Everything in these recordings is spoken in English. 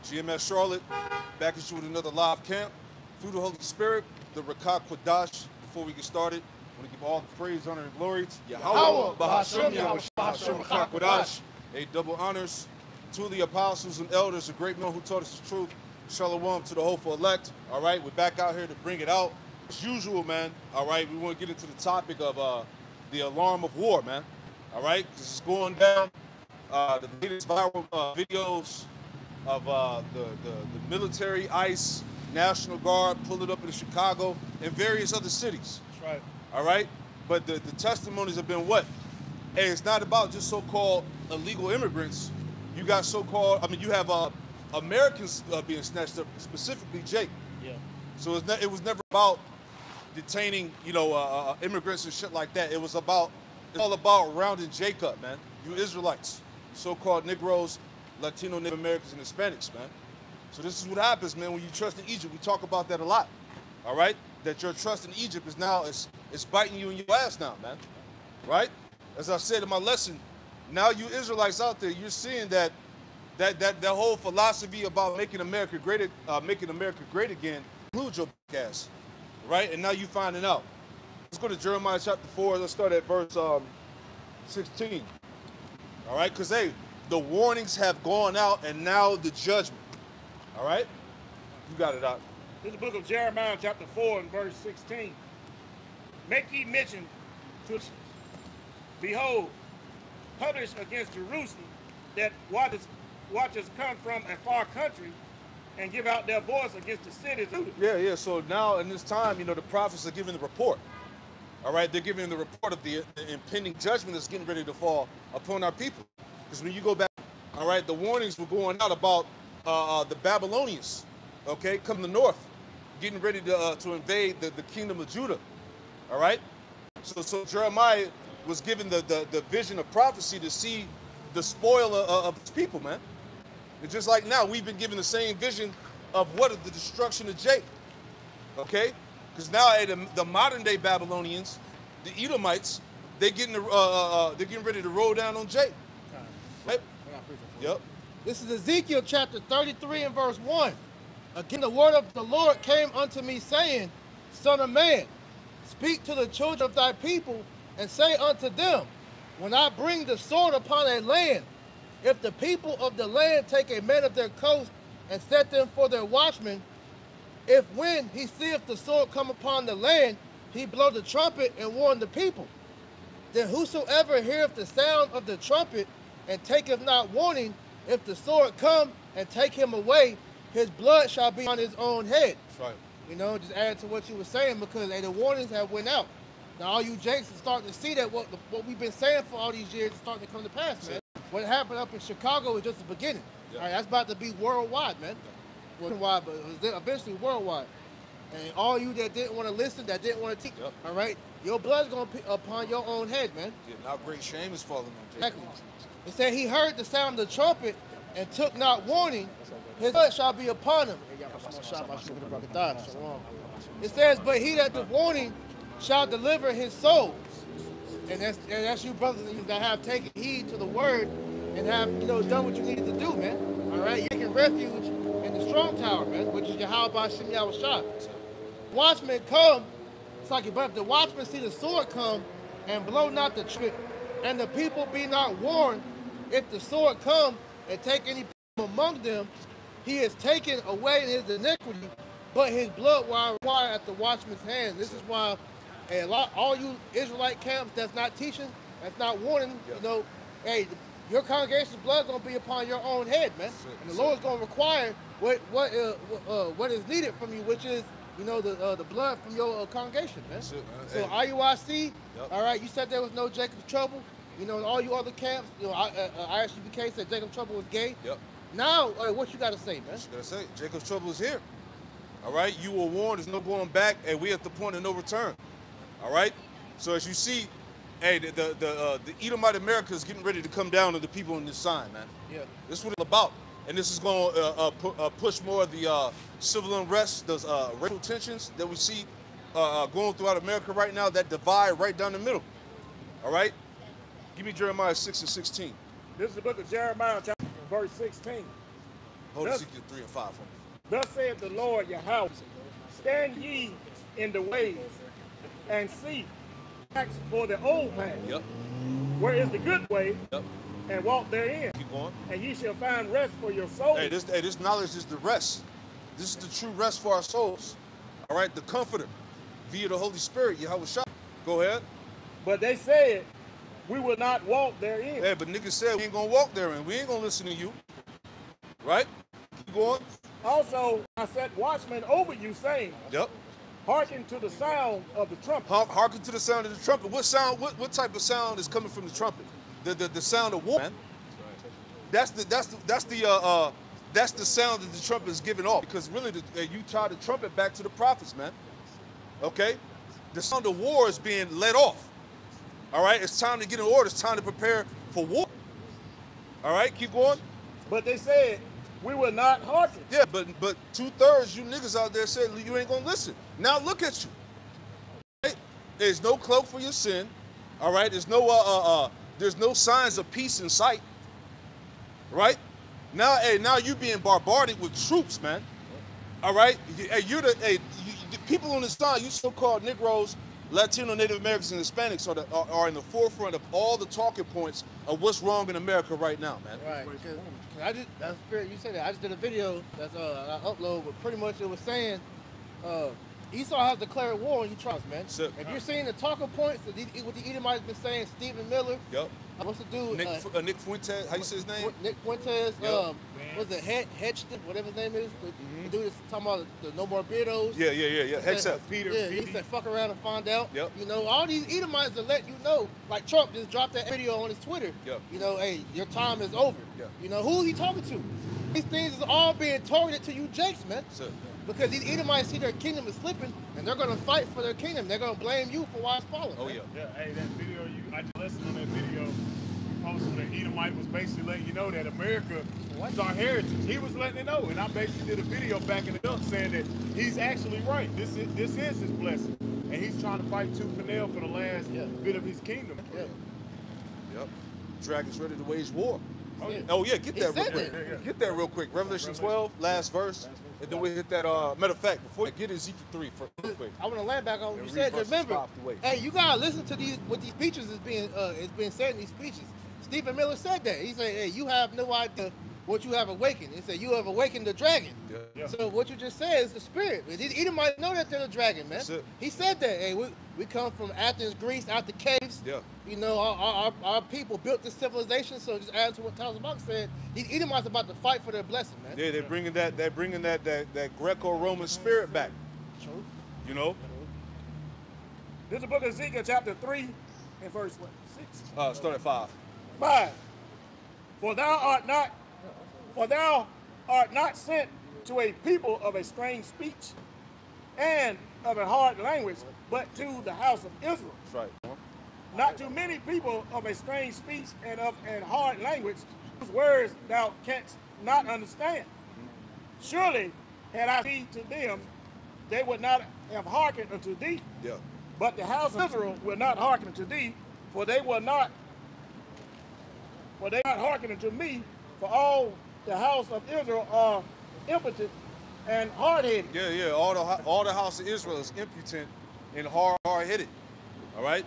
GMSCharlotte, back at you with another live camp. Through the Holy Spirit, the Rakah Kodash. Before we get started, I want to give all the praise, honor, and glory to Yahweh, Bahashem, Yahweh, Rakah Kodash. Double honors to the apostles and elders, the great men who taught us the truth. Shalom to the hopeful elect. All right, we're back out here to bring it out. As usual, man. All right, we want to get into the topic of the alarm of war, man. All right, because it's going down. The latest viral videos of the military, ICE, National Guard pulling up in Chicago and various other cities. That's right. All right, but the testimonies have been what? Hey, it's not about just so-called illegal immigrants. You got so-called, I mean, you have Americans being snatched up, specifically Jake. Yeah. So it was never about detaining, you know, immigrants and shit like that. It's all about rounding Jake up, man. You Israelites, so-called Negroes, Latino, Native Americans, and Hispanics, man. So this is what happens, man, when you trust in Egypt. We talk about that a lot, all right? That your trust in Egypt is now, it's biting you in your ass now, man, right? As I said in my lesson, now you Israelites out there, you're seeing that whole philosophy about making America great again includes your ass, right? And now you finding out. Let's go to Jeremiah chapter 4. Let's start at verse 16. All right, because hey, the warnings have gone out, and now the judgment. All right, you got it out. This is the book of Jeremiah chapter 4 and verse 16. Make ye mention to, behold, publish against Jerusalem that watchers come from a far country and give out their voice against the cities. Yeah. So now in this time, you know, the prophets are giving the report. All right, they're giving the report of the impending judgment that's getting ready to fall upon our people. Because when you go back, all right, the warnings were going out about the Babylonians, okay, coming to the north, getting ready to invade the kingdom of Judah. All right, so Jeremiah was given the vision of prophecy to see the spoil of his people, man. And just like now, we've been given the same vision of what is the destruction of Jake, okay? Because now the modern day Babylonians, the Edomites, they're getting ready to roll down on Jake. Right? Yep. This is Ezekiel chapter 33 and verse 1. Again, the word of the Lord came unto me, saying, Son of man, speak to the children of thy people, and say unto them, when I bring the sword upon a land, if the people of the land take a man of their coast and set them for their watchmen, if when he seeth the sword come upon the land, he blow the trumpet and warn the people, then whosoever heareth the sound of the trumpet and taketh not warning, if the sword come and take him away, his blood shall be on his own head. That's right. You know, just add to what you were saying, because the warnings have went out. Now all you Jakes are starting to see that what we've been saying for all these years is starting to come to pass, man. What happened up in Chicago is just the beginning. Yeah. All right, that's about to be worldwide, man. Yeah. Worldwide, but eventually worldwide. And all you that didn't want to listen, that didn't want to teach, all right, your blood's going to be upon your own head, man. Yeah, now great shame is falling on Jake. Exactly. It said he heard the sound of the trumpet and took not warning, his blood shall be upon him. It says, but he that took warning shall deliver his soul. And that's you brothers that have taken heed to the word and have, you know, done what you needed to do, man. All right, you taking refuge in the strong tower, man, which is Yahweh Bahashem Yahweh. Watchmen come, it's like if the watchmen see the sword come and blow not the trumpet, and the people be not warned, if the sword come and take any people among them, he is taken away in his iniquity, but his blood will require at the watchman's hands. This is why all you Israelite camps that's not teaching, that's not warning, you know, hey, your congregation's blood gonna be upon your own head, man. And the Lord's gonna require what is needed from you, which is, you know, the blood from your congregation, man. So IUIC, all right, you said there was no Jacob's trouble. You know, all you other camps, you know, ISUBK said Jacob's trouble was gay. Yep. Now, what you gotta say, man? What you gotta say? Jacob's trouble is here. All right, you were warned. There's no going back, and we're at the point of no return. All right. So as you see, hey, the Edomite America is getting ready to come down on the people in this sign, man. Yeah. This is what it's about, and this is going to push more of the civil unrest, those racial tensions that we see going throughout America right now. That divide right down the middle. All right. Give me Jeremiah 6 and 16. This is the book of Jeremiah, chapter verse 16. Hold Thus- Ezekiel 3 and 5 for me. Thus saith the Lord Yahweh, stand ye in the ways and see, ask for the old path, Yep. where is the good way, Yep. and walk therein, Keep going. and ye shall find rest for your soul. Hey, this knowledge is the rest. This is the true rest for our souls. All right, the comforter via the Holy Spirit, Yahweh Shah. Go ahead. But they said, we will not walk therein. Hey, but niggas said we ain't gonna walk there and we ain't gonna listen to you. Right? Keep going. Also, I set watchmen over you, saying, Yep. hearken to the sound of the trumpet. Hearken to the sound of the trumpet. What sound? What type of sound is coming from the trumpet? The sound of war, man. That's the sound that the trumpet is giving off. Because really, you tie the trumpet back to the prophets, man. Okay, the sound of war is being let off. All right, it's time to get in order. It's time to prepare for war. All right, keep going. But they said, we will not hearken. Yeah, but 2/3 you niggas out there said you ain't gonna listen. Now look at you. Right? There's no cloak for your sin. All right, there's no signs of peace in sight. Right? Now, hey, now you being bombarded with troops, man. All right, hey, the people on the side, you so-called Negroes, Latino, Native Americans, and Hispanics are in the forefront of all the talking points of what's wrong in America right now, man. Right, because that's spirit. You said that. I just did a video that's I upload, but pretty much it was saying Esau has declared war on you, trust, man. So, if you're seeing the talking points, what the Edomites been saying, Stephen Miller. Yep. What's the dude? Nick Fuentes. How you say his name? Nick Fuentes. Yep. What's it? Hedgeston, whatever his name is. The dude that's talking about the No More Beardos. Yeah. Hex up. Peter. Yeah, he said, fuck around and find out. Yep. You know, all these Edomites will let you know. Like Trump just dropped that video on his Twitter. Yep. You know, hey, your time is over. Yep. You know, who he talking to? These things is all being targeted to you jakes, man. So, Because these Edomites see their kingdom is slipping, and they're going to fight for their kingdom. They're going to blame you for why it's falling. oh man. yeah. Yeah, hey, that video, I just listened on that video you posted that Edomite was basically letting you know that America is our heritage. He was letting it know, and I basically did a video backing it up saying that he's actually right. This is his blessing, and he's trying to fight tooth and nail for the last bit of his kingdom. Yeah. Yep. Dragon's ready to wage war. Oh, yeah. Oh yeah, get He that real said quick. that. Get that real quick. Revelation 12, last verse, and then we hit that. Matter of fact, before you get Ezekiel 3 for real quick. I want to land back on what And you said. read verses Remember, 5 through 8. hey, you gotta listen to what these speeches is being said in these speeches. Stephen Miller said that. He said, "Hey, you have no idea what you have awakened." He said, "You have awakened the dragon." Yeah. So what you just said is the spirit. These Edomites know that they're the dragon, man. That's it. He said that. Hey, we come from Athens, Greece, out the caves. Yeah. You know, our people built this civilization. So just adding to what Talzabak said, these Edomites about to fight for their blessing, man. Yeah, they're bringing that Greco-Roman spirit back. True. You know. This is the book of Ezekiel, chapter 3, and verse 6. Start at 5. 5. For thou art not sent to a people of a strange speech and of a hard language, but to the house of Israel. That's right. Not to many people of a strange speech and of a hard language, whose words thou canst not understand. Surely, had I said to them, they would not have hearkened unto thee. Yeah. But the house of Israel will not hearken unto thee, for they not hearken unto me, for all the house of Israel are impotent and hard-headed. Yeah. All the house of Israel is impotent and hard-headed. All right.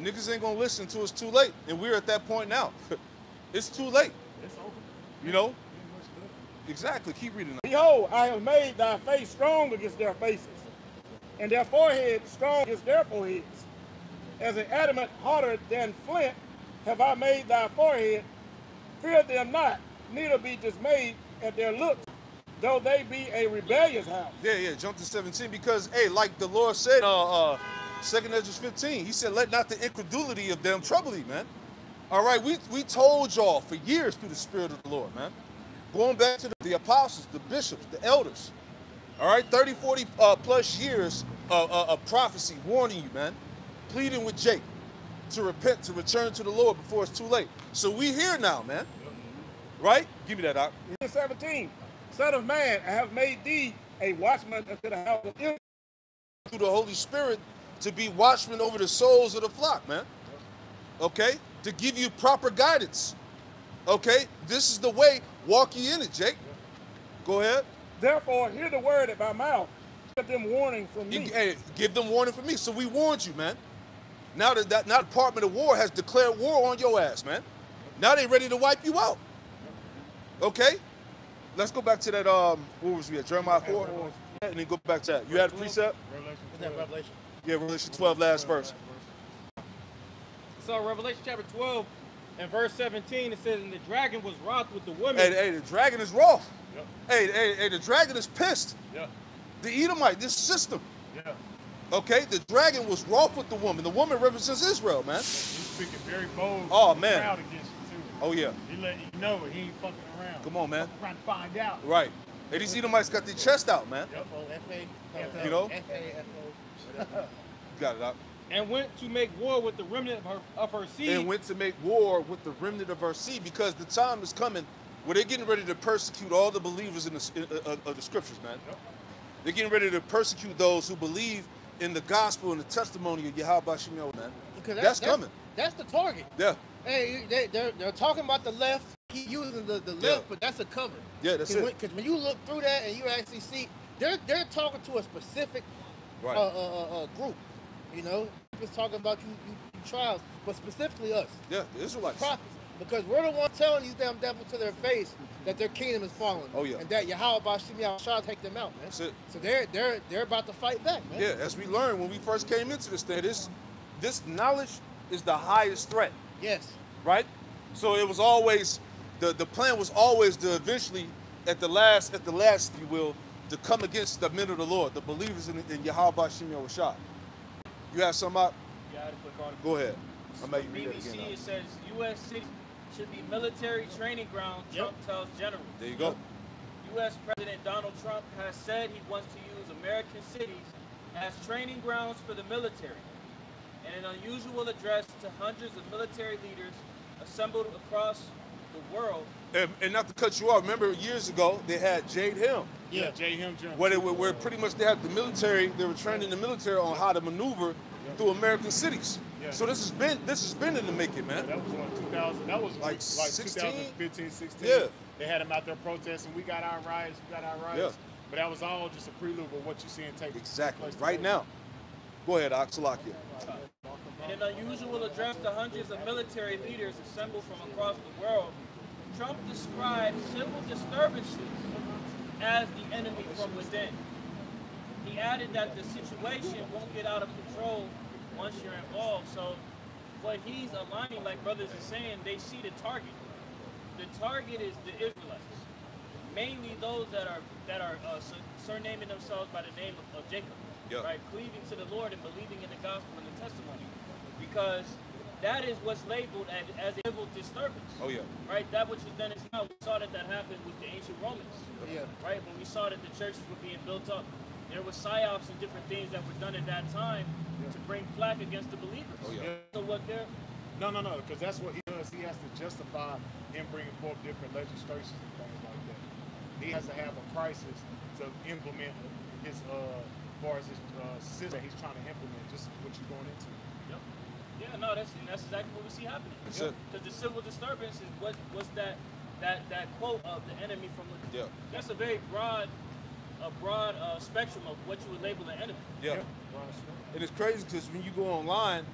Niggas ain't gonna listen till it's too late, and we're at that point now. It's too late. It's over. You know. Exactly. Keep reading. Behold, I have made thy face strong against their faces, and their forehead strong against their foreheads. As an adamant harder than flint have I made thy forehead. Fear them not, neither be dismayed at their looks, though they be a rebellious house. Yeah. Jump to 17 because, hey, like the Lord said, 2nd Ezra 15, he said, let not the incredulity of them trouble thee, man. All right, we told y'all for years through the Spirit of the Lord, man. Going back to the apostles, the bishops, the elders. All right, 30, 40 plus years of prophecy warning you, man. Pleading with Jake to repent, to return to the Lord before it's too late. So we here now, man. Right? Give me that, Doc. 17, Son of man, I have made thee a watchman unto the house of Israel. Through the Holy Spirit to be watchmen over the souls of the flock, man. Okay? To give you proper guidance. Okay? This is the way. Walk ye in it, Jake. Go ahead. Therefore, hear the word at my mouth. Give them warning from me. Hey, give them warning from me. So we warned you, man. Now that Department of War has declared war on your ass, man. Now they ready to wipe you out. Okay? Let's go back to that, what was we at, Jeremiah 4? And then go back to that. You had a precept? Revelation. Yeah, Revelation 12, last verse. So Revelation chapter 12 and verse 17, it says, and the dragon was wroth with the woman. Hey, the dragon is wroth. Yep. Hey, the dragon is pissed. Yeah. The Edomite, this system. Yeah. Okay, the dragon was wroth with the woman. The woman represents Israel, man. He's speaking very bold. Oh, man. Proud against you, too. Oh, yeah. He letting you know he ain't fucking around. Come on, man. Trying to find out. Right. Hey, these Edomites got their chest out, man. Yep. F-O-F-A. You know? F-A-F-O. Got it out. And went to make war with the remnant of her seed. And went to make war with the remnant of her seed, because the time is coming where they're getting ready to persecute all the believers in of the scriptures, man. Yep. They're getting ready to persecute those who believe in the gospel and the testimony of Yahweh Shemel, man. Because That's coming. That's the target. Yeah. Hey, they're talking about the left. He using the left, Yeah. but that's a cover. Yeah, that's it. Because when you look through that and you actually see, they're talking to a specific Right. group. You know, it's talking about you trials, but specifically us, Yeah, the Israelites. prophets, because we're the ones telling these damn devils to their face that their kingdom is falling. Oh, yeah. And that Yahweh Bashim shall take them out, man. That's it. So they're about to fight back, man. Yeah, as we learned when we first came into this thing, this knowledge is the highest threat, Yes. right? So it was always the plan was always to eventually, at the last, if you will, to come against the men of the Lord, the believers in Yahweh Shemel Rashad. You have some up? Yeah, I had a quick article. Go ahead. I'll make you read that BBC, again. it says U.S. cities should be military training ground, Trump tells generals. There you go. U.S. President Donald Trump has said he wants to use American cities as training grounds for the military. In an unusual address to hundreds of military leaders assembled across the world. And not to cut you off, remember years ago they had Jade Hill, Yeah, J. Him Jones. where pretty much they had the military. They were training the military on how to maneuver through American cities. Yeah. So this has been in the making, man. That was on 2000. That was Like like 16? 2015, 16. Yeah. They had them out there protesting. We got our rights. We got our rights. Yeah. But that was all just a prelude of what you see and take. Exactly. place Right today. now. Go ahead, Oxalakia. In an unusual address to hundreds of military leaders assembled from across the world, Trump described civil disturbances as the enemy from within. He added that the situation won't get out of control once you're involved. So what he's aligning, like brothers are saying, they see the target. The target is the Israelites, mainly those that are surnaming themselves by the name of Jacob, Yeah. right? Cleaving to the Lord and believing in the gospel and the testimony, because that is what's labeled as a civil disturbance. Oh yeah. Right, that which is done is now. We saw that happened with the ancient Romans. Yeah. Right, when we saw that the churches were being built up, there were psyops and different things that were done at that time to bring flack against the believers. Oh, yeah. So what they're No, because that's what he does. He has to justify him bringing forth different legislations and things like that. He has to have a crisis to implement his, far as his system that he's trying to implement, just what you're going into. Yep. Yeah, no, that's exactly what we see happening. That's it. Because the civil disturbance is what's that quote of the enemy from the. Yeah. That's a very broad spectrum of what you would label an enemy. Yeah. And it's crazy because when you go online,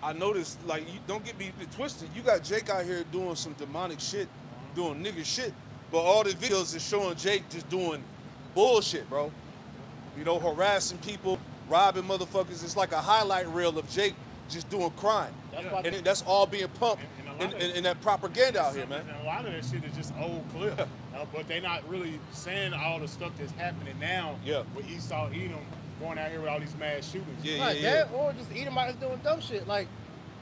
I noticed, like, you don't get me twisted. You got Jake out here doing some demonic shit, doing nigga shit, but all the videos is showing Jake just doing bullshit, bro. You know, harassing people, robbing motherfuckers. It's like a highlight reel of Jake just doing crime. That's And that's all being pumped in that propaganda out here, man. And a lot of that shit is just old clip, but they're not really saying all the stuff that's happening now. Yeah. With Esau Edom going out here with all these mass shootings. Yeah, Like yeah, that, or just Edomite doing dumb shit. Like,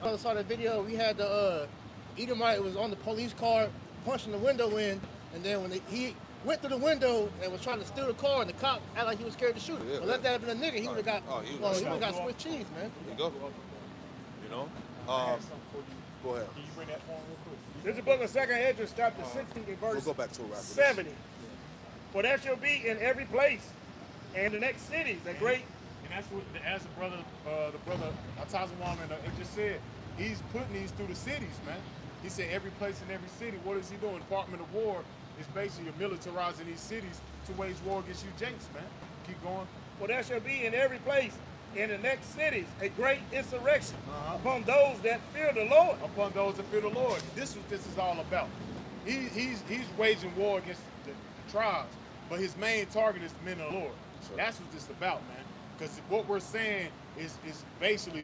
I saw the video, we had the Edomite was on the police car punching the window in, and then when he went through the window and was trying to steal the car, and the cop acted like he was scared to shoot him. Yeah, But let that have been a nigga, he would have got, he he would've would have got Swiss cheese, man. There you go. You know? I have something for you. Go ahead. Can you bring that phone real quick? This is the book of 2nd Esdras, chapter 16, and We'll verse go back to it right after this. 70. For there shall be in every place and the next cities a great. And that's what, as the brother Atazawan just said, he's putting these through the cities, man. He said every place in every city. What is he doing? Department of War is basically militarizing these cities to wage war against you Jakes, man. Keep going. For there shall be in every place in the next cities a great insurrection upon those that fear the Lord. Upon those that fear the Lord. This is what this is all about. He's waging war against the tribes, but his main target is the men of the Lord. Sure. That's what this is about, man. Because what we're saying is basically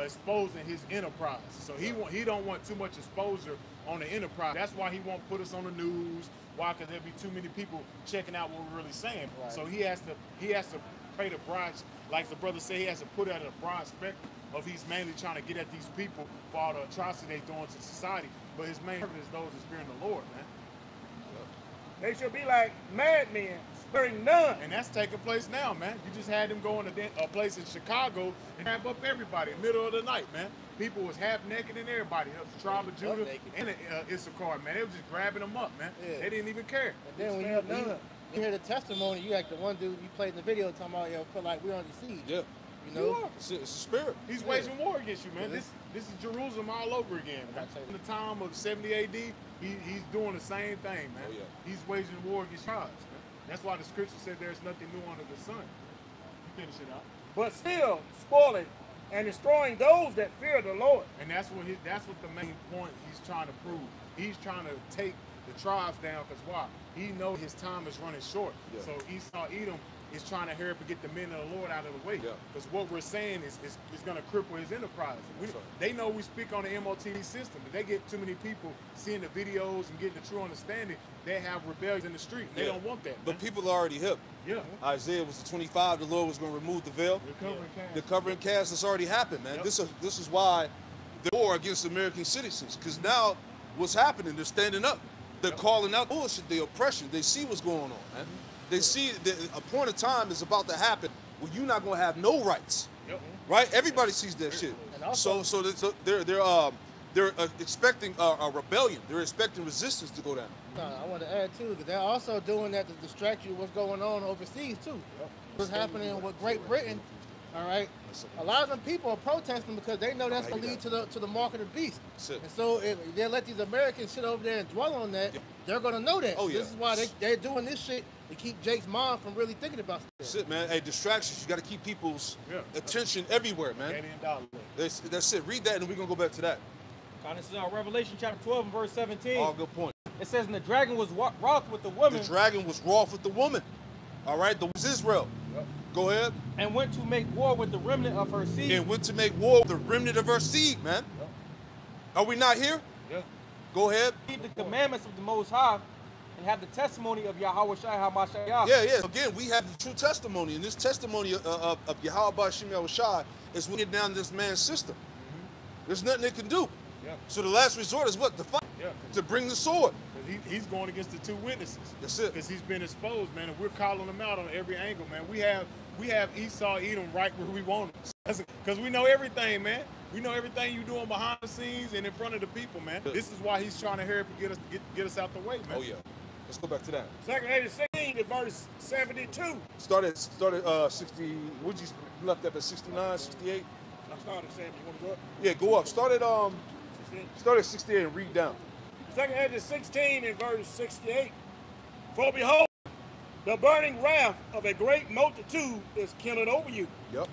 exposing his enterprise. So he don't want too much exposure on the enterprise. That's why he won't put us on the news. Why? Because there'll be too many people checking out what we're really saying. Right. So he has to pay the broad, like the brother said, he has to put it at a broad spectrum of he's mainly trying to get at these people for all the atrocity they're doing to society. But his main purpose is those that fear the Lord, man. They shall be like madmen, sparing none. And that's taking place now, man. You just had them going to a place in Chicago and grab up everybody in the middle of the night, man. People was half naked and everybody. It was the tribe of Judah and Issachar, man. They was just grabbing them up, man. Yeah. They didn't even care. And then when you hear the testimony, you like the one dude you played in the video talking about, yo, feel like we're on the siege. Yeah. You know? It's a spirit. He's waging war against you, man. This is Jerusalem all over again. In the time of 70 AD, he's doing the same thing, man. Oh, yeah. He's waging war against tribes, man. That's why the scripture said there's nothing new under the sun. You finish it out. But still spoiling and destroying those that fear the Lord. And that's what the main point he's trying to prove. He's trying to take the tribes down, because why? He knows his time is running short. Yeah. So Esau, Edom is trying to hurry up and get the men of the Lord out of the way. Because what we're saying is going to cripple his enterprise. They know we speak on the MOTV system. If they get too many people seeing the videos and getting the true understanding, they have rebellions in the street. They don't want that. But people are already hip. Yeah. Isaiah was the 25. The Lord was going to remove the veil. The covering cast has already happened, man. Yep. This is why the war against American citizens. Because now what's happening, they're standing up. They're calling out bullshit, the oppression. They see what's going on, man. They see that a point of time is about to happen where you're not going to have no rights, right? Everybody sees that shit. So they're expecting a rebellion. They're expecting resistance to go down. I want to add too, because they're also doing that to distract you what's going on overseas too. What's happening with Great Britain? All right, a lot of them people are protesting because they know that's going to lead to the mark of the beast. And so if they let these Americans sit over there and dwell on that, they're going to know that. This is why they're doing this shit to keep Jake's mom from really thinking about stuff. That's it, man. Hey, distractions. You got to keep people's attention everywhere, man. That's it. Read that, and we're going to go back to that. This is Revelation chapter 12 and verse 17. Oh, good point. It says, and the dragon was wroth with the woman. The dragon was wroth with the woman. All right, that was Israel. Go ahead. And went to make war with the remnant of her seed. And went to make war with the remnant of her seed, man. Are we not here? Yeah. Go ahead. Keep the commandments of the Most High and have the testimony of Yahweh Shai HaMashiach. Yeah. Again, we have the true testimony. And this testimony of Yahweh Shai is what get down this man's system. There's nothing they can do. So the last resort is what? To fight. To bring the sword. He's going against the two witnesses. That's it. Because he's been exposed, man, and we're calling him out on every angle, man. We have Esau, Edom right where we want him. Because we know everything, man. We know everything you're doing behind the scenes and in front of the people, man. This is why he's trying to hurry up and get us out the way, man. Oh, yeah. Let's go back to that. 2 Kings 16 to verse 72. Started 60, would you left up at 69, 68? I started 70. You want to go up? Yeah, go up. Start at 68 and read down. 2 Kings 16 and verse 68. For behold, the burning wrath of a great multitude is kindled over you. Yep.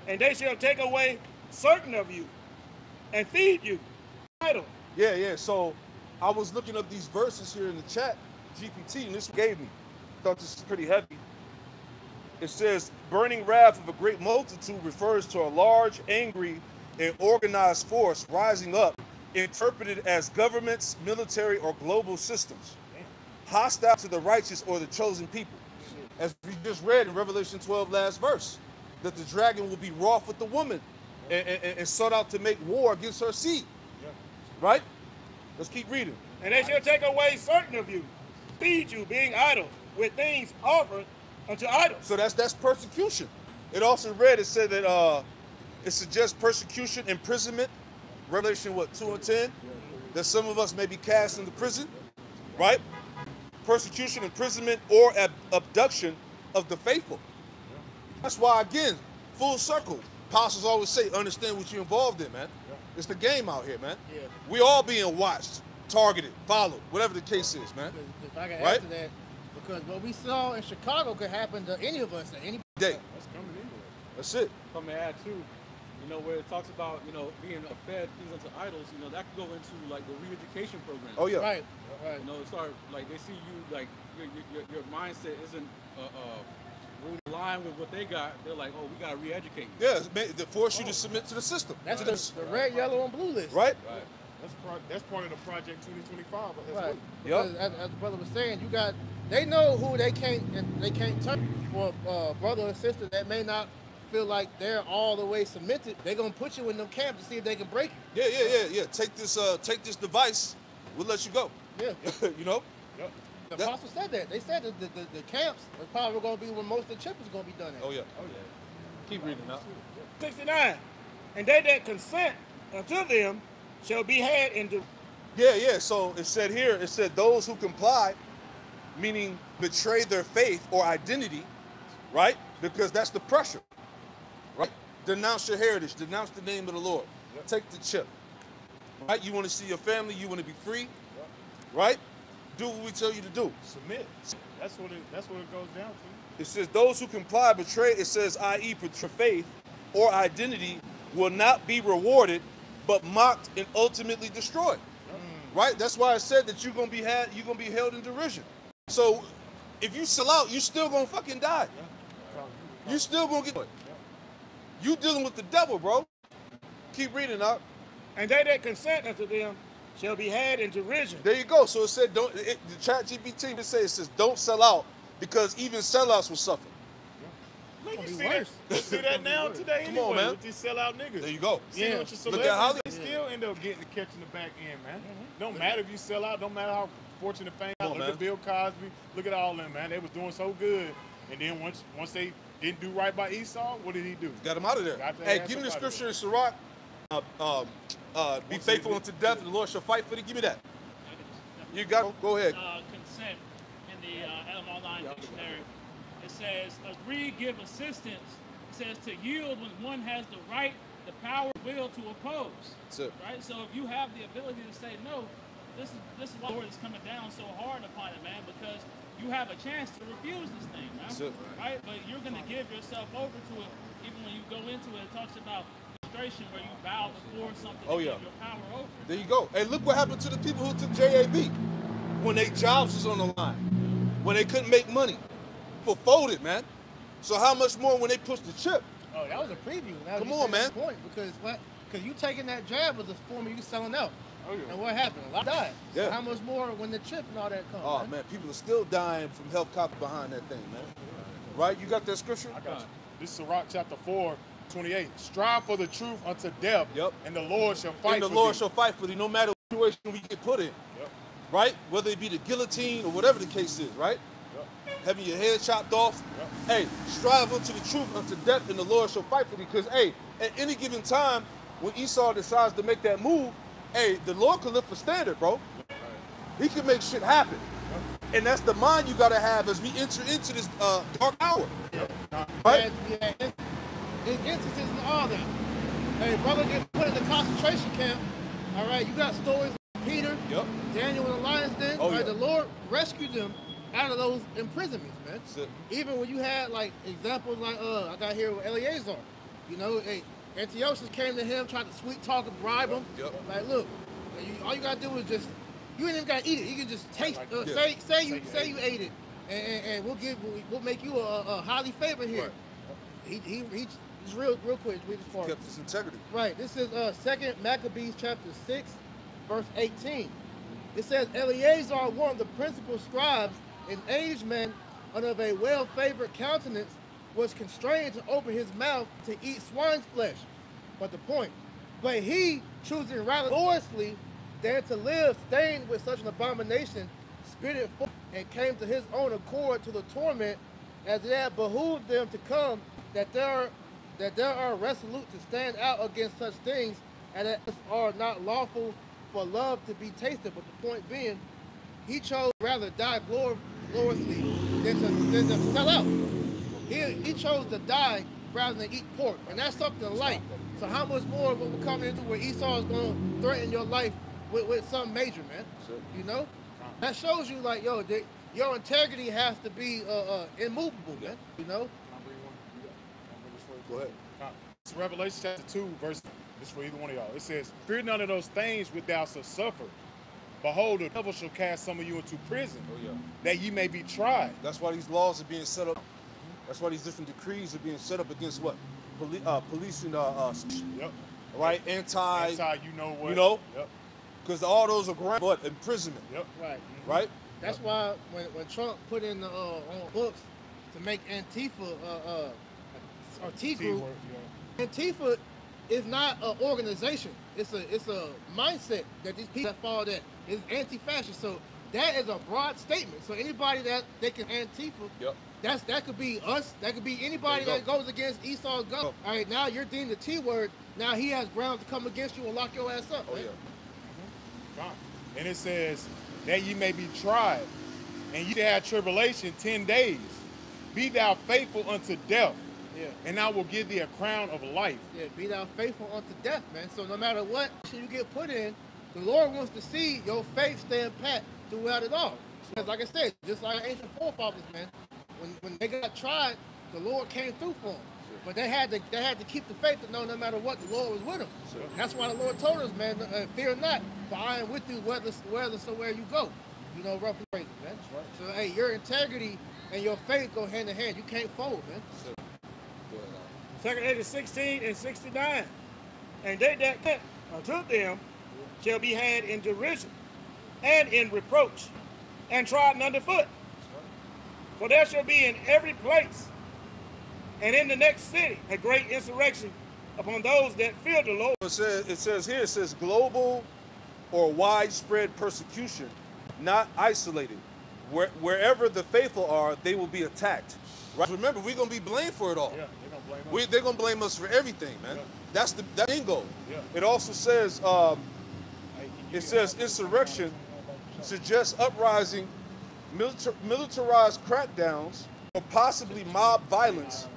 And they shall take away certain of you and feed you idle. Yeah. So I was looking up these verses here in the chat, GPT, and this gave me. Thought this is pretty heavy. It says, burning wrath of a great multitude refers to a large, angry, and organized force rising up, interpreted as governments, military, or global systems, hostile to the righteous or the chosen people. As we just read in Revelation 12, last verse, that the dragon will be wroth with the woman and sought out to make war against her seed. Right? Let's keep reading. And they shall take away certain of you, feed you, being idle, with things offered unto idols. So that's persecution. It also read, it said that it suggests persecution, imprisonment, Revelation, 2 and 10, that some of us may be cast into prison, right? Persecution, imprisonment, or abduction of the faithful. That's why, again, full circle. Apostles always say, understand what you're involved in, man. It's the game out here, man. We all being watched targeted, followed, whatever the case is, man. If I can Right? add to that, because what we saw in Chicago could happen to any of us at any Day. That's coming anyway. That's it. If I may add too, you know, where it talks about, you know, being fed things unto idols, you know, that could go into like the re-education program. Oh yeah. Right, right. You know, start like they see you like your mindset isn't really in line with what they got. They're like, oh, we gotta re-educate you. Yeah, they force you to submit to the system. That's to the red, yellow, and blue list. right? Right. That's part of the Project 2025. As Right. well. Because as the brother was saying, you got they know who they can't turn for brother or sister that may not feel like they're all the way submitted. They're gonna put you in them camps to see if they can break you. Yeah. Take this device. We'll let you go. Yeah. You know. Yep. The That- apostle said that. They said that the camps are probably going to be where most of the chip is going to be done at. Oh yeah. Keep reading now. 69. And they that consent unto them shall be had into. Yeah. So it said here, it said those who comply, meaning betray their faith or identity, right? Because that's the pressure, right? Denounce your heritage, denounce the name of the Lord. Take the chip, right? You want to see your family, you want to be free, right? Do what we tell you to do. Submit. That's what it goes down to. It says those who comply, betray, it says, i.e. betray faith or identity will not be rewarded, but mocked and ultimately destroyed. Right? That's why I said that you're gonna be held in derision. So if you sell out, you still gonna fucking die. You still gonna get it. You dealing with the devil, bro. Keep reading out. And they that consent unto them shall be had in derision. There you go. So it said don't. The chat GPT it says don't sell out because even sellouts will suffer. Look, you be see that? worse. You see that now today Come anyway on, man. with these sellout niggas. There you go. See Yeah. what your Look at how celebrities, they still end up getting catching the back end, man. Mm-hmm. Don't matter if you sell out, don't matter how fortunate fame. Come on, Look man. at Bill Cosby. Look at all them, man. They was doing so good, and then once they didn't do right by Esau, what did he do? Got him out of there. Got their Hey, ass give me the up out of scripture in Sirach. Be faithful unto death, and the Lord shall fight for thee. Give me that. You got it? Go ahead. Consent in the LM Online dictionary. It says, agree, give assistance. It says to yield when one has the right, the power, will to oppose. That's it. Right? So if you have the ability to say no, this is why the Lord is coming down so hard upon it, man, because you have a chance to refuse this thing, man. That's it. Right? But you're gonna give yourself over to it. Even when you go into it, it talks about frustration where you bow before something Oh, to yeah. give your power over. There you go. Hey, look what happened to the people who took JAB when their jobs was on the line, when they couldn't make money. People folded, man. So how much more when they pushed the chip? Oh, that was a preview. Now Come you on, said man. the Point because you taking that jab was a form of you selling out. Oh, yeah. And what happened? A lot died. Yeah. So how much more when the chip and all that comes? Oh man, people are still dying from health copy behind that thing, man. Right? You got that scripture? I got you. This is Sirach chapter 4:28. Strive for the truth unto death, Yep. and the Lord shall fight And the for Lord thee. shall fight for thee, no matter what situation we get put in. Yep. Right? Whether it be the guillotine or whatever the case is, right? Yep. Having your head chopped off. Yep. Hey, strive unto the truth unto death, and the Lord shall fight for thee. Because hey, at any given time, when Esau decides to make that move, hey, the Lord can lift a standard, bro. He can make shit happen. And that's the mind you gotta have as we enter into this dark hour. Right? Yeah, instances and all that. Hey, brother get put in the concentration camp. All right, you got stories like Peter, Yep. Daniel in the lion's den. Oh, right, yeah. the Lord rescued them out of those imprisonments, man. That's it. Even when you had like examples like I got here with Eleazar. You know, hey, Antiochus came to him, tried to sweet talk and bribe him. Yep. Like, look, all you gotta do is just you ain't even gotta eat it. You can just taste. Yeah. Say you ate it, and we'll make you a highly favored here. Right. He's real quick. Read this part. Kept his integrity. Right. This is 2 Maccabees chapter 6, verse 18. It says, Eleazar, one of the principal scribes, an aged man, and of a well-favored countenance, was constrained to open his mouth to eat swine's flesh. But he, choosing rather gloriously than to live stained with such an abomination, spit it forth and came to his own accord to the torment, as it had behooved them to come, that there are resolute to stand out against such things, and that are not lawful for love to be tasted. But the point being, he chose rather die gloriously than to sell out. He chose to die rather than eat pork, and that's something light. So how much more what we're coming into where Esau is going to threaten your life with something major, man. You know, that shows you like, yo, your integrity has to be immovable, man. You know. Go ahead. It's Revelation chapter 2, verse. This is for either one of y'all. It says, "Fear none of those things which thou shalt suffer. Behold, the devil shall cast some of you into prison, that ye may be tried." That's why these laws are being set up. That's why these different decrees are being set up against what? Policing, right? Anti, you know what? You know? Yep. Because all those are ground, but imprisonment. Yep. Right. Right? That's why when Trump put in the on books to make Antifa a T group, Antifa is not an organization. It's a mindset that these people that follow that is anti-fascist. So that is a broad statement. So anybody that they can Antifa, that could be us. That could be anybody that goes against Esau's government. All right, now you're deemed the T word. Now he has grounds to come against you and lock your ass up. And it says that ye may be tried, and ye shall have tribulation 10 days. Be thou faithful unto death, and I will give thee a crown of life. Yeah, be thou faithful unto death, man. So no matter what you get put in, the Lord wants to see your faith stand pat throughout it all. Because like I said, just like ancient forefathers, man, when they got tried, the Lord came through for them. But they had to keep the faith to know no matter what, the Lord was with them. That's why the Lord told us, man, fear not, for I am with you wheresoever you go. You know, roughly crazy, man. Right. So hey, your integrity and your faith go hand in hand. You can't fold, man. 2 Corinthians 16 and 69. And they that get unto them shall be had in derision and in reproach and trodden underfoot. For there shall be in every place and in the next city a great insurrection upon those that fear the Lord. It says global or widespread persecution, not isolated. Wherever the faithful are, they will be attacked. Right? Remember, we're going to be blamed for it all. Yeah, they're going to blame us. They're going to blame us for everything, man. Yeah. That's the bingo. Yeah. It also says, insurrection suggests uprising, militarized crackdowns, or possibly mob violence,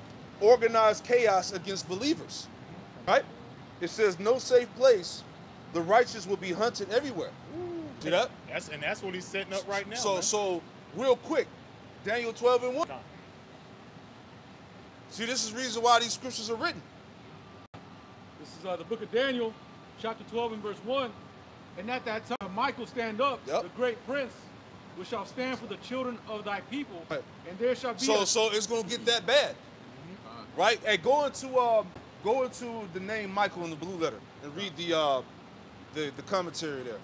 organized chaos against believers. Right? It says no safe place. The righteous will be hunted everywhere. See that? That's what he's setting up right now. So real quick, Daniel 12 and 1. See, this is the reason why these scriptures are written. This is the book of Daniel, chapter 12 and verse 1. And at that time, Michael stand up, the great prince, which shall stand for the children of thy people, and there shall be. So it's gonna get that bad, right? Hey, go into the name Michael in the blue letter and read the commentary there,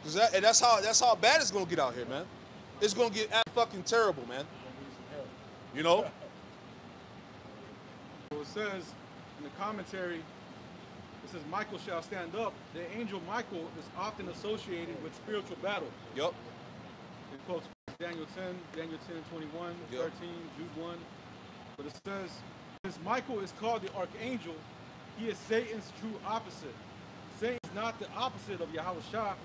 because that's how bad it's gonna get out here, man. It's gonna get fucking terrible, man. You know. So it says in the commentary, it says Michael shall stand up. The angel Michael is often associated with spiritual battle. Yep. It quotes Daniel 10, Daniel 10:21, 13, Jude 1. But it says, since Michael is called the archangel, he is Satan's true opposite. Satan is not the opposite of Yahushua.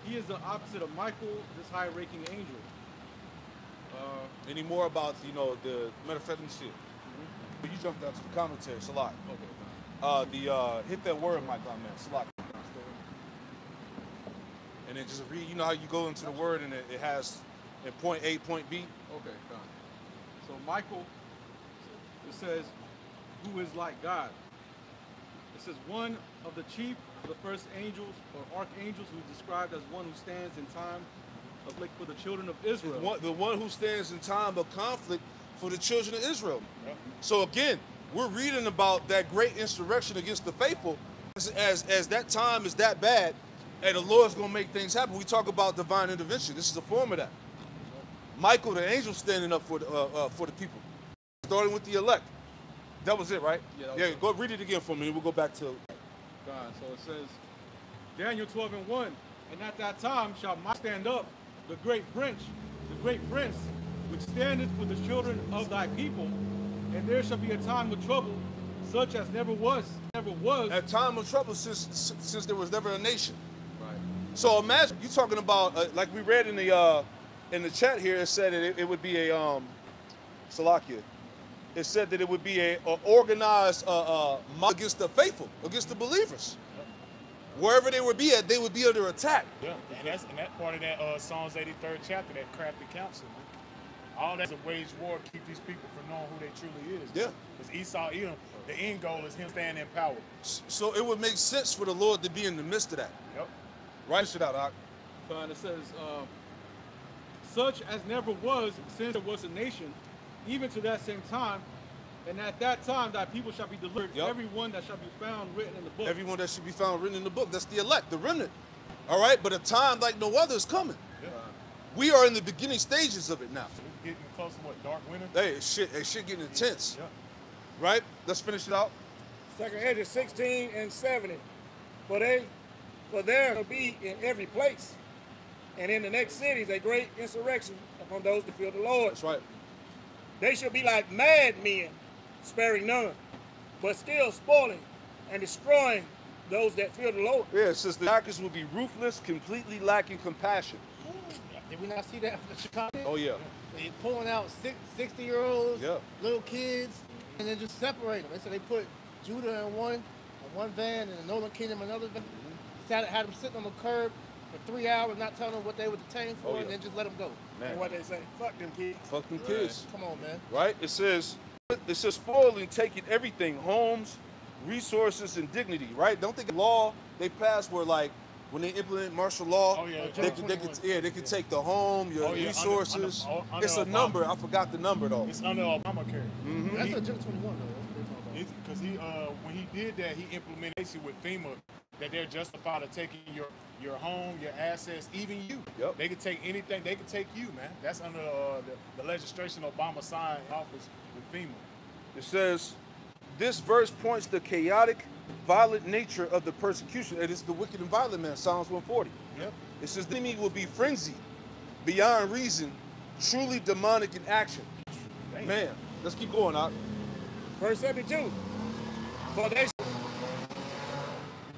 He is the opposite of Michael, this high-ranking angel. Any more about, the matter of fact, let me see it. You jumped out to the commentary, it's a lot. Okay. Hit that word, Michael, on there, it's a lot. And then just read, you know how you go into the word and it has in point A, point B? Okay, done. So Michael, it says, who is like God. It says one of the chief of the first angels or archangels, who is described as one who stands in time of like for the children of Israel. The one who stands in time of conflict for the children of Israel. Yep. So again, we're reading about that great insurrection against the faithful as that time is that bad, and the Lord's going to make things happen. We talk about divine intervention. This is a form of that. Michael, the angel, standing up for the people, starting with the elect. That was it, right? Yeah, go read it again for me, and we'll go back to God. So it says, Daniel 12 and 1, and at that time shall Michael stand up, the great prince, which standeth for the children of thy people, and there shall be a time of trouble, such as never was. A time of trouble since there was never a nation. Right. So imagine you talking about like we read in the chat here. It said it would be a Salakia. It said that it would be a organized mob against the faithful, against the believers. wherever they would be at, they would be under attack. Yeah, and that part of that Psalms 83rd chapter, that crafty counsel, man. All that's a wage war to keep these people from knowing who they truly is. Yeah. Because Esau, Edom, the end goal is him staying in power. So it would make sense for the Lord to be in the midst of that. Yep. Right? Shit out, Doc. And it says, such as never was since there was a nation, even to that same time, and at that time thy people shall be delivered, everyone that shall be found written in the book. Everyone that should be found written in the book. That's the elect, the remnant. All right? But a time like no other is coming. Yeah. We are in the beginning stages of it now. Getting close to what, dark winter? Hey, shit getting intense. Yeah. Right? Let's finish it out. 2 Ezra 16 and 70. For there will be in every place, and in the next cities, a great insurrection upon those that fear the Lord. That's right. They shall be like madmen, sparing none, but still spoiling and destroying those that fear the Lord. Yeah, it says the attackers will be ruthless, completely lacking compassion. Did we not see that in Chicago? Oh, yeah. They pulling out 60-year-olds, little kids, and then just separate them. They said they put Judah in one van and the Northern Kingdom in another van. Had them sitting on the curb for 3 hours, not telling them what they were detained for, and then just let them go. Man. And what they say, fuck them kids. Fuck them kids. Come on, man. Right? It says spoiling, taking everything, homes, resources, and dignity, right? Don't think law they passed where, like, when they implement martial law, they could take the home, your resources. It's a number. I forgot the number, though. It's under Obamacare. Mm-hmm. That's Agenda 21, though. Because when he did that, he implemented it with FEMA, that they're justified of taking your home, your assets, even you. Yep. They could take anything. They could take you, man. That's under the legislation Obama signed in office with FEMA. It says, this verse points to the chaotic, violent nature of the persecution. It is the wicked and violent man, Psalms 140. Yep. It says the enemy will be frenzied, beyond reason, truly demonic in action. Damn. Man, let's keep going, Doc. Verse 72.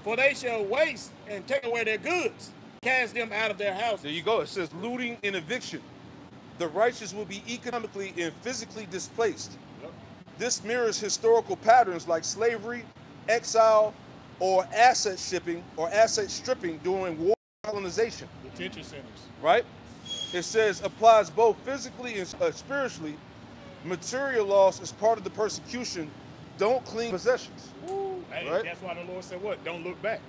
For they shall waste and take away their goods, cast them out of their houses. There you go. It says looting and eviction. The righteous will be economically and physically displaced. Yep. This mirrors historical patterns like slavery, exile, or asset shipping or asset stripping during war colonization. Detention centers. Right? It says applies both physically and spiritually. Material loss is part of the persecution. Don't clean possessions. Hey, right? That's why the Lord said what? Don't look back.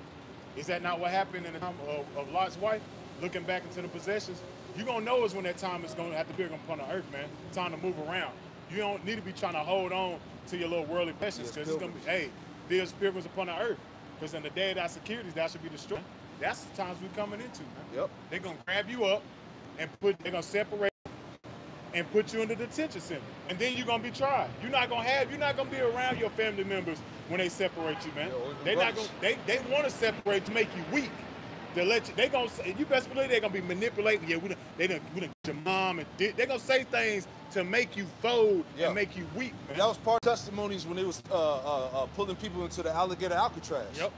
Is that not what happened in the time of Lot's wife? Looking back into the possessions? You're going to know is when that time is going to have to be upon the earth, man. Time to move around. You don't need to be trying to hold on to your little worldly possessions, because it's going to be, hey, there's pilgrims upon the earth. Because in the day of thy securities, thou should be destroyed. That's the times we're coming into, man. Yep. They're going to grab you up and they're going to separate and put you in the detention center. And then you're gonna be tried. You're not gonna be around your family members when they separate you, man. They're not gonna they wanna separate to make you weak. They let you you best believe they're gonna be manipulating you. We done get your mom and they're gonna say things to make you fold and make you weak, man. That was part of testimonies when they was pulling people into the alligator Alcatraz. Yep.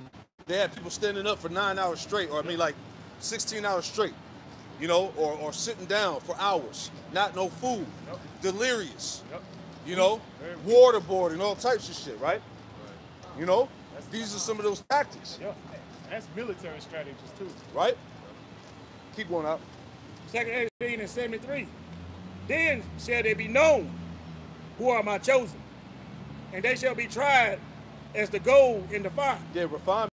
They had people standing up for 9 hours straight, or I mean like 16 hours straight. You know, or sitting down for hours, not no food, delirious, you know, waterboarding, all types of shit, right? You know, these are some of those tactics. Yeah, that's military strategies too. Right? Keep going out. 2 Ezra 15 and 73. Then shall they be known who are my chosen, and they shall be tried as the gold in the fire. Yeah, refinement.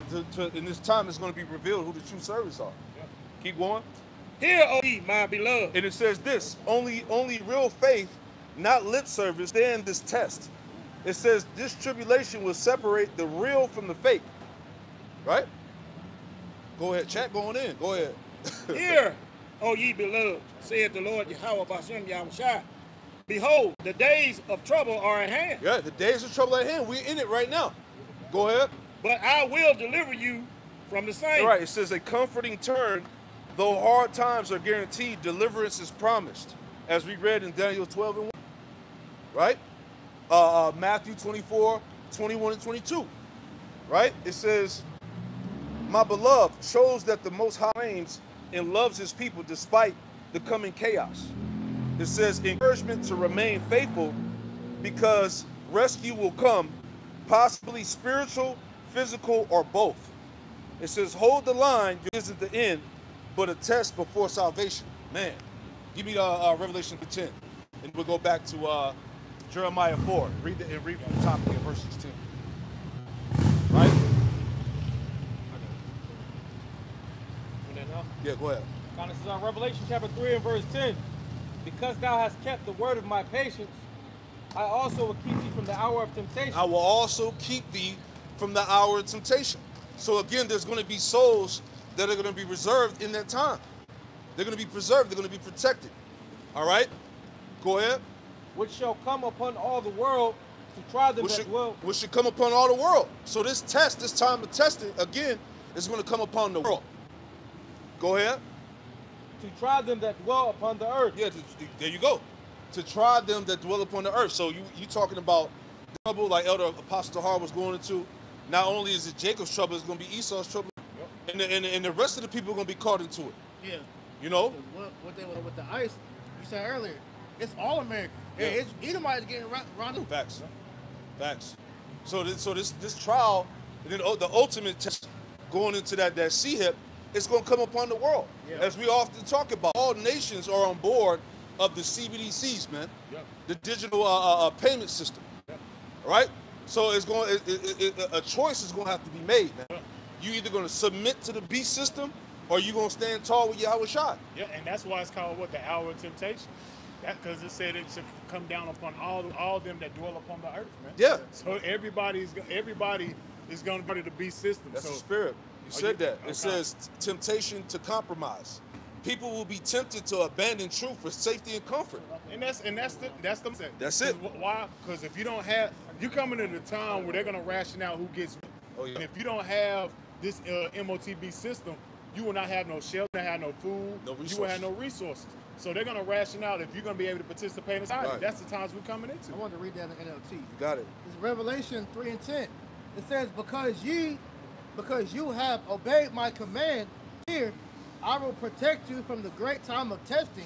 In this time, it's going to be revealed who the true servants are. Yeah. Keep going. Hear, O ye, my beloved. And it says this, only real faith, not lip service, stand this test. It says this tribulation will separate the real from the fake. Right? Go ahead, chat going in. Go ahead. Hear, O ye beloved, saith the Lord Yahweh Bashem Yahushua. Behold, the days of trouble are at hand. Yeah, the days of trouble at hand. We're in it right now. Go ahead. But I will deliver you from the same. All right, it says a comforting turn. Though hard times are guaranteed, deliverance is promised, as we read in Daniel 12 and 1, right? Matthew 24, 21 and 22, right? It says, my beloved shows that the Most High reigns and loves his people despite the coming chaos. It says encouragement to remain faithful because rescue will come, possibly spiritual, physical, or both. It says, hold the line, isn't the end, but a test before salvation. Man, give me Revelation 10. And we'll go back to Jeremiah 4. Read from the top here, verse 16. Right? Yeah, go ahead. This is on Revelation chapter 3 and verse 10. Because thou hast kept the word of my patience, I also will keep thee from the hour of temptation. I will also keep thee from the hour of temptation. So again, there's going to be souls that are going to be reserved in that time. They're going to be preserved. They're going to be protected. All right? Go ahead. Which shall come upon all the world to try them that dwell. Which should come upon all the world. So this test, this time of testing, again, is going to come upon the world. Go ahead. To try them that dwell upon the earth. Yeah, there you go. To try them that dwell upon the earth. So you talking about trouble like Elder Apostle Har was going into. Not only is it Jacob's trouble, it's going to be Esau's trouble. Yep. And the rest of the people are going to be caught into it. Yeah. You know? What they with the ice, you said earlier, it's all American. Yeah. It's Edomites getting rounded. Facts. Facts. So this trial, and then the ultimate test going into that sea hip, it's going to come upon the world. Yeah. As we often talk about, all nations are on board of the CBDCs, man. Yep. The digital payment system. Yep. Right? So it's going. A choice is going to have to be made, man. Yep. You either going to submit to the beast system, or you going to stand tall with Yahweh Shai. Yeah, and that's why it's called the hour of temptation. Because it said it should come down upon all them that dwell upon the earth, man. Yeah. So everybody is going to be the beast system. That's the spirit. You said that. It says temptation to compromise. People will be tempted to abandon truth for safety and comfort. And that's the That's it. Why? Because if you don't have, you coming into the town where they're gonna ration out who gets. Oh, yeah. And if you don't have this MOTB system, you will not have no shelter, have no food, you will have no resources. So they're gonna ration out if you're gonna be able to participate in society. Right. That's the times we're coming into. I wanted to read that in NLT. You got it. It's Revelation 3 and 10. It says, because you have obeyed my command, here I will protect you from the great time of testing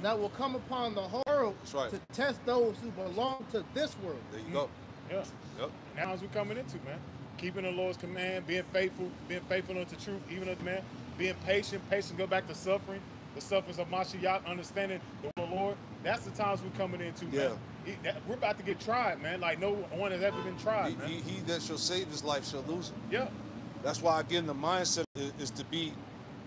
that will come upon the whole world to test those who belong to this world. There you go. Yeah. Yep. And that's what we're coming into, man. Keeping the Lord's command, being faithful unto truth, even unto man, being patient, go back to suffering, the sufferings of Mashiach, understanding the Lord. That's the times we're coming into, man. We're about to get tried, man, like no one has ever been tried, man. He that shall save his life shall lose it. Yeah. That's why, again, the mindset is to be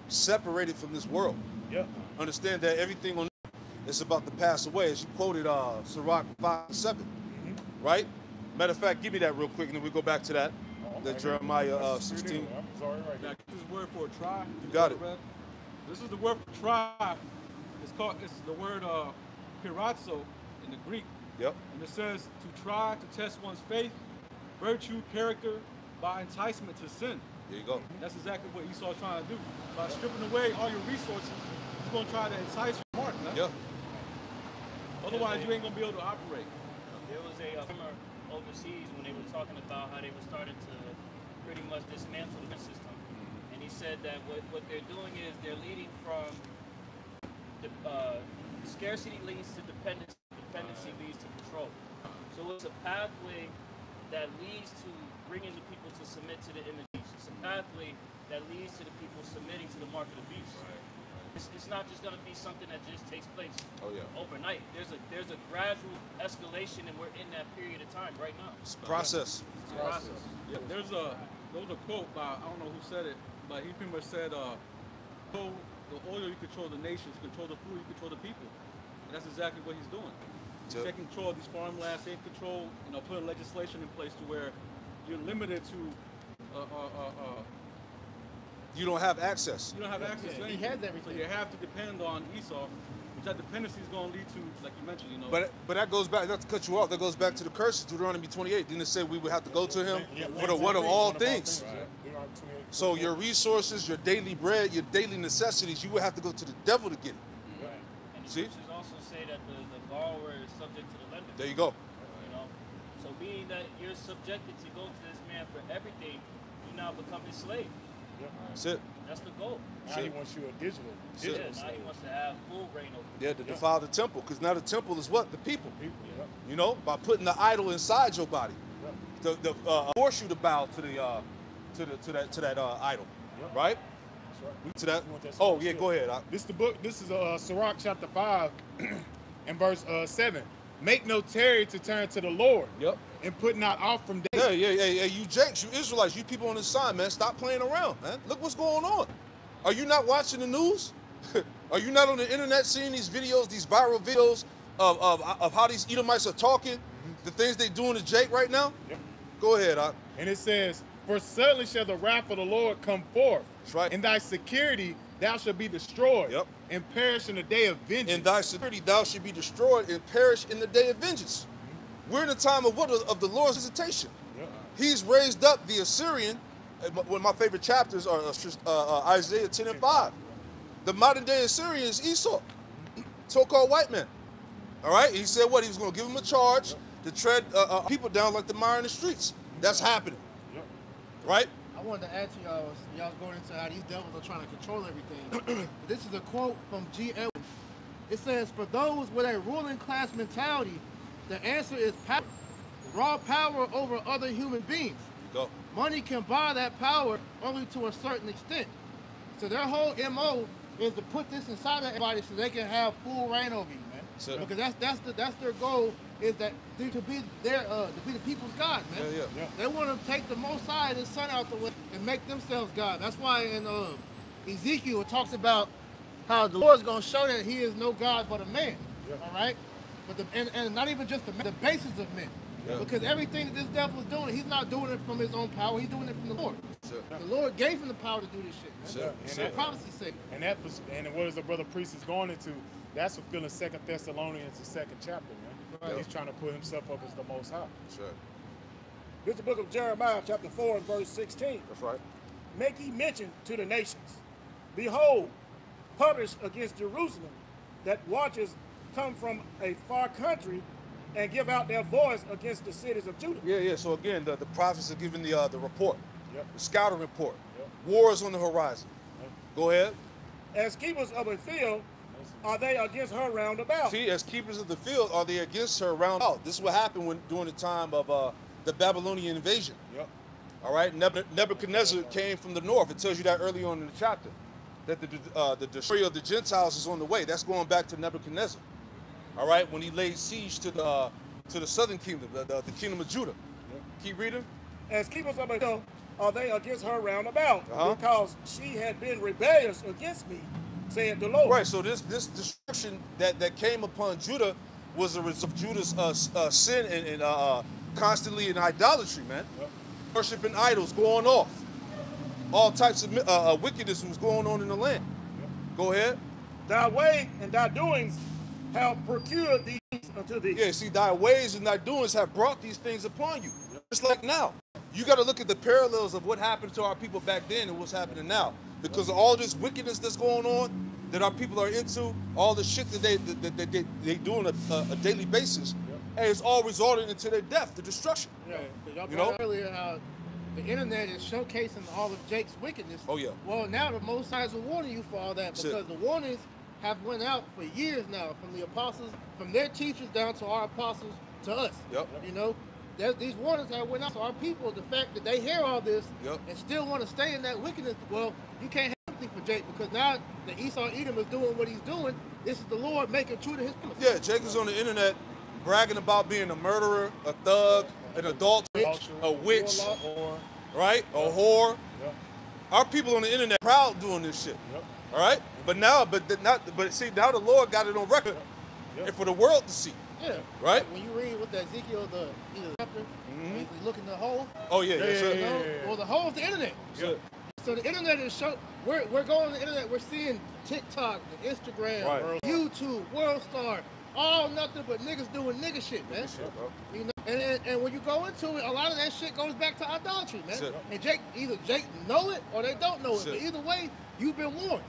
separated from this world. Yeah. Understand that everything on earth is about to pass away. As you quoted Sirach 5:7, right? Matter of fact, give me that real quick, and then we go back to that. That Jeremiah 16. Now, this is word for a tribe. You got it. This is the word for tribe. It's the word pirazzo in the Greek. Yep. And it says to try to test one's faith, virtue, character, by enticement to sin. There you go. That's exactly what Esau's trying to do. By stripping away all your resources, he's going to try to entice your heart, man. Yeah. Otherwise, you ain't going to be able to operate. There was a rumor overseas when they were talking about how they were starting to pretty much dismantle the system. And he said that what they're doing is they're leading from scarcity leads to dependency, dependency leads to control. So it's a pathway that leads to bringing the people to submit to the image. It's a pathway that leads to the people submitting to the mark of the beast. It's not just going to be something that just takes place overnight. There's a gradual escalation, and we're in that period of time right now. It's a process. It's a process. Yeah, there was a quote by, I don't know who said it, but he pretty much said, control the oil, you control the nations, control the food, you control the people. And that's exactly what he's doing. He's taking control of these farmlands, taking control, putting legislation in place to where you're limited to you don't have access. You don't have access to anything. He has everything. So you have to depend on Esau, which that dependency is going to lead to, like you mentioned, But that goes back, not to cut you off, that goes back to the curses, Deuteronomy 28. Didn't it say we would have to go to him for the one of all things? So your resources, your daily bread, your daily necessities, you would have to go to the devil to get it. Right. And the scriptures also say that the borrower is subject to the lender. There you go. So being that you're subjected to go to this man for everything, you now become his slave. That's it. That's the goal. Now he wants you a digital now he wants to have full reign over you. Yeah, to defile the temple, because now the temple is what? The people. By putting the idol inside your body, to force you to bow to the to that idol. right? To that. Oh yeah, go ahead. This is the book. This is Sirach chapter 5 and verse 7. Make no tarry to turn to the Lord. Yep. And put not off from day. Yeah. You Jakes, you Israelites, you people on this side, man, stop playing around, man. Look what's going on. Are you not watching the news? Are you not on the internet seeing these videos, these viral videos of how these Edomites are talking, the things they doing to Jake right now? Yep. Go ahead, And it says, for certainly shall the wrath of the Lord come forth. That's right. In thy security thou shalt be destroyed. Yep. And perish in the day of vengeance. In thy security thou shalt be destroyed and perish in the day of vengeance. We're in the time of what? Of the Lord's visitation. Yep. He's raised up the Assyrian. One of my favorite chapters are Isaiah 10 and 5. The modern day Assyrian is Esau, so-called white man. All right? He said what? He was going to give him a charge to tread people down like the mire in the streets. That's happening. Yep. Right? I wanted to add to y'all going into how these devils are trying to control everything. This is a quote from GMSCharlotte. It says, for those with a ruling class mentality, the answer is power. Raw power over other human beings. Go. Money can buy that power only to a certain extent. So their whole MO is to put this inside of everybody so they can have full reign over you, man. So, because that's their goal, is that to be the people's God, man. Yeah. They want to take the Most High and His Son out the way and make themselves God. That's why in Ezekiel it talks about how the Lord's going to show that He is no God but a man. All right, but and not even just the basis of men. Yeah. Because everything that this devil is doing, he's not doing it from his own power. He's doing it from the Lord. Sure. The Lord gave him the power to do this shit, man. Sure. And prophecy's sake. And what is the brother priest is going into? That's fulfilling 2 Thessalonians, the 2nd chapter, man. Right. He's trying to put himself up as the Most High. Sure. This is the book of Jeremiah, chapter 4 and verse 16. That's right. Make ye mention to the nations. Behold, publish against Jerusalem that watchers come from a far country and give out their voice against the cities of Judah. Yeah. So again, the prophets are giving the report, yep. The scouting report. Yep. War is on the horizon. Yep. Go ahead. As keepers of a field, are they against her round about? See, as keepers of the field, are they against her round about? This is what happened during the time of the Babylonian invasion. Yep. All right, Nebuchadnezzar came from the north. It tells you that early on in the chapter, that the destroyer of the Gentiles is on the way. That's going back to Nebuchadnezzar. All right, when he laid siege to the southern kingdom, the kingdom of Judah. Yep. Keep reading. As keepers of a field, are they against her round about? Because she had been rebellious against me, said the Lord. Right, so this destruction that came upon Judah was a result of Judah's sin and constantly in idolatry, man. Yep. Worshiping idols, going off. All types of wickedness was going on in the land. Yep. Go ahead. Thy way and thy doings have procured these unto thee. Yeah, see, thy ways and thy doings have brought these things upon you. Yep. Just like now. You got to look at the parallels of what happened to our people back then and what's happening now. Because of all this wickedness that's going on, that our people are into, all the shit that they do on a daily basis, and it's all resulting into their death, the destruction. Yeah, y'all brought earlier how the internet is showcasing all of Jake's wickedness. Oh yeah. Well, now the Most High is warning you for all that, because the warnings have went out for years now, from the apostles, from their teachers down to our apostles to us. Yep. You know, these warnings have went out to our people. The fact that they hear all this and still want to stay in that wickedness, well, you can't have anything for Jake, because now the Esau Edom is doing what he's doing. This is the Lord making true to his promise. Yeah, Jake is on the internet bragging about being a murderer, a thug, an adult, a witch, right? A whore. Yep. Our people on the internet proud doing this shit. Yep. All right? But see, now the Lord got it on record and for the world to see. Yeah. Right? When you read with that Ezekiel, the chapter, you look in the hole. Oh yeah, Well, the hole is the internet. Yeah. So the internet is we're going on the internet. We're seeing TikTok, the Instagram, YouTube, WorldStar, all nothing but niggas doing nigga shit, man. You know, and when you go into it, a lot of that shit goes back to idolatry, man. And either Jake know it or they don't know it. But either way, you've been warned.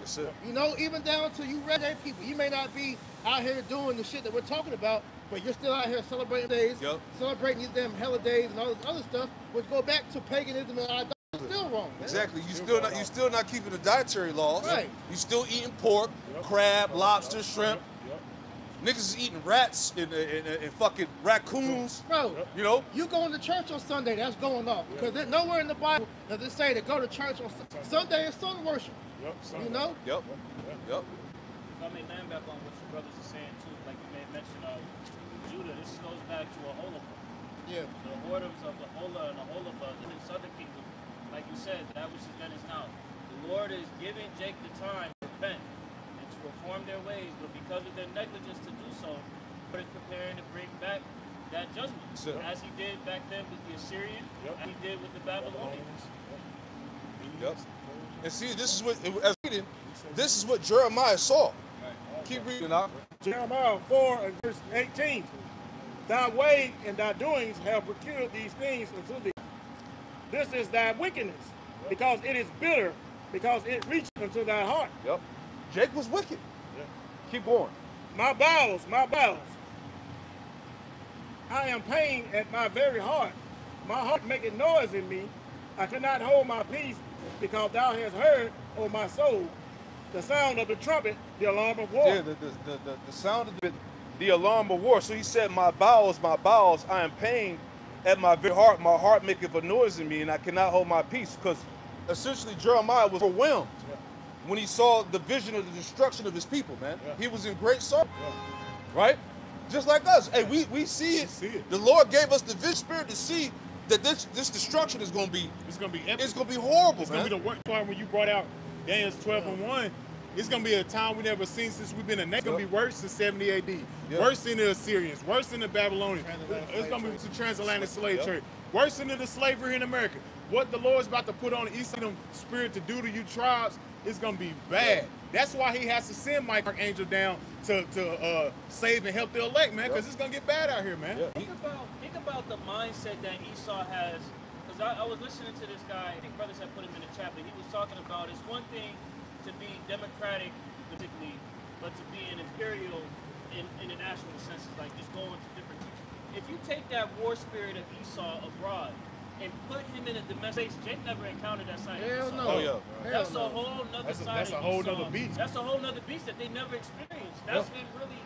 You know, even down to you regular people. You may not be out here doing the shit that we're talking about, but you're still out here celebrating days, celebrating these damn holidays and all this other stuff, which go back to paganism and idolatry. Still wrong, man. Exactly. You still not keeping the dietary laws. Right. You still eating pork, crab, lobster, shrimp. Niggas is eating rats and fucking raccoons. Bro, you know? You going to church on Sunday, that's going off. Because there's nowhere in the Bible does it say to go to church on Sunday is sun worship. Yep, you know? Yep. If I may land back on what your brothers are saying too, like you made mention of Judah, this goes back to a Hola. Yeah. The whoredoms of the Hola and the Hola in the southern kingdom, like you said, that which is then is now. The Lord is giving Jake the time to repent and to reform their ways, but because of their negligence to do so, Lord is preparing to bring back that judgment, as he did back then with the Assyrian, as he did with the Babylonians. Yep. And see, this is what, as reading, this is what Jeremiah saw. Right. Keep reading out. Jeremiah 4 and verse 18. Thy way and thy doings have procured these things unto thee. This is thy wickedness, because it is bitter, because it reached unto thy heart. Yep. Jake was wicked. Yeah. Keep going. My bowels, my bowels. I am pained at my very heart. My heart maketh noise in me. I cannot hold my peace, because thou hast heard, O my soul, the sound of the trumpet, the alarm of war. Yeah, the sound of the alarm of war. So he said, my bowels, I am pained at my very heart. My heart maketh a noise in me, and I cannot hold my peace. Because essentially Jeremiah was overwhelmed when he saw the vision of the destruction of his people, man. Yeah. He was in great sorrow, right? Just like us. Hey, we see it. The Lord gave us the vision spirit to see that this destruction is going to be, it's going to be epic. It's going to be horrible, it's man. It's going to be the worst part when you brought out Daniel 12 and 1. It's going to be a time we never seen since we've been in. It's going to be worse than 70 AD. Worse than the Assyrians. Worse than the Babylonians. It's going to be the transatlantic slave trade. Worse than the slavery in America. What the Lord's about to put on the East Kingdom spirit to do to you tribes is going to be bad. That's why he has to send Mike Archangel down to save and help the elect, man, because it's going to get bad out here, man. Think about the mindset that Esau has. Because I was listening to this guy, I think brothers had put him in the chat, but he was talking about it's one thing to be democratic, particularly, but to be an imperial in the national senses, like just going to different countries. If you take that war spirit of Esau abroad and put him in a domestic space, Jake never encountered that side of Esau. No. Oh, yeah. That's a whole nother side that's a of whole Esau. nother beast. That's a whole nother beast that they never experienced. That's been really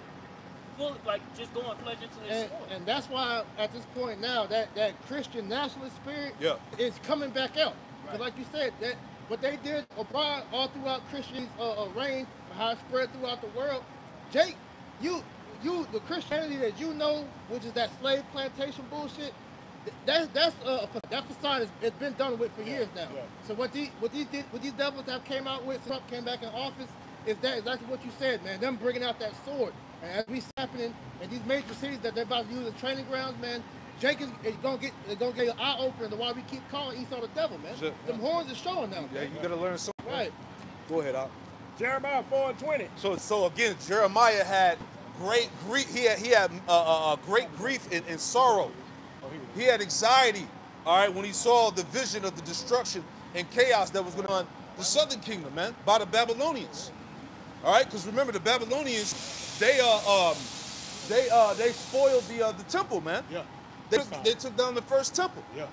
full, like just going fledged into his sword. And that's why at this point now that Christian nationalist spirit is coming back out. Because like you said, that what they did abroad all throughout Christian's reign, how it spread throughout the world. Jake, the Christianity that you know, which is that slave plantation bullshit, that facade has been done with for years now. So what these devils have came out with, Trump came back in office, is that exactly what you said, man. Them bringing out that sword. And as we happening in these major cities that they're about to use as training grounds, man, Jake is gonna get your eye open to why we keep calling Esau the devil, man. Sure. Them horns is showing now. Yeah, you gotta learn something. Right. Go ahead, Al. Jeremiah 4 and 20. So again, Jeremiah had great grief. He had great grief and sorrow. He had anxiety. All right, when he saw the vision of the destruction and chaos that was going on the southern kingdom, man, by the Babylonians. All right, because remember the Babylonians, they spoiled the temple, man. Yeah. They took down the first temple. Yeah.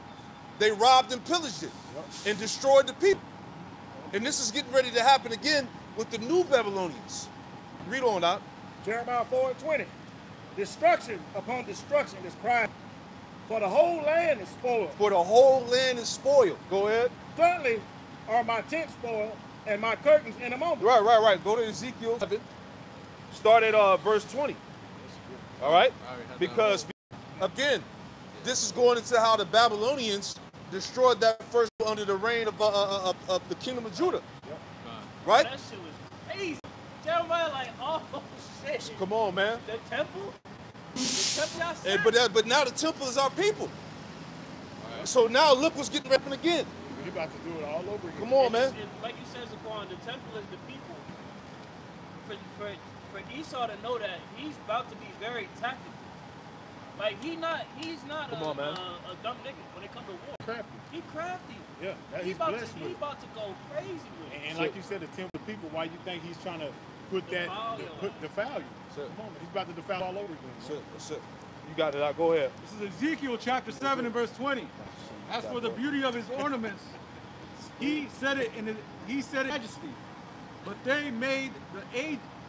They robbed and pillaged it and destroyed the people. And this is getting ready to happen again with the new Babylonians. Read on out. Jeremiah 4 and 20. Destruction upon destruction is crying, for the whole land is spoiled. For the whole land is spoiled. Go ahead. Certainly are my tents spoiled and my curtains in a moment. Right. Go to Ezekiel 7. Start at verse 20. All right? Because, again, this is going into how the Babylonians destroyed that first under the reign of the kingdom of Judah. Right? That shit was crazy. Jeremiah like, oh shit. Come on, man. The temple? The temple y'all said? Hey, but now the temple is our people. So now look what's getting ready again. You're about to do it all over again. Come on, man. Like you said, Zaquan, the temple is the people. For Esau to know that he's about to be very tactical. Like he's not a dumb nigga when it comes to war. Crafty. He crafty. Yeah, He's about to go crazy with it. And like you said, the temple people, why you think he's trying to defile you? Come on, man. He's about to defile all over again. That's it. You got it out. Go ahead. This is Ezekiel chapter 7 and verse 20. As for the beauty of his ornaments, he said it in majesty. But they made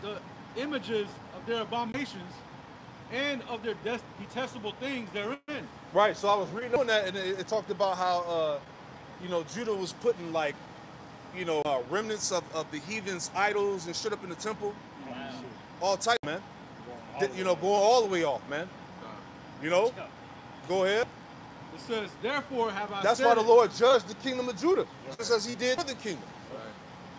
the images of of their abominations and of their detestable things therein. Right. So I was reading on that, and it talked about how, you know, Judah was putting like, you know, remnants of the heathens' idols and shit up in the temple. Wow. All type, man. You know, going all the way off, man. You know? Go ahead. It says, therefore have I That's said why the it. Lord judged the kingdom of Judah, just as he did the kingdom. Right.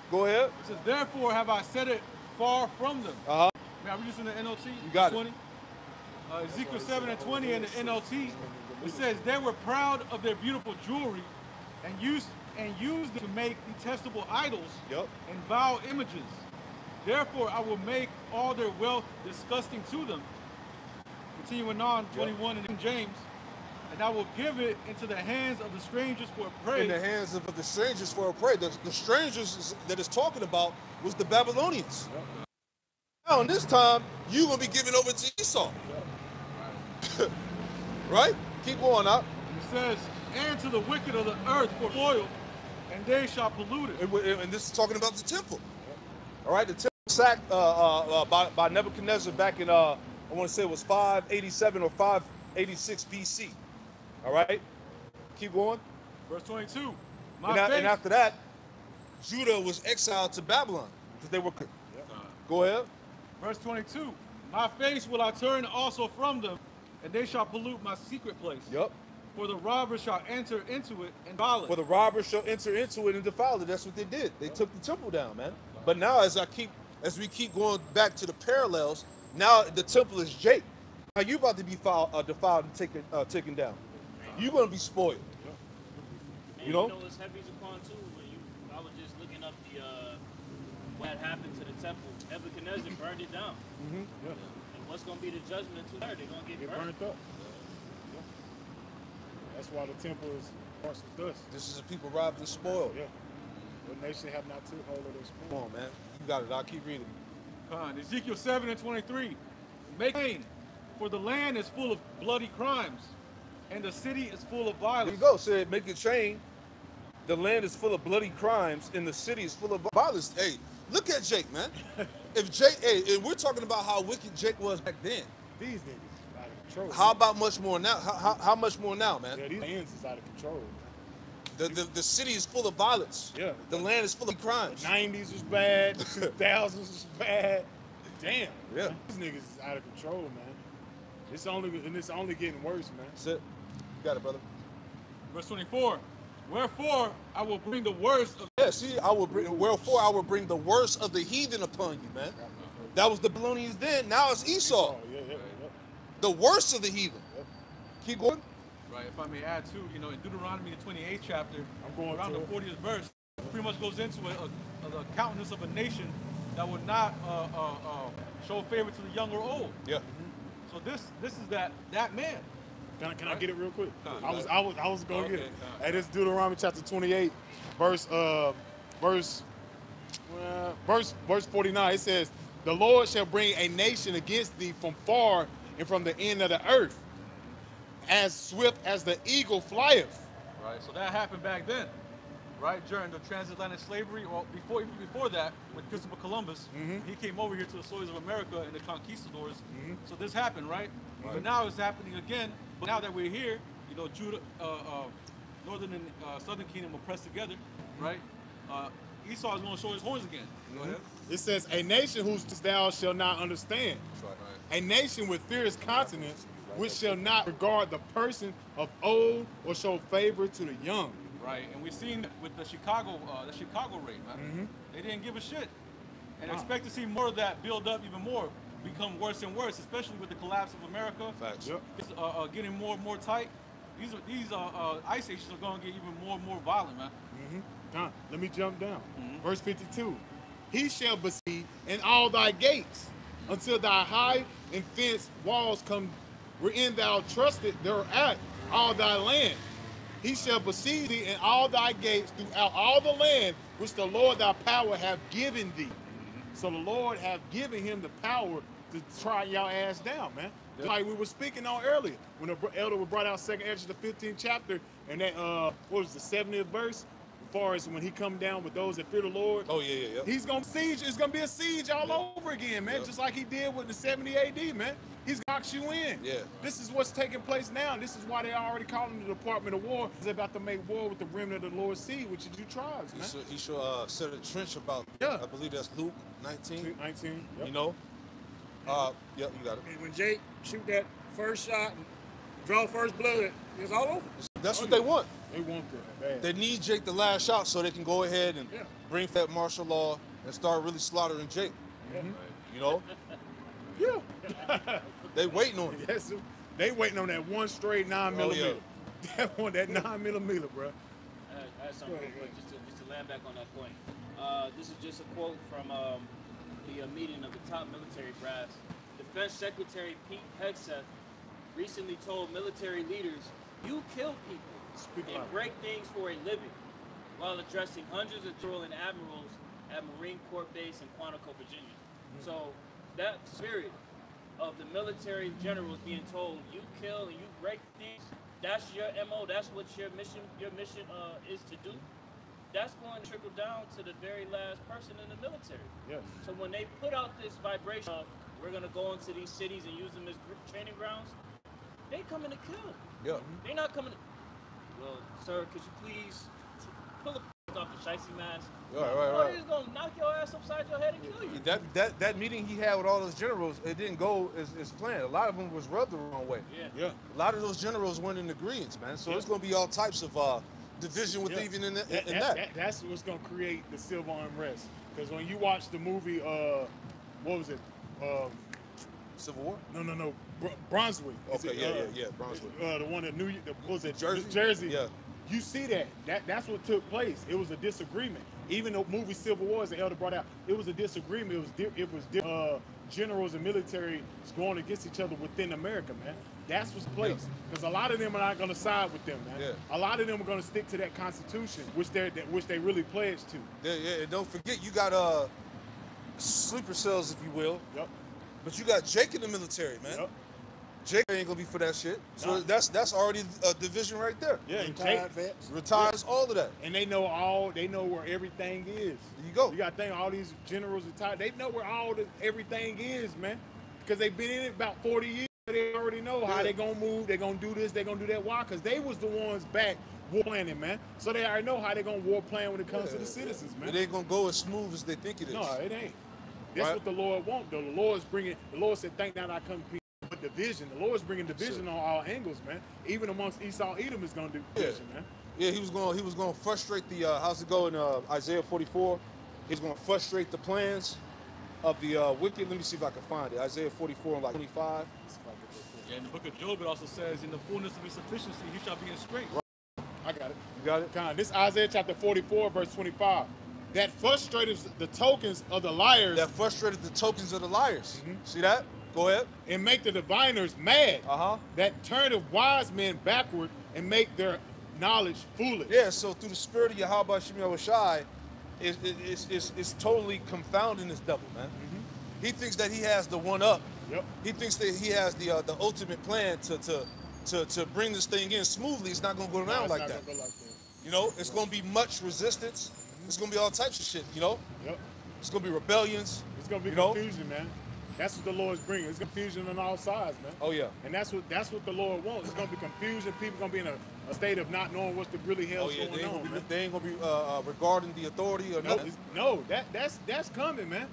Go ahead. It says, therefore have I set it far from them. Uh-huh. May I read this in the NLT? You got 20? Ezekiel 7 and 20 in the NLT. It says, they were proud of their beautiful jewelry and used it to make detestable idols and vile images. Therefore I will make all their wealth disgusting to them. Continuing on, 21 in James. And I will give it into the hands of the strangers for a prey. In the hands of the strangers for a prey. The strangers that it's talking about was the Babylonians. Now, in this time, you're going to be given over to Esau. Right? Keep going up. It says, and to the wicked of the earth for oil, and they shall pollute it. And this is talking about the temple. All right? The temple sacked by Nebuchadnezzar back in, I want to say it was 587 or 586 BC. All right? Keep going. Verse 22. And after that, Judah was exiled to Babylon because they were. Go ahead. Verse 22. My face will I turn also from them, and they shall pollute my secret place. Yep. For the robbers shall enter into it and defile it. For the robbers shall enter into it and defile it. That's what they did. They took the temple down, man. But now, as we keep going back to the parallels, now the temple is Jake. Now you about to be defiled and taken down. You're gonna be spoiled. And you know what's heavy upon too, when I was just looking up the what happened to the temple. Nebuchadnezzar burned it down. And what's gonna be the judgment to her? They're gonna get burned up. That's why the temple is marked with dust. This is a people robbed and spoiled. Yeah. What nation have not took hold of their spoil? Come on, man. You got it. I'll keep reading. Ezekiel 7 and 23. Make plain, for the land is full of bloody crimes, and the city is full of violence. There you go. Said, make it chain. The land is full of bloody crimes, and the city is full of violence. Hey, look at Jake, man. If Jake, and we're talking about how wicked Jake was back then. These niggas out of control. How about much more now? How much more now, man? Yeah, these lands is out of control. The city is full of violence. Yeah. The land is full of crimes. The 90s was bad. The 2000s was bad. Damn. Yeah. These niggas is out of control, man. It's only getting worse, man. That's it. You got it, brother. Verse 24. Wherefore I will bring the worst of wherefore I will bring the worst of the heathen upon you, man. That was the Babylonians then. Now it's Esau. Yeah. The worst of the heathen. Keep going. Right. If I may add too, you know, in Deuteronomy the 28th chapter, I'm going around the 40th verse, pretty much goes into the countenance of a nation that would not show favor to the young or old. Yeah. So this is that man. Can I get it real quick? I was gonna get it. Hey, this is Deuteronomy chapter 28, verse 49. It says, "The Lord shall bring a nation against thee from far and from the end of the earth, as swift as the eagle flieth." Right. So that happened back then, right, during the transatlantic slavery, or even before that, with Christopher Columbus. He came over here to the soils of America and the conquistadors. So this happened, right? But now it's happening again. But now that we're here, you know, Judah, northern and southern kingdom are pressed together, right? Esau is going to show his horns again. Go ahead. It says, "A nation whose thou shalt not understand, a nation with fierce countenance, which shall not regard the person of old or show favor to the young." Right, and we've seen with the Chicago raid, man. They didn't give a shit, and expect to see more of that build up even more, become worse and worse, especially with the collapse of America. Facts. It's getting more and more tight. These ice ages are going to get even more and more violent, man. Let me jump down. Verse 52. "He shall besiege in all thy gates, until thy high and fenced walls come wherein thou trusted thereat all thy land. He shall besiege thee in all thy gates throughout all the land which the Lord thy power hath given thee." So the Lord have given him the power to try y'all ass down, man. Like we were speaking on earlier, when the elder brought out 2nd Ezra, the 15th chapter, and that, what was the 70th verse? far as when he come down with those that fear the Lord. Oh yeah. He's gonna siege. It's gonna be a siege all over again, man. Just like he did with the 70 AD, man. He's gonna box you in. Yeah. This is what's taking place now. This is why they already calling the Department of War. They're about to make war with the remnant of the Lord's seed, which is you tribes, man. He should set a trench about. Yeah. I believe that's Luke 19. 19. Yep. You know. Yep, you got it. And when Jake shoot that first shot and draw first blood, it's all over. That's what they want. They want that bad. They need Jake the last shot so they can go ahead and bring that martial law and start really slaughtering Jake. You know? Yeah. They waiting on it. Yes, they waiting on that one straight 9mm. That 9mm, bro. I have something real quick, just to land back on that point. This is just a quote from the meeting of the top military brass. Defense Secretary Pete Hegseth recently told military leaders, "You kill people and break things for a living," while addressing hundreds of generals and admirals at Marine Corps Base in Quantico, Virginia. So that spirit of the military generals being told, "You kill and you break things," that's your MO, that's what your mission is to do. That's going to trickle down to the very last person in the military. Yes. So when they put out this vibration of, we're going to go into these cities and use them as training grounds, they coming to kill. Yeah. They're not coming to... Well, sir, could you please pull the off the shicey mask? Right. He's going to knock your ass upside your head and kill you. That meeting he had with all those generals, it didn't go as planned. A lot of them was rubbed the wrong way. Yeah. A lot of those generals went in agreement, man. So it's going to be all types of division with even in that. That's what's going to create the civil unrest. Because when you watch the movie, what was it? Civil War? No. Brunswick. Okay, yeah, Brunswick. The one that what was it? Jersey? Jersey. Yeah. You see that's what took place. It was a disagreement. Even the movie Civil War, as the elder brought out, it was a disagreement. It was generals and military going against each other within America, man. That's what's placed. Because a lot of them are not going to side with them, man. Yeah. A lot of them are going to stick to that Constitution, which they really pledged to. Yeah, and don't forget, you got sleeper cells, if you will. Yep. But you got Jake in the military, man. Yep. Jake ain't gonna be for that shit. So that's already a division right there. Yeah, Retired vets. Retires, all of that. And they know where everything is. There you go. You got to think all these generals retired. They know where everything is, man. Because they've been in it about 40 years. They already know how they gonna move. They gonna do this. They gonna do that. Why? Because they was the ones back war planning, man. So they already know how they gonna war plan when it comes to the citizens, man. It ain't gonna go as smooth as they think it is. No, it ain't. That's what the Lord wants. The Lord said, "Thank not I come to but division." The Lord's bringing division on all angles, man. Even amongst Esau, Edom is gonna do division, man. Yeah, he was going to frustrate the how's it go in Isaiah 44? He's going to frustrate the plans of the wicked. Let me see if I can find it. Isaiah 44 and like 25. Yeah, in the book of Job, it also says, "In the fullness of his sufficiency, he shall be in strength." Right. I got it. You got it? Come on. This Isaiah chapter 44, verse 25. That frustrated the tokens of the liars. That frustrated the tokens of the liars. See that? Go ahead. And make the diviners mad. That turn of wise men backward and make their knowledge foolish. Yeah, so through the spirit of Yahweh Shem Yahushai, it's totally confounding this devil, man. He thinks that he has the one up. Yep. He thinks that he has the ultimate plan to bring this thing in smoothly. It's not gonna go around like that. You know, it's gonna be much resistance. It's gonna be all types of shit, you know? Yep. It's gonna be rebellions. It's gonna be confusion, man. That's what the Lord's bringing. It's confusion on all sides, man. Oh yeah. And that's what the Lord wants. It's gonna be confusion. People gonna be in a state of not knowing what's the really hell's going on. They ain't gonna be regarding the authority or nothing. No, that's coming, man.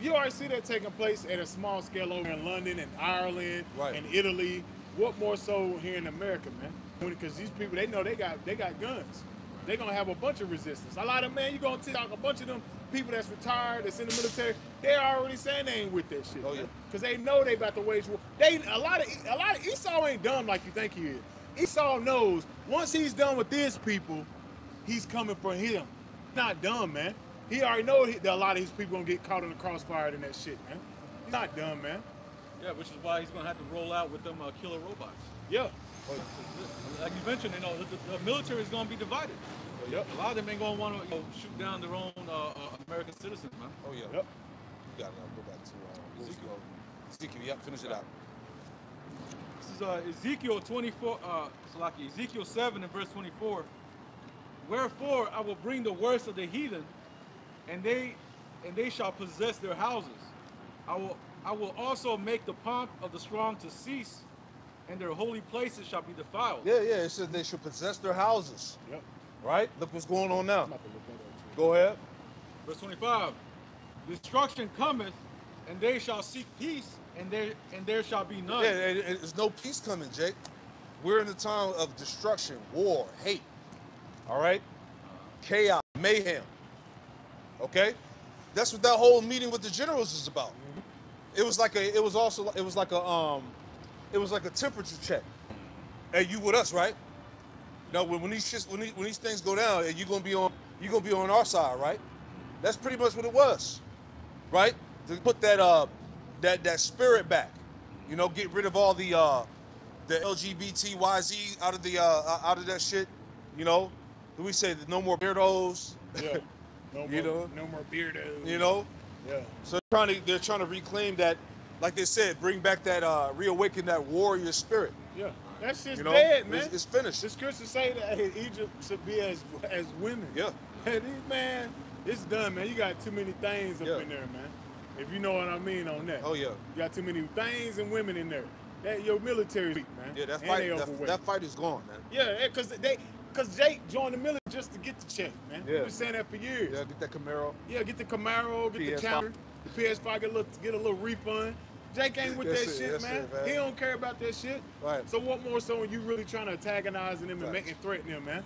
You already see that taking place at a small scale over in London and Ireland and Italy. What more so here in America, man? Because these people, they know they got guns. They're gonna have a bunch of resistance. A lot of you gonna TikTok a bunch of them people that's retired, that's in the military. They're already saying they ain't with that shit. Oh yeah. Because they know they about to wage war. A lot of Esau ain't dumb like you think he is. Esau knows once he's done with these people, he's coming for him. Not dumb, man. He already knows that a lot of these people gonna get caught in the crossfire and that shit, man. He's not dumb, man. Yeah, which is why he's gonna have to roll out with them killer robots. Yeah. Like you mentioned, the military is gonna be divided. Yep. A lot of them ain't gonna want to shoot down their own American citizens, man. Oh yeah. Yep. You gotta go back to Ezekiel. Ezekiel, yep, finish it out. This is Ezekiel 24. Ezekiel 7 and verse 24. Wherefore I will bring the worst of the heathen, and they shall possess their houses. I will also make the pomp of the strong to cease, and their holy places shall be defiled. Yeah, yeah. It said they should possess their houses. Yep. Right? Look what's going on now. I'm about to look that up, too. Go ahead. Verse 25. Destruction cometh, and they shall seek peace, and there shall be none. Yeah, there's no peace coming, Jake. We're in a time of destruction, war, hate. All right? Chaos, mayhem. Okay? That's what that whole meeting with the generals is about. It was like a temperature check. Hey, you with us, right? Now when these things go down, and you're gonna be on our side, right? That's pretty much what it was, right? To put that spirit back, you know, get rid of all the LGBTYZ out of that shit, you know. We say that no more beardos. Yeah. No more beardos. You know. Yeah. So they're trying to reclaim that, like they said, bring back that reawaken that warrior spirit. Yeah. That shit's You know, dead, man. it's finished. The scriptures say that Egypt should be as women. Yeah. And man, it's done, man. You got too many things up Yeah. in there, man. If you know what I mean on that. Oh yeah. You got too many things and women in there. That your military's weak, man. Yeah, that And fight they overweight. that fight is gone, man. Yeah, because Jake joined the military just to get the check, man. Yeah. We've been saying that for years. Yeah, get that Camaro. Yeah, get the Camaro, get PS5. the counter, the PS5, get a little refund. Jake ain't with That's that it, shit, that's man. it, man. He don't care about that shit. Right. So what more so when you really trying to antagonize them and Facts. making threaten them, man?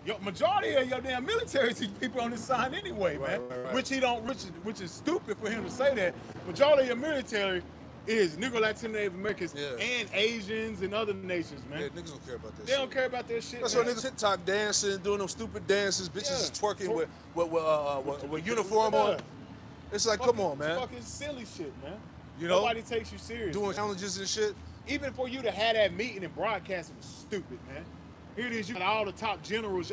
Your majority of your damn military is people on this side anyway, man. Right. Which is stupid for him to say that. Majority of your military is Negro, Latino, Native Americans, and Asians and other nations, man. Yeah, niggas don't care about that They shit. don't care about that shit. That's man. why niggas TikTok dancing, doing them stupid dances, bitches is twerking with uniform Yeah. on. It's like, come on, It's man. fucking silly shit, man. You know? Nobody takes you serious. Doing man. challenges and shit. Even for you to have that meeting and broadcast it was stupid, man. Here it is, you got all the top generals.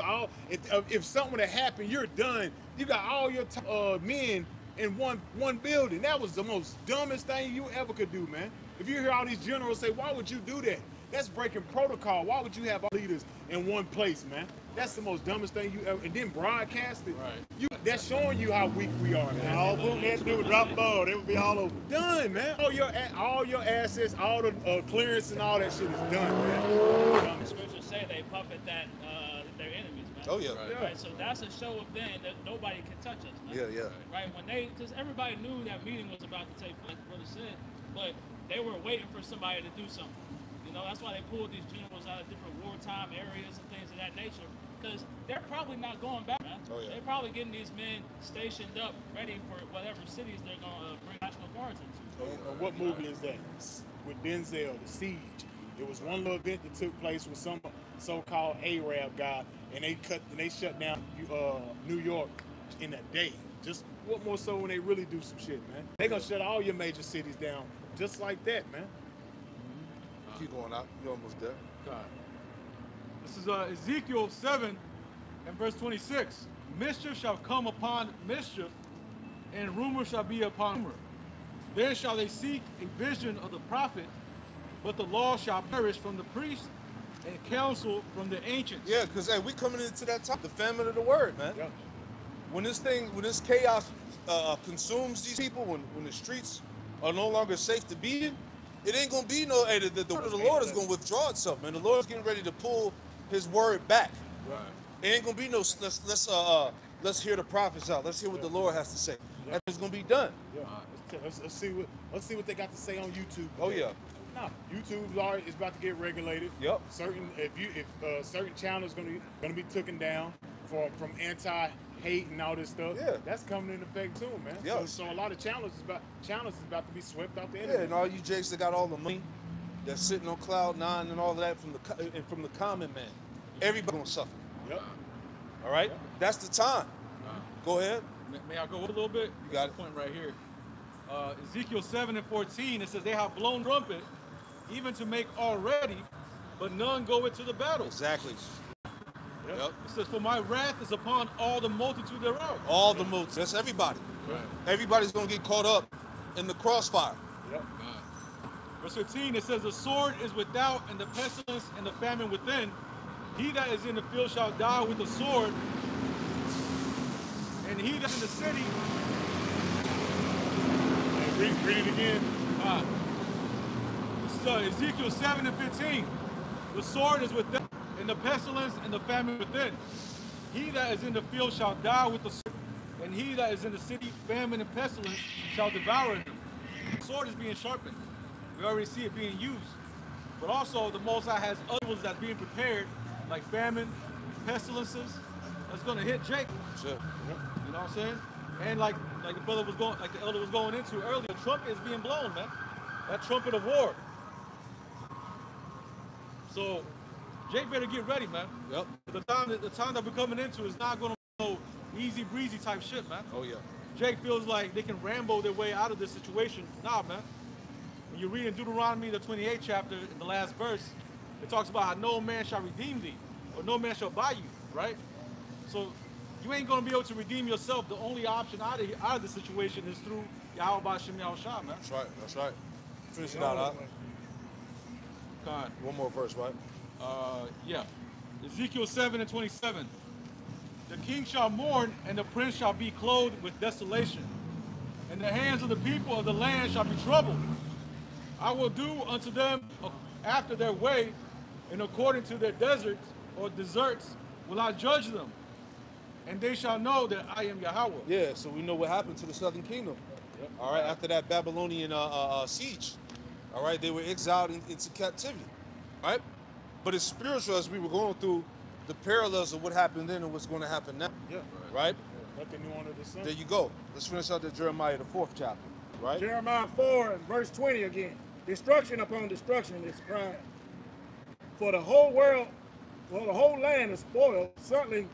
If something would have happened, you're done. You got all your top, men in one building. That was the most dumbest thing you ever could do, man. If you hear all these generals say, why would you do that? That's breaking protocol. Why would you have all leaders in one place, man? That's the most dumbest thing you ever, and then broadcast it. Right. That's showing you how weak we are, man. All boom, they would drop the ball. They would be all over. Done, man. All your assets, all the clearance and all that shit is done, man. The scriptures say they puppet that their enemies, man. Oh yeah. Right. So that's a show of them that nobody can touch us, man. Yeah, yeah. Right. Because everybody knew that meeting was about to take place, brother said, but they were waiting for somebody to do something. You know, that's why they pulled these generals out of different wartime areas and things of that nature. Because they're probably not going back, man. Oh, yeah. They're probably getting these men stationed up, ready for whatever cities they're going to bring National Guards into. What movie is that? With Denzel, The Siege. It was one little event that took place with some so-called Arab guy, and they shut down New York in a day. Just what more so when they really do some shit, man? They gonna shut all your major cities down just like that, man. Keep going out. You're almost there. God. This is Ezekiel 7 and verse 26. Mischief shall come upon mischief, and rumor shall be upon rumor. Then shall they seek a vision of the prophet, but the law shall perish from the priest, and counsel from the ancients. Yeah, because hey, we coming into that time, the famine of the word, man. Yeah. When this chaos consumes these people, when the streets are no longer safe to be in, it ain't gonna be no. Hey, the word of the Lord is gonna withdraw itself, man. The Lord's getting ready to pull His word back. Right. It ain't gonna be no. Let's hear the prophets out. Let's hear what the Lord has to say. That's gonna be done. Yeah. Let's see what they got to say on YouTube. Oh yeah. No, YouTube is about to get regulated. Yep. If certain channels gonna be taken down from anti-hate and all this stuff. Yeah. That's coming into effect too, man. Yeah. So a lot of channels is about to be swept out the Yeah, internet. and all you jakes that got all the money, that's sitting on cloud nine and all of that from the common man, everybody gonna suffer. Yep. All right, that's the time. Go ahead. May I go a little bit? You got This point right here. Ezekiel 7 and 14, it says, they have blown trumpet, even to make all ready, but none go into the battle. Exactly. Yep. It says, for my wrath is upon all the multitude thereof. All the moves. That's everybody. Right. Everybody's gonna get caught up in the crossfire. Yep. Verse 15, it says, the sword is without, and the pestilence and the famine within, He that is in the field shall die with the sword, and he that is in the city. Hey, read it again. Ezekiel 7 and 15. The sword is within, and the pestilence and the famine within. He that is in the field shall die with the sword, and he that is in the city, famine and pestilence shall devour him. The sword is being sharpened. We already see it being used. But also, the Most High has others that's being prepared, like famine, pestilences, that's going to hit Jacob. Sure. You know what I'm saying? And like the brother was going, like the elder was going into earlier, the trumpet is being blown, man. That trumpet of war. So, Jake better get ready, man. Yep. The time that we're coming into is not going to be no easy breezy type shit, man. Oh, yeah. Jake feels like they can Rambo their way out of this situation. Nah, man. When you read in Deuteronomy, the 28th chapter, in the last verse, it talks about how no man shall redeem thee, or no man shall buy you, right? So you ain't going to be able to redeem yourself. The only option out of the situation is through Yahweh B'Shem Yahushua, man. That's right. That's right. Finish it out, huh? God. One more verse, right? Yeah. Ezekiel 7 and 27. The king shall mourn, and the prince shall be clothed with desolation, and the hands of the people of the land shall be troubled. I will do unto them after their way, and according to their deserts or deserts will I judge them, and they shall know that I am Yahweh. Yeah, so we know what happened to the southern kingdom. Yep. All right, after that Babylonian siege, all right, they were exiled into captivity, right? But it's spiritual as we were going through the parallels of what happened then and what's going to happen now. Yeah. Right? Nothing new under the sun. There you go. Let's finish out the Jeremiah, the 4th chapter, right? Jeremiah 4 and verse 20 again. Destruction upon destruction is cried. For the whole world, for the whole land is spoiled, certainly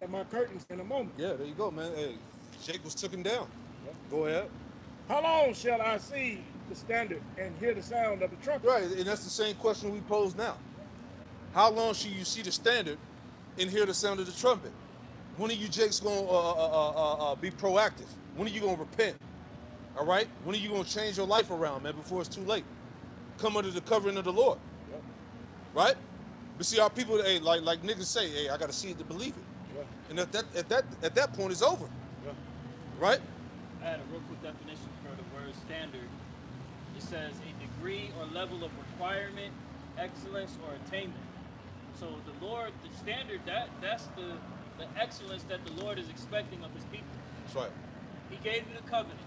at my curtains in a moment. Yeah, there you go, man. Hey, Jake was taken down. Yep. Go ahead. How long shall I see the standard and hear the sound of the trumpet? Right, and that's the same question we pose now. How long should you see the standard and hear the sound of the trumpet? When are you Jakes going to be proactive? When are you going to repent? All right? When are you going to change your life around, man, before it's too late? Come under the covering of the Lord. Yep. Right? But see, our people, hey, like niggas say, hey, I got to see it to believe it. Yep. And at that point, it's over. Yep. Right? I had a real quick definition for the word standard. It says a degree or level of requirement, excellence, or attainment. So the Lord, the standard, that's the excellence that the Lord is expecting of his people. That's right. He gave you the covenant.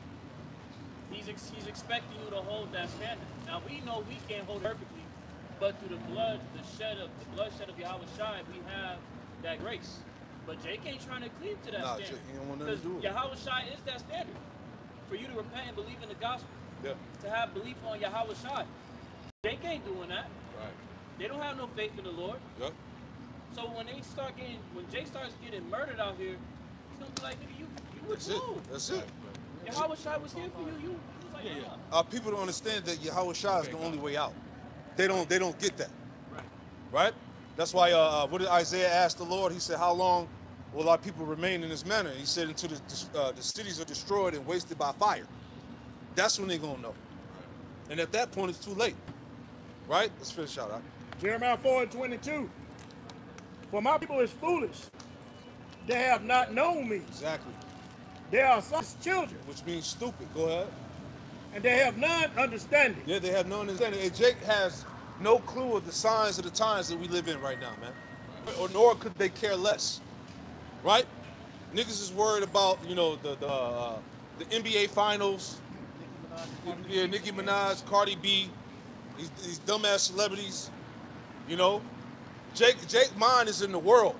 He's expecting you to hold that standard. Now we know we can't hold it perfectly, but through the bloodshed of Yahweh Shai, we have that grace. But Jake ain't trying to cleave to that standard. Jake, he don't want nothing to do with it. Yahweh Shai is that standard. For you to repent and believe in the gospel. Yeah. To have belief on Yahweh Shai. Jake ain't doing that. Right. They don't have no faith in the Lord. Yep. So when Jake starts getting murdered out here, he's gonna be like, nigga, you That's was it. cool. That's it. Yahweh Shai was here for you. You was like, Yeah. Our people don't understand that Yahweh Shai is the only way out. They don't get that. Right. Right? That's why what did Isaiah ask the Lord? He said, how long will our people remain in this manner? He said, until the cities are destroyed and wasted by fire. That's when they're going to know. And at that point, it's too late. Right? Let's finish out. Right? Jeremiah 4 and 22. For my people is foolish. They have not known me. Exactly. They are such children, Which means stupid. Go ahead. and they have none understanding. Yeah, they have no understanding. And Jake has no clue of the signs of the times that we live in right now, man. Or nor could they care less. Right? Niggas is worried about, you know, the NBA finals. Yeah, Nicki Minaj, Cardi B, these dumbass celebrities. You know, Jake mind is in the world.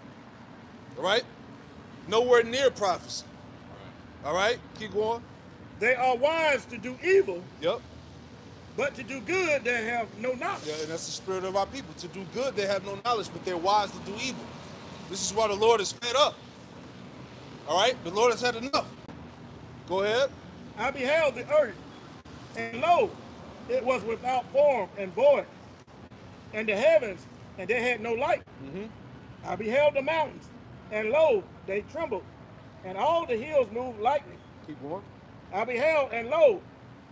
All right? Nowhere near prophecy. All right? Keep going. They are wise to do evil, Yep. but to do good they have no knowledge. Yeah, and that's the spirit of our people. To do good, they have no knowledge, but they're wise to do evil. This is why the Lord is fed up. All right? The Lord has had enough. Go ahead. I beheld the earth, and lo, it was without form and void, and the heavens, and they had no light. I beheld the mountains, and lo, they trembled, and all the hills moved lightly. Keep going. I beheld, and lo,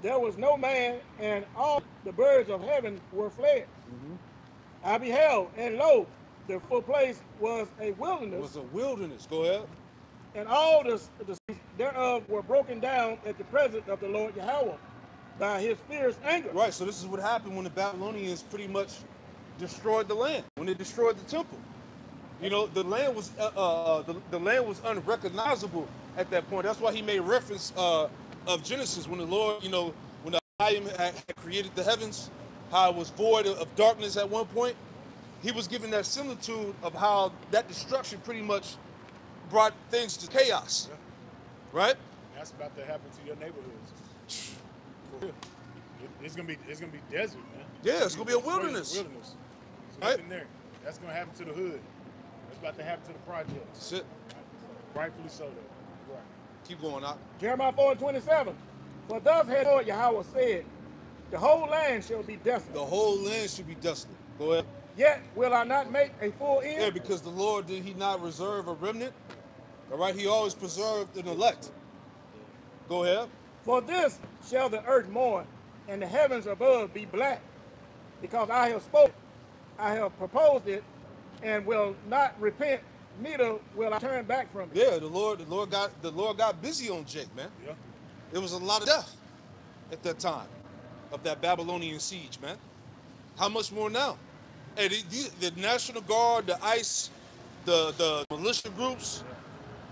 there was no man, and all the birds of heaven were fled. I beheld, and lo, the full place was a It wilderness, was a wilderness. Go ahead. and all the cities thereof were broken down at the presence of the Lord Yahweh by his fierce anger. Right. So this is what happened when the Babylonians pretty much destroyed the land. When they destroyed the temple. You know, the land was the land was unrecognizable at that point. That's why he made reference of Genesis when the Lord, you know, when the Elohim had created the heavens, how it was void of darkness at one point. He was giving that similitude of how that destruction pretty much brought things to chaos, right? That's about to happen to your neighborhoods. For real. It's gonna be desert, man. Yeah, it's gonna be a wilderness. Wilderness. There's Right. nothing there. That's gonna happen to the hood. That's about to happen to the projects. That's it. Rightfully so, though. Right. Keep going out. Jeremiah 4:27. For thus hath the Lord Yahweh said, the whole land shall be desolate. The whole land should be desolate. Go ahead. Yet will I not make a full end. Yeah, because the Lord, did he not reserve a remnant? All right, he always preserved an elect. Go ahead. For this shall the earth mourn, and the heavens above be black, because I have spoken, I have proposed it, and will not repent, neither will I turn back from it. Yeah, the Lord got busy on Jake, man. Yeah. There was a lot of death at that time of that Babylonian siege, man. How much more now? Hey, the National Guard, the ICE, the militia groups,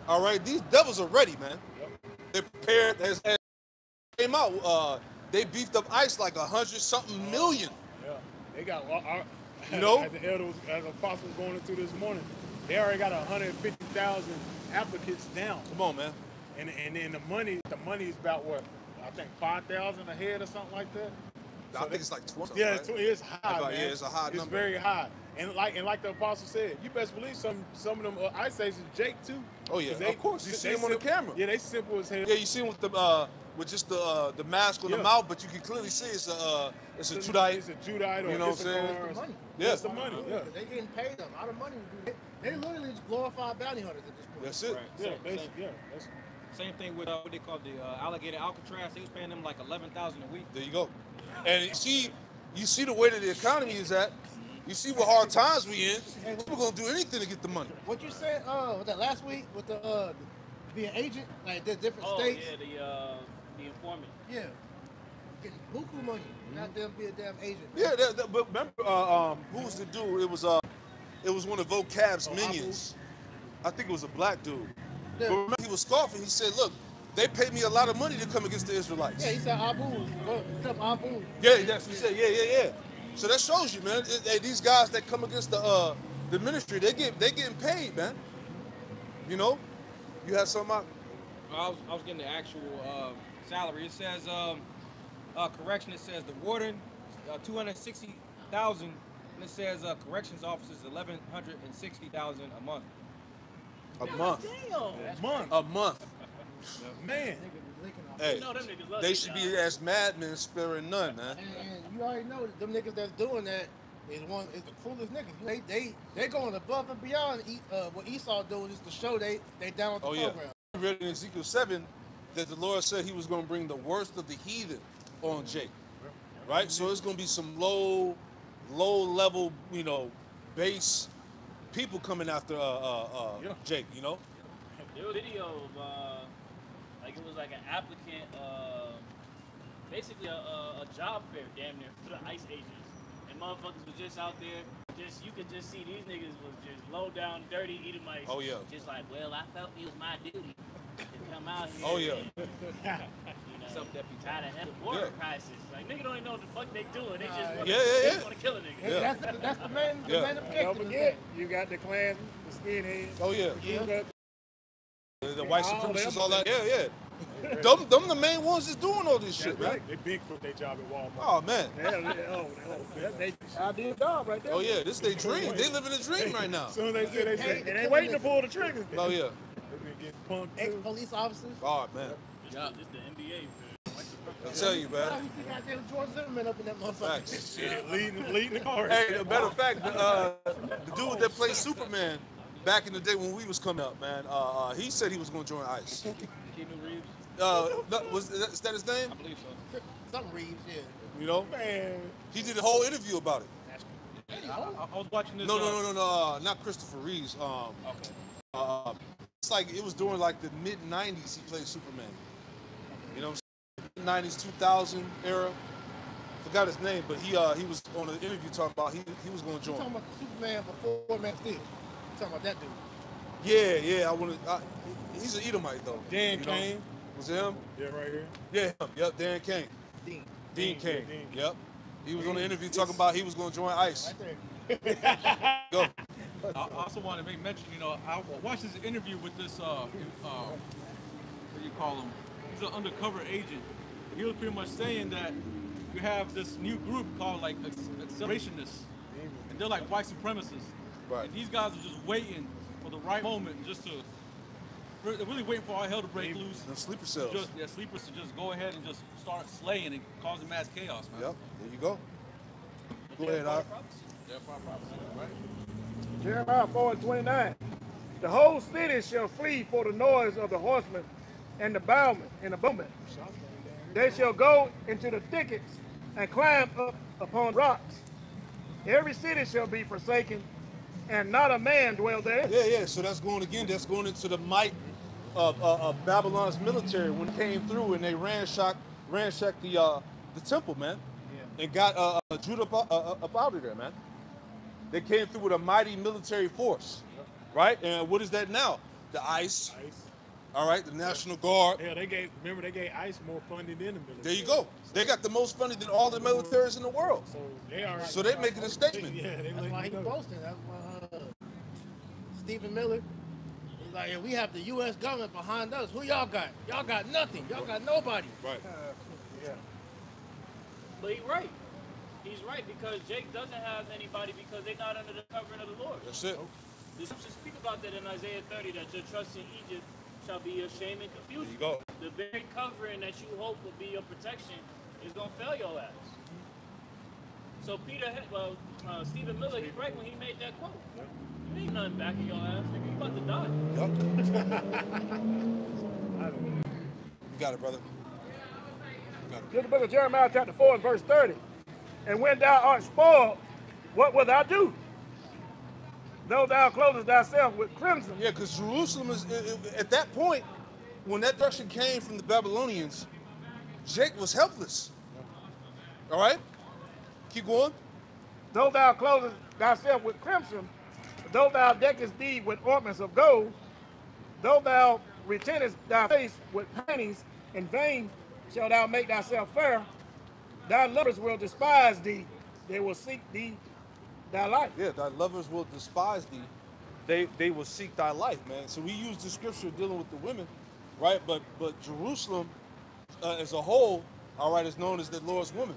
all right, these devils are ready, man. They're prepared as came out. They beefed up ICE like 100-something million. Yeah. They got, You know? as the elder, as the apostle was going into this morning, they already got 150,000 applicants down. Come on, man. And then the money is about what? I think 5,000 a head or something like that. I think it's like 20. Yeah, right? it's high, man. Yeah, it's a high It's number. very high. And like the apostle said, you best believe some of them ICE agents Jake too. Oh yeah, 'Cause of course. You see him on the camera. Yeah, they simple as hell. Yeah, you see him with just the mask on the Yeah. mouth, but you can clearly see it's a Judite. It's a Judite or You know what I'm Issachar saying? or It's the money. Yeah. It's the money. Yeah. They getting paid a lot of money to do it. They literally just glorified bounty hunters at this point. That's it. Right. Yeah, Same- basically, same- yeah. That's, Same thing with what they call the alligator Alcatraz. They was paying them like $11,000 a week. There you go. And you see the way that the economy is at. You see what hard times we in. People gonna do anything to get the money. What you said, was that last week with the being agent, like the different Oh states? yeah, the informant. Yeah. Getting buku money, not them be a damn agent. Yeah, but remember, who was the dude? It was one of Vocab's minions. I think it was a black dude. Yeah. But remember, he was scoffing. He said, "Look, they paid me a lot of money to come against the Israelites." Yeah, he said Abu. Abu. Yeah, that's what he said. Yeah. So that shows you, man. Hey, these guys that come against the ministry, they getting paid, man. You know, you had something out. I was getting the actual salary. It says correction. It says the warden 260,000, and it says corrections officers 1,160,000 a month. A month. Damn. A month. man. Hey, You know them niggas love they these should guys. be as madmen sparing none, man. And you already know that them niggas that's doing that is the coolest niggas. They going above and beyond what Esau doing just to show they down with the Oh yeah. program. We read in Ezekiel 7 that the Lord said he was going to bring the worst of the heathen on Jake. Right? So it's going to be some low level, you know, base people coming after Jake, you know? There was a video of like it was like an applicant, basically a job fair, damn near, for the ICE agents, and motherfuckers was just out there. You could just see these niggas was just low down, dirty Edomites. Oh, yeah. Just like, well, I felt it was my duty to come out here. Oh, yeah. And, you know, Some deputy. try to help the border Yeah. crisis. Like nigga don't even know what the fuck they doing. They just want Yeah. to kill a nigga. Yeah. That's the main Yeah. main Don't objective. forget, you got the Klansmen, the skinheads. Oh, yeah. You got The white all supremacists, them. all that. Yeah. Them the main ones that's doing all this shit, man. They big for their job at Walmart. Oh, man. they ideal job right there. Oh, yeah. This they dream. They living a dream right now. As soon as they say they say, And they waiting to pull the trigger. Oh, yeah. they been getting pumped too. Ex-police officers. Oh, man. Yeah, it's the NBA. Man. I tell you, Oh, man. you see goddamn George Zimmerman up in that motherfucker. Facts. Shit, leading the car. Hey, as a matter of fact, the dude that played Superman back in the day when we was coming up, man, he said he was going to join ICE. Keanu Reeves, Is that his name? I believe so. Something Reeves, yeah. You know, Man, he did a whole interview about it. I was watching this. No, not Christopher Reeves. It's like it was during like the mid '90s. He played Superman. You know, what I'm saying? '90s, 2000 era. Forgot his name, but he was on an interview talking about he was going to join. You talking about Superman before Man of Steel? You talking about that dude? Yeah. He's an Edomite though. Dan Cain. Was it him? Yeah, right here. Yeah, him. Yep, Dan Cain. Dean Cain. Yep. He was on the interview talking about he was going to join ICE. Right there. Go. I also want to make mention, I watched this interview with this, what do you call him? He's an undercover agent. He was pretty much saying that you have this new group called like accelerationists, and they're like white supremacists. Right. And these guys are just waiting for the right moment, they're really waiting for all hell to break loose. The sleeper cells. Sleepers to just go ahead and just start slaying and causing mass chaos, man. Yep. There you go. Go ahead, Al. They're part of prophecy, right? Jeremiah 4:29. The whole city shall flee for the noise of the horsemen and the bowmen and the bowmen. They shall go into the thickets and climb up upon rocks. Every city shall be forsaken, and not a man dwell there. Yeah. So that's going into the might of Babylon's military when it came through and they ransacked the temple, man, and got Judah up out of there, man. They came through with a mighty military force, right? And what is that now? The ICE. All right, the National Guard. Yeah, they gave ICE more funding than the military. There you go. They got the most funding than all the militaries in the world. So they're making a statement. Yeah, That's why he posted. That's why Stephen Miller. He's like, we have the U.S. government behind us. Who y'all got? Y'all got nothing. Y'all got nobody. Right. But he's right because Jake doesn't have anybody because they're not under the covering of the Lord. That's it. The scriptures speak about that in Isaiah 30, that your trust in Egypt shall be your shame and confusion. There you go. The very covering that you hope will be your protection is going to fail your ass. So Stephen Miller, he's right when he made that quote. You ain't nothing back in your ass, nigga. You about to die. You got it, brother. Look at the book of Jeremiah chapter 4 and verse 30. And when thou art spoiled, what wilt thou do? Though thou clothest thyself with crimson. Yeah, because Jerusalem is, at that point, when that destruction came from the Babylonians, Jake was helpless. All right? Keep going. Though thou clothest thyself with crimson, though thou deckest thee with ornaments of gold, though thou retentest thy face with paintings, in vain shalt thou make thyself fair. Thy lovers will despise thee. They will seek thee thy life. Yeah, thy lovers will despise thee. They will seek thy life, man. So we use the scripture dealing with the women, right? But Jerusalem as a whole, all right, is known as the Lord's woman.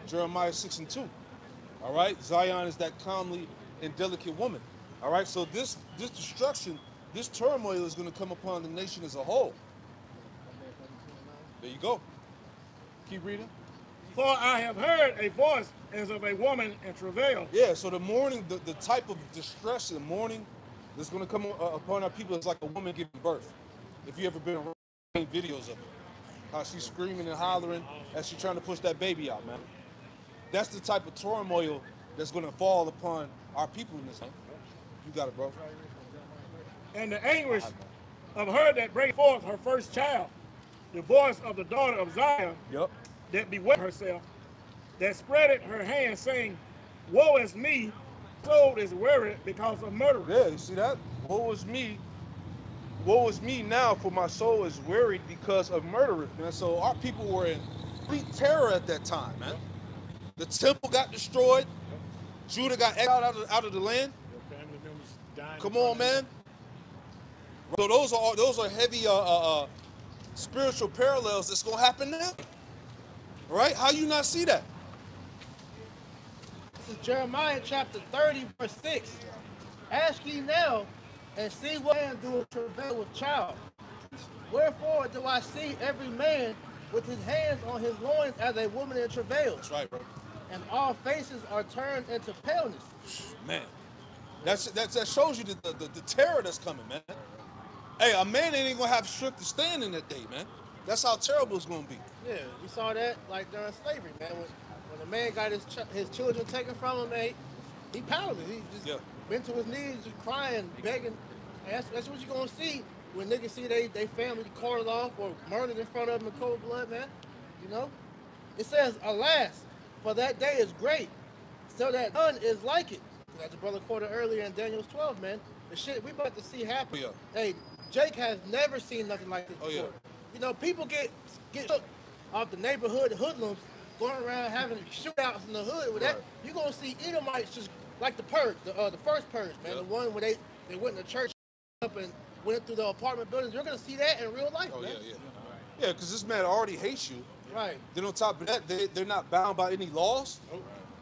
Jeremiah 6:2. All right, Zion is that comely and delicate woman. All right, so this destruction, this turmoil is going to come upon the nation as a whole. There you go. Keep reading. For I have heard a voice as of a woman in travail. Yeah, so the mourning, the type of distress and mourning that's going to come upon our people is like a woman giving birth. If you ever been around videos of it, how she's screaming and hollering as she's trying to push that baby out, man. That's the type of turmoil that's going to fall upon our people in this time. You got it, bro. And the anguish of her that brings forth her first child, the voice of the daughter of Zion, Yep. that bewailed herself, that spreaded her hands, saying, woe is me, soul is weary because of murder. Yeah, you see that? Woe is me. Woe is me now, for my soul is wearied because of murderers, man. So our people were in complete terror at that time, man. The temple got destroyed. Judah got exiled out of the land. Your family members dying. Come on, man. So those are heavy spiritual parallels that's gonna happen now. Right? How you not see that? This is Jeremiah chapter 30, verse 6. Ask ye now, and see what man doeth travail with child. Wherefore do I see every man with his hands on his loins as a woman in travail? That's right, bro. And all faces are turned into paleness. Man, that shows you the terror that's coming, man. Hey, a man ain't even gonna have strength to stand in that day, man. That's how terrible it's gonna be. Yeah, we saw that like during slavery, man. When a man got his children taken from him, He powerless. He just bent to his knees, just crying, begging. And that's what you're gonna see when niggas see they family carted off or murdered in front of them in cold blood, man. You know? It says, alas, for that day is great, so that none is like it. As the brother quoted earlier in Daniel 12, man. The shit we about to see happen. Oh, yeah. Hey, Jake has never seen nothing like this before. Yeah. You know, people get shook off the neighborhood hoodlums going around having shootouts in the hood with that. You're gonna see Edomites just like the purge, the first purge, man. The one where they went in the church up and went through the apartment buildings. You're gonna see that in real life, man. Yeah, because this man already hates you. Right. Then on top of that, they're not bound by any laws.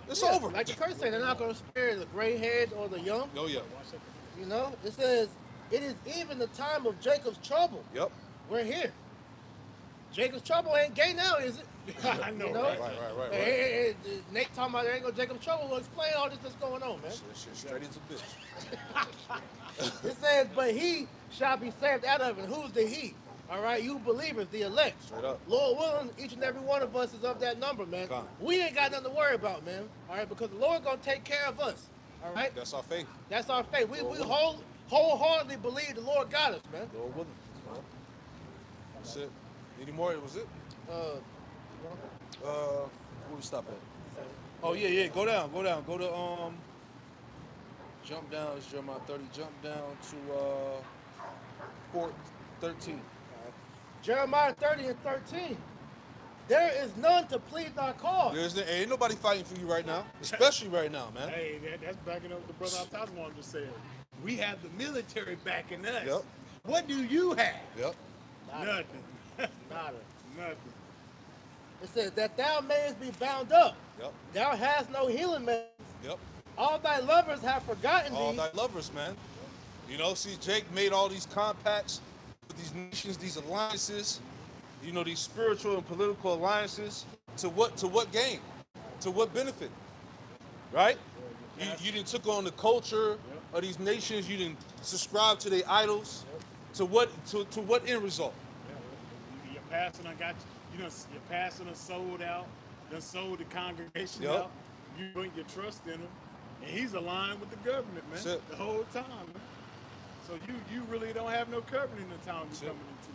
It's over. Like the curse said, they're not gonna spare the gray hairs or the young. Oh yeah. You know, it says, it is even the time of Jacob's trouble. Yep. We're here. Jacob's trouble ain't gay now, is it? I know, You know? right. Hey, Nate talking about there ain't no Jacob's trouble. Well, explain all this that's going on, man. Shit straight as a bitch. It says, but he shall be saved out of it. Who's the he? All right, you believers, the elect. Straight up. Lord willing, each and every one of us is of that number, man. Come. We ain't got nothing to worry about, man. All right, because the Lord gonna take care of us. All right. That's our faith. That's our faith. We wholeheartedly believe the Lord got us, man. Lord willing. That's it. Any more? Was it? Where we stop at? Oh yeah. Go down. Go to jump down. It's Jeremiah 30. Jump down to 13. Jeremiah 30 and 13. There is none to plead thy cause. Ain't nobody fighting for you right now, especially right now, man. Hey, that's backing up what the brother outside wanted to say. We have the military backing us. Yep. What do you have? Yep. Nothing. Nada. Nothing. It says that thou mayest be bound up. Yep. Thou hast no healing, man. Yep. All thy lovers have forgotten All thee. thy lovers, man. You know, see, Jake made all these compacts with these nations, these alliances, you know, these spiritual and political alliances. To what gain? To what benefit? Right? You didn't took on the culture of these nations. You didn't subscribe to their idols. To what end result? Your pastor done got you know, your pastor done sold out, done sold the congregation out. You put your trust in him, and he's aligned with the government, man, the whole time, man. So you really don't have no covenant in the town you're coming into.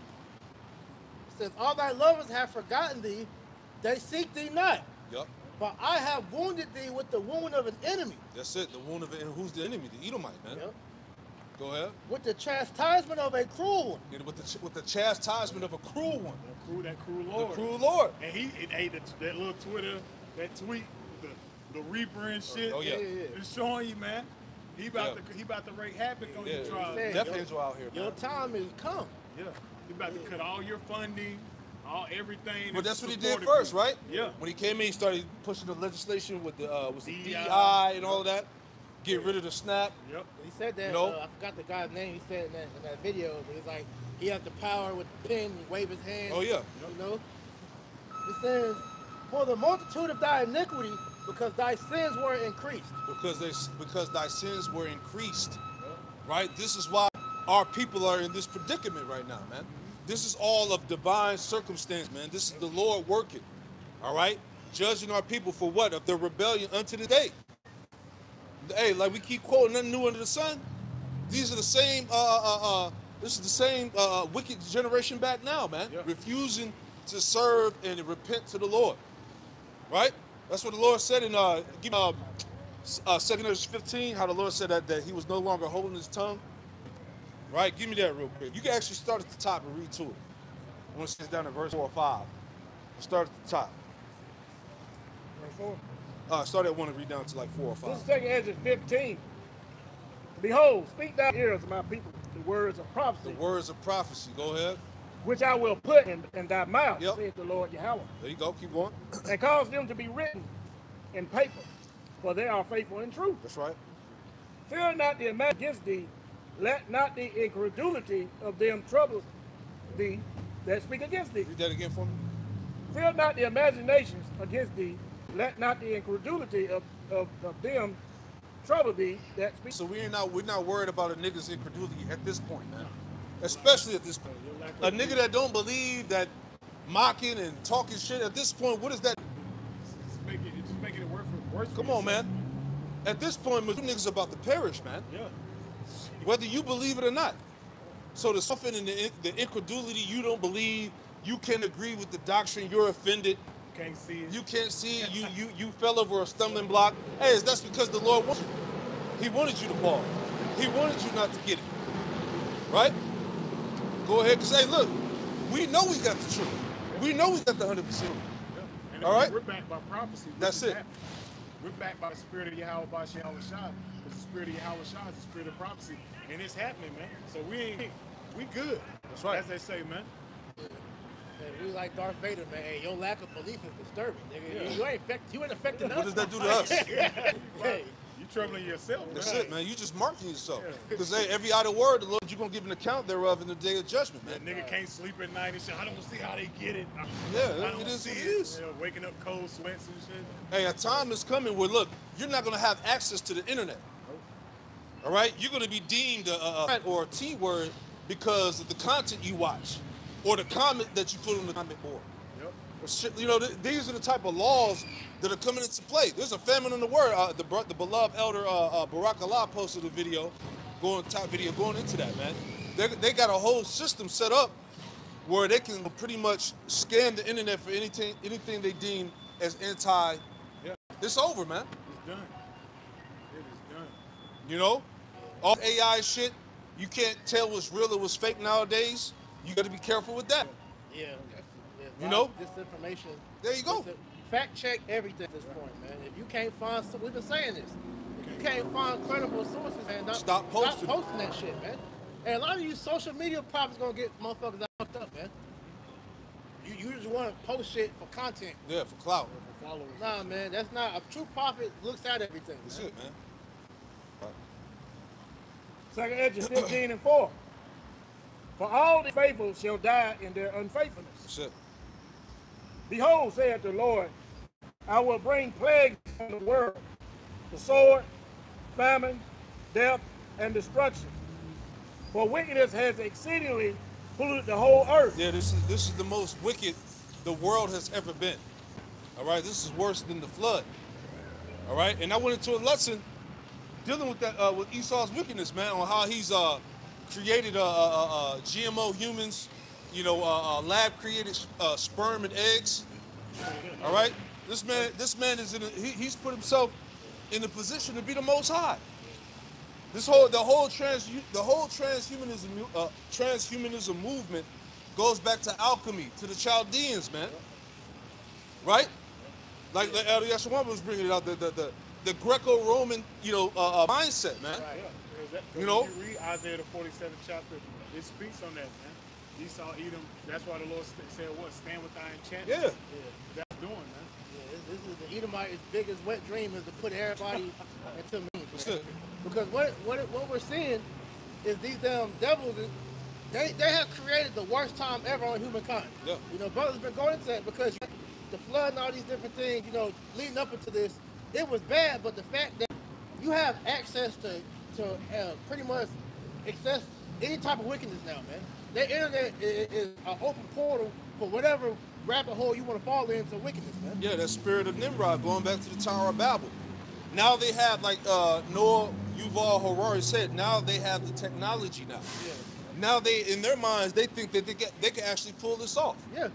It says, all thy lovers have forgotten thee, they seek thee not. Yep. For I have wounded thee with the wound of an enemy. That's it. The wound of it. And who's the enemy? The Edomite, man. Yep. Go ahead. With the chastisement of a cruel one. Yeah, with the chastisement of a cruel one. That cruel Lord. The cruel Lord. And that little Twitter, that tweet, the Reaper and shit. Oh yeah. It's showing you, man. He about to wreak havoc on your trial. Death angel out here, man. Your time is come. Yeah. He about to cut all your funding, everything. But that's what he did first, right? Yeah. When he came in, he started pushing the legislation with the DEI and all of that. Get rid of the SNAP. Yep. He said that. I forgot the guy's name. He said in that video. But he's like, he has the power with the pen. He wave his hand. Oh yeah. You know. It says, for the multitude of thy iniquity, because thy sins were increased. Because thy sins were increased. Right. This is why our people are in this predicament right now, man. This is all of divine circumstance, man. This is the Lord working. All right. Judging our people for what? Of their rebellion unto the day. Hey, like we keep quoting, nothing new under the sun. These are the same. This is the same wicked generation back now, man. Yeah. Refusing to serve and repent to the Lord. Right? That's what the Lord said in 2 Kings 15. How the Lord said that He was no longer holding His tongue. Right? Give me that real quick. You can actually start at the top and read to it. I want to sit down at verse 4 or 5. Start at the top. Verse 4. Start at 1 and read down to like 4 or 5. This is 2 Kings 15. Behold, speak thou ears of my people the words of prophecy. The words of prophecy. Go ahead. Which I will put in thy mouth, saith the Lord Yahweh. There you go. Keep going. And cause them to be written in paper, for they are faithful and true. That's right. Fear not the imagination against thee. Let not the incredulity of them trouble thee that speak against thee. Read that again for me. Fear not the imaginations against thee. Let not the incredulity of them trouble thee that speak. So we're not worried about a nigga's incredulity at this point, man. Especially at this point. A nigga that don't believe, that mocking and talking shit, at this point, what is that? It's making it worse. Come on, man. At this point, you niggas about to perish, man. Yeah. Whether you believe it or not. So the stuff in the incredulity, you don't believe, you can't agree with the doctrine, you're offended. Can't see it. You can't see it, you fell over a stumbling block. Hey, that's because the Lord wanted you. He wanted you to fall. He wanted you not to get it. Right? Go ahead, because hey, look, we know we got the truth. We know we got the 100%. Yeah. And all right? We're backed by prophecy. That's it. We're backed by the spirit of Yahweh Shai. Because the spirit of Yahweh Shai is the spirit of prophecy. And it's happening, man. So we good. That's right. As they say, man. Man, we like Darth Vader, man. Hey, your lack of belief is disturbing, nigga. Yeah. You ain't affecting us. What does that do to us? Hey, You troubling yourself, man. That's it, man. You just marking yourself. Because hey, every idle word, the Lord, you're going to give an account thereof in the day of judgment, man. That nigga can't sleep at night and shit. I don't see how they get it. Yeah, I don't it is see what it it. is. Yeah, waking up cold sweats and shit. Hey, a time is coming where, look, you're not going to have access to the internet. All right? You're going to be deemed a or a T-word because of the content you watch or the comment that you put on the comment board. Yep. Or shit, you know, these are the type of laws that are coming into play. There's a famine in the word. The beloved elder Barack Allah posted a video, going into that, man. They got a whole system set up where they can pretty much scan the internet for anything they deem as anti. Yeah. It's over, man. It's done. It is done. You know, all AI shit, you can't tell what's real or what's fake nowadays. You got to be careful with that. yeah. You know? Disinformation. There you go. Fact check everything at this point, man. If you can't find, we've been saying this. If you can't find credible sources, man, Stop posting that shit, man. And a lot of you social media probably gonna get motherfuckers out up, man. You just want to post shit for content. Yeah, for clout. For followers. Nah, man, that's not a true prophet. Looks at everything. That's Man. it, man. Second Ezra 15 and 4. For all the faithful shall die in their unfaithfulness. That's it. Behold, saith the Lord, I will bring plagues on the world, the sword, famine, death, and destruction. For wickedness has exceedingly polluted the whole earth. Yeah, this is the most wicked the world has ever been. All right, this is worse than the flood. All right, and I went into a lesson dealing with that with Esau's wickedness, man, on how he's created GMO humans, you know, lab created sperm and eggs. All right, this man is he's put himself in the position to be the Most High. The whole transhumanism movement goes back to alchemy, to the Chaldeans, man. Right? Like the Elder Yeshua was bringing it out, the Greco-Roman, you know, mindset, man. Right. Yeah. You know? If you read Isaiah the 47th chapter, it speaks on that, man. Esau, Edom. That's why the Lord said, "What? Stand with thy enchantments." Yeah. That's doing, man. Yeah, this is the Edomite's biggest wet dream is to put everybody into memes. That's it. Because what we're seeing is these damn devils, they have created the worst time ever on humankind. Yeah. You know, brothers been going into that because the flood and all these different things, you know, leading up into this, it was bad, but the fact that you have access to pretty much access any type of wickedness now, man. The internet is an open portal for whatever rabbit hole you want to fall into wickedness, man. Yeah, that spirit of Nimrod going back to the Tower of Babel. Now they have, like Noah Yuval Harari said, now they have the technology now. Yeah. Now in their minds, they think that they can actually pull this off. Yeah.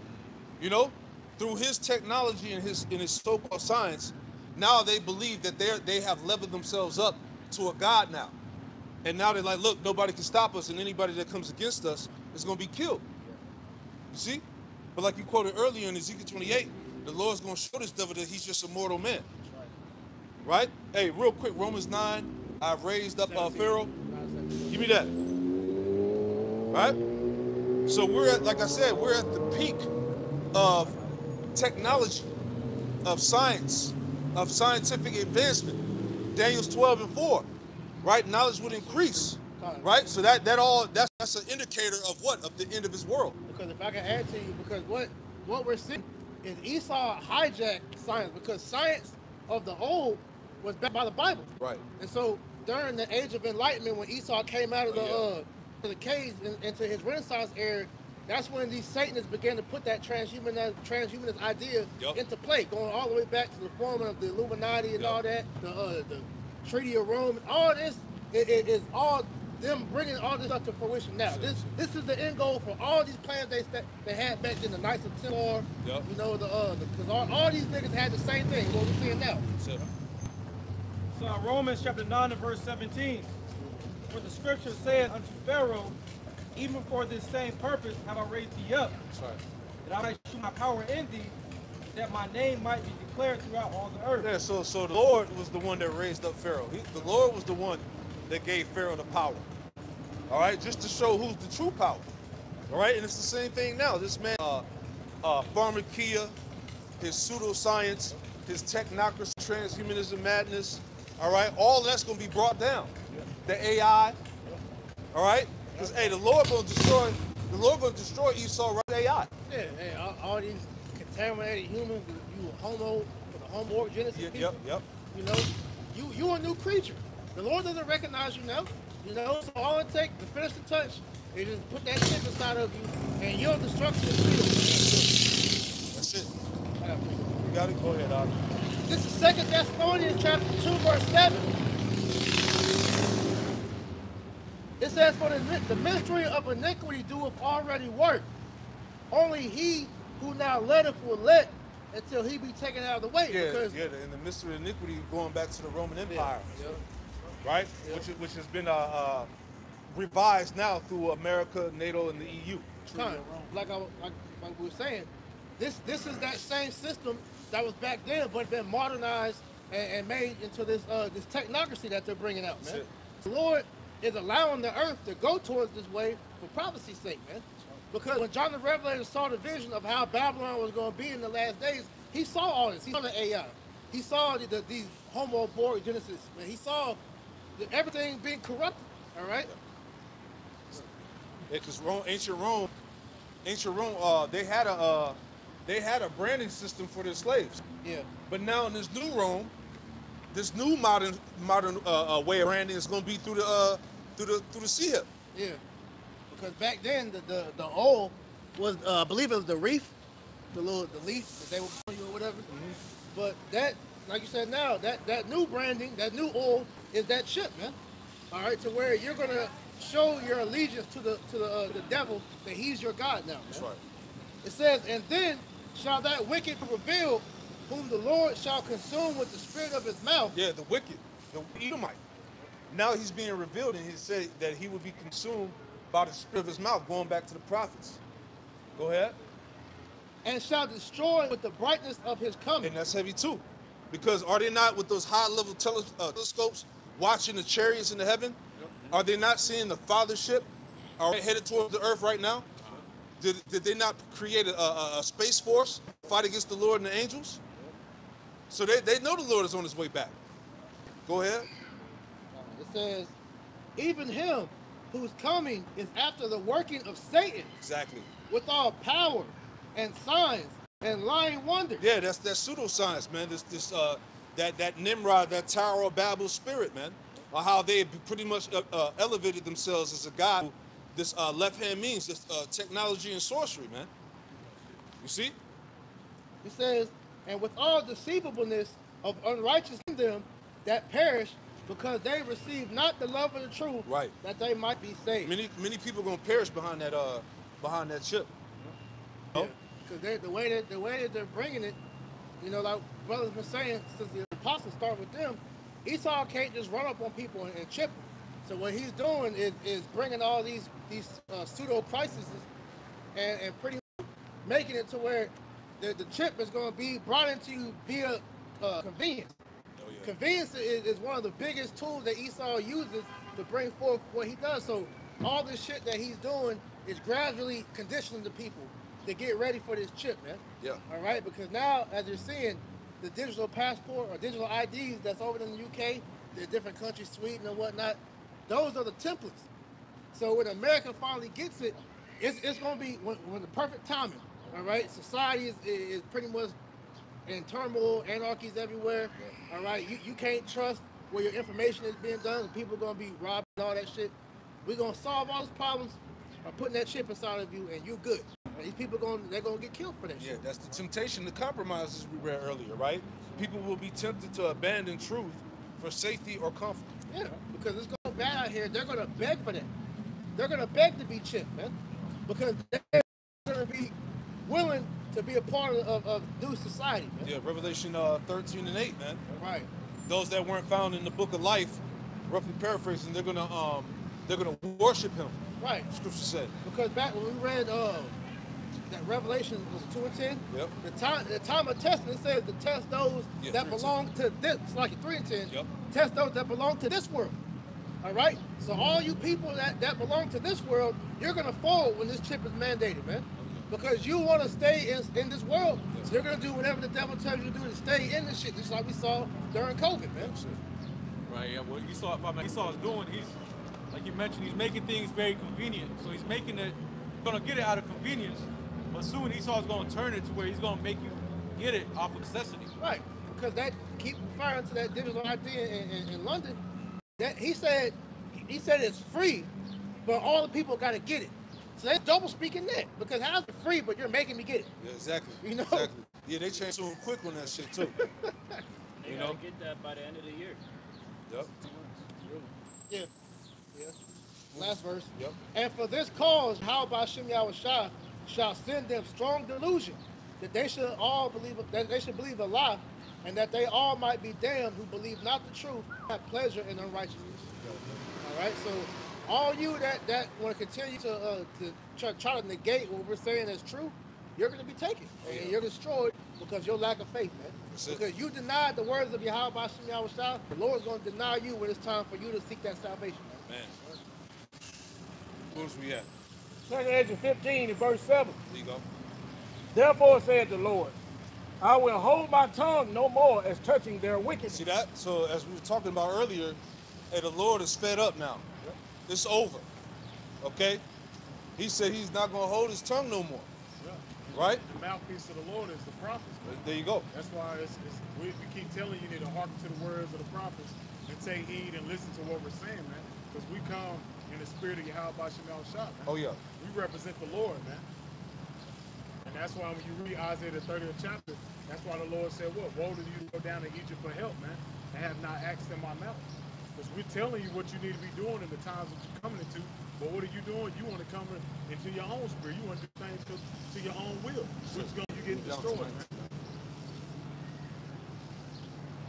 You know, through his technology and his so-called science, now they believe that they have leveled themselves up to a god now. And now they're like, look, nobody can stop us, and anybody that comes against us is going to be killed. You see? But like you quoted earlier in Ezekiel 28, the Lord's going to show this devil that he's just a mortal man. Right? Hey, real quick, Romans 9, I've raised up Pharaoh. Give me that. Right? So we're at, like I said, we're at the peak of technology, of science, of scientific advancement. Daniel's 12 and 4. Right? Knowledge would increase. Right? So that's an indicator of what? Of the end of his world. Because if I can add to you, because what we're seeing is Esau hijacked science, because science of the old was backed by the Bible. Right. And so during the Age of Enlightenment, when Esau came out of the caves into his Renaissance era, that's when these Satanists began to put that transhumanist idea into play, going all the way back to the forming of the Illuminati and all that, Treaty of Rome, all this is all them bringing all this up to fruition now. This is the end goal for all these plans they had back in the Knights of Templar. Yep. You know, because all these niggas had the same thing. What we're seeing now. So, So Romans chapter 9 and verse 17. For the scripture saith unto Pharaoh, even for this same purpose have I raised thee up, that's right. that I might shew my power in thee, that my name might be declared throughout all the earth. Yeah, so the Lord was the one that raised up Pharaoh. The Lord was the one that gave Pharaoh the power. All right, just to show who's the true power. All right, and it's the same thing now. This man, pharmakia, his pseudoscience, his technocracy, transhumanism madness, all right, all that's going to be brought down. The AI, all right, because hey, the Lord going to destroy Esau right AI. Yeah, hey, all these contaminated humans, you homo, with the homo genesis people. Yep. You know, you a new creature. The Lord doesn't recognize you now. You know, so all it takes to finish the touch is just put that chip inside of you, and your destruction is sealed. That's it. You got it. Go ahead, Doc. This is 2 Thessalonians chapter 2, verse 7. It says, for the mystery of iniquity doeth already work. Only he who now letteth will let until he be taken out of the way. Yeah, because and the mystery of iniquity going back to the Roman Empire, right? Yeah. Which has been revised now through America, NATO, and the EU. Like we were saying, this is that same system that was back then, but been modernized and made into this technocracy that they're bringing out, man. The Lord is allowing the earth to go towards this way for prophecy's sake, man. Because when John the Revelator saw the vision of how Babylon was going to be in the last days, he saw all this. He saw the AI. He saw these homo genesis, man. He saw everything being corrupted, all right? Yeah, because ancient Rome, they had a branding system for their slaves. Yeah. But now in this new Rome, this new modern way of branding is going to be through the sea hip. Yeah. Because back then the oil was I believe it was the reef, the leaf that they were putting you or whatever. Mm-hmm. But that, like you said, now that new branding, that new oil is that chip, man. All right, to where you're gonna show your allegiance to the devil that he's your God now. Man. That's right. It says, and then shall that wicked be revealed, whom the Lord shall consume with the spirit of his mouth. Yeah, the wicked, the Edomite. Now he's being revealed, and he said that he would be consumed by the spirit of his mouth, going back to the prophets. Go ahead. And shall destroy with the brightness of his coming. And that's heavy too. Because are they not with those high-level telescopes watching the chariots in the heaven? Are they not seeing the fathership headed towards the earth right now? Did they not create a space force, fight against the Lord and the angels? So they know the Lord is on his way back. Go ahead. It says, even him whose coming is after the working of Satan. Exactly. With all power and signs and lying wonders. Yeah, that's that pseudoscience, man. That Nimrod, that Tower of Babel spirit, man. Or how they pretty much elevated themselves as a god. This left-hand means this technology and sorcery, man. You see? He says, and with all deceivableness of unrighteous in them that perish, because they receive not the love of the truth, right, that they might be saved. Many people are gonna perish behind that chip. Yeah, because the way that they're bringing it, you know, like brother's been saying since the apostles start with them, Esau can't just run up on people and chip them. So what he's doing is bringing all these pseudo crises and pretty much making it to where the chip is going to be brought into you via convenience. Oh, yeah. Convenience is one of the biggest tools that Esau uses to bring forth what he does. So all this shit that he's doing is gradually conditioning the people to get ready for this chip, man. Yeah. All right, because now, as you're seeing, the digital passport or digital IDs that's over in the UK, the different countries, Sweden and whatnot, those are the templates. So when America finally gets it, it's going to be when the perfect timing. All right, society is pretty much in turmoil, anarchy's everywhere. All right, you can't trust where your information is being done. People are going to be robbed and all that shit. We're going to solve all those problems by putting that chip inside of you, and you're good. These people they're going to get killed for that shit. Yeah, that's the temptation to compromise, as we read earlier, right? People will be tempted to abandon truth for safety or comfort. Yeah, because it's going bad out here. They're going to beg for that. They're going to beg to be chipped, man, because they're going to be willing to be a part of new society, man. Yeah, Revelation 13 and 8, man. Right. Those that weren't found in the book of life, roughly paraphrasing, they're gonna worship him. Right. Scripture said. Because back when we read that Revelation was 2 and 10. Yep. The time of testing, it says to test those that belong to this. It's like 3 and 10. Yep. Test those that belong to this world. All right. So all you people that belong to this world, you're gonna fall when this chip is mandated, man. Because you want to stay in this world, so you're gonna do whatever the devil tells you to do to stay in this shit, just like we saw during COVID, man. Right. Yeah. What Esau is doing, he's like you mentioned, he's making things very convenient. So he's making it, gonna get it out of convenience, but soon Esau's gonna turn it to where he's gonna make you get it off of necessity. Right. Because that keep referring to that digital ID in London. That he said it's free, but all the people got to get it. So they're double speaking that, because how's it free, but you're making me get it? Yeah, exactly. You know? Exactly. Yeah, they changed so quick on that shit too. They gotta get that by the end of the year. Yep. Yeah. Yeah. Last verse. Yep. And for this cause, how about Shem Yahushua shall send them strong delusion, that they should believe a lie, and that they all might be damned who believe not the truth, have pleasure in unrighteousness. All right. So all you that want to continue to try to negate what we're saying is true, you're going to be taken and you're destroyed because your lack of faith, man. Because you denied the words of Yahweh Hashem Yahushua, the Lord's going to deny you when it's time for you to seek that salvation, man. Where's we at? 2nd Ezra 15 and verse 7. There you go. Therefore said the Lord, I will hold my tongue no more as touching their wickedness. See that? So as we were talking about earlier, hey, the Lord is fed up now. Yep. It's over. Okay? He said he's not going to hold his tongue no more. Yeah. Right? The mouthpiece of the Lord is the prophets, man. There you go. That's why we keep telling you need to hearken to the words of the prophets and take heed and listen to what we're saying, man. Because we come in the spirit of Yahweh Shem Yahushua, man. Oh, yeah. We represent the Lord, man. And that's why when you read Isaiah the 30th chapter, that's why the Lord said, what? Woe to you to go down to Egypt for help, man, and have not asked in my mouth. Because we're telling you what you need to be doing in the times that you're coming into. But what are you doing? You want to come into your own spirit. You want to do things to your own will, which is going to be getting destroyed, man.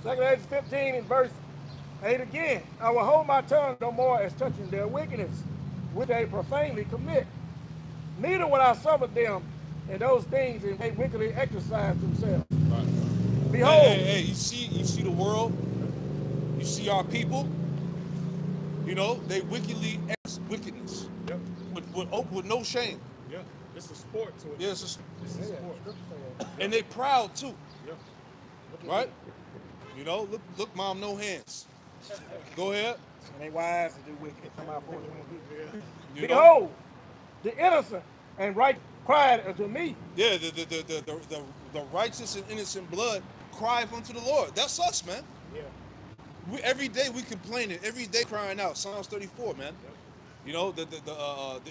2nd Ezra 15 and verse 8 again. I will hold my tongue no more as touching their wickedness, which they profanely commit. Neither will I suffer them in those things in which they wickedly exercise themselves. Right. Behold. Hey, you see the world? You see our people? You know, they wickedly exercise wickedness. Yep. With no shame. Yeah. It's a sport to it. Yeah, it's a sport. And they proud too. Yeah. Right? You know, look, Mom, no hands. Go ahead. And they wise to do wicked. Yeah. Behold, the innocent and right cried unto me. Yeah, the righteous and innocent blood crieth unto the Lord. That's us, man. Yeah. Every day we complaining, every day crying out. Psalms 34, man. Yep. You know, the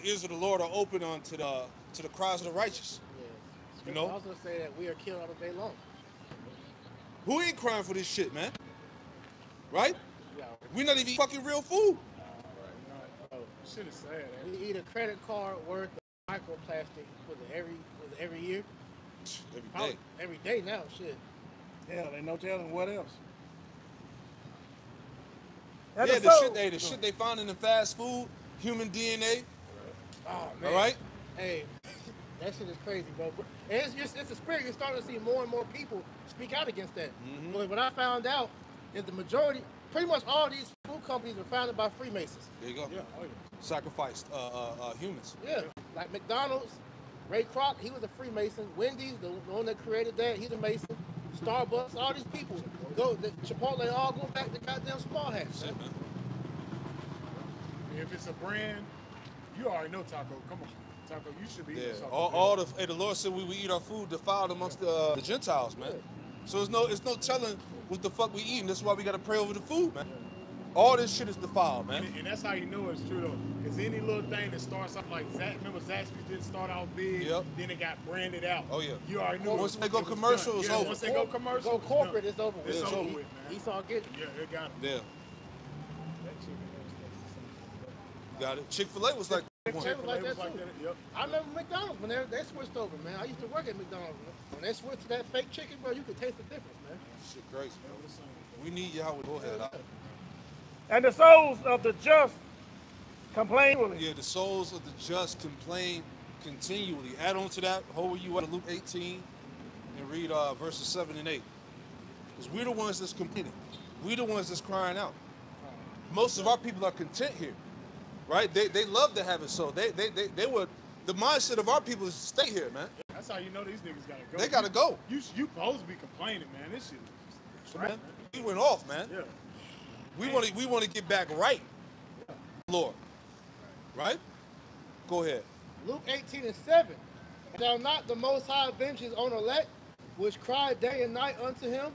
ears of the Lord are open unto the cries of the righteous. Yeah. You know. Also say that we are killed all the day long. Who ain't crying for this shit, man? Right? Yeah. We're not even fucking real food. Oh, shit is sad. We eat a credit card worth of microplastic every year. Every day. Every day now, shit. Yeah, they no telling what else. Yeah, the shit they found in the fast food, human DNA. Oh man. All right. Hey, that shit is crazy, bro. And it's a spirit. You're starting to see more and more people speak out against that. Mm-hmm. But what I found out is the majority, pretty much all these food companies were founded by Freemasons. There you go. Yeah. Oh, yeah. Sacrificed humans. Yeah. Like McDonald's, Ray Kroc, he was a Freemason. Wendy's, the one that created that, he's a Mason. Starbucks, all these people Chipotle all go back to goddamn small hats. Shit, man. If it's a brand, you already know Taco. Come on, Taco, you should be eating something. The Lord said we eat our food defiled amongst the Gentiles, man. So it's no telling what the fuck we eating. That's why we gotta pray over the food, man. All this shit is defiled, man. And that's how you know it's true though, because any little thing that starts off like remember Zaxby's didn't start out big, then it got branded out. Oh yeah. You already knew. Once they go commercial, it's over. Once they go commercial, go corporate, it's over with. It's over with, man. He saw get it. Yeah, it got him. Yeah. Got it. Chick-fil-A was like Chick-fil-A was like that too. Yep. I remember McDonald's when they switched over, man. I used to work at McDonald's. When they switched to that fake chicken, bro, you could taste the difference, man. Shit crazy. We need Yahweh. Go ahead. And the souls of the just complain with Yeah, the souls of the just complain continually. Add on to that, hold you at Luke 18 and read verses 7 and 8. Because we're the ones that's complaining. We're the ones that's crying out. Most of our people are content here, right? They love to have it so. They would. The mindset of our people is to stay here, man. That's how you know these niggas gotta go. They gotta go. You supposed to be complaining, man. This shit is trash, man. We went off, man. Yeah. We want to get back right, Lord. Right? Go ahead. Luke 18 and 7. Shall not the Most High avenge his own elect, which cry day and night unto him,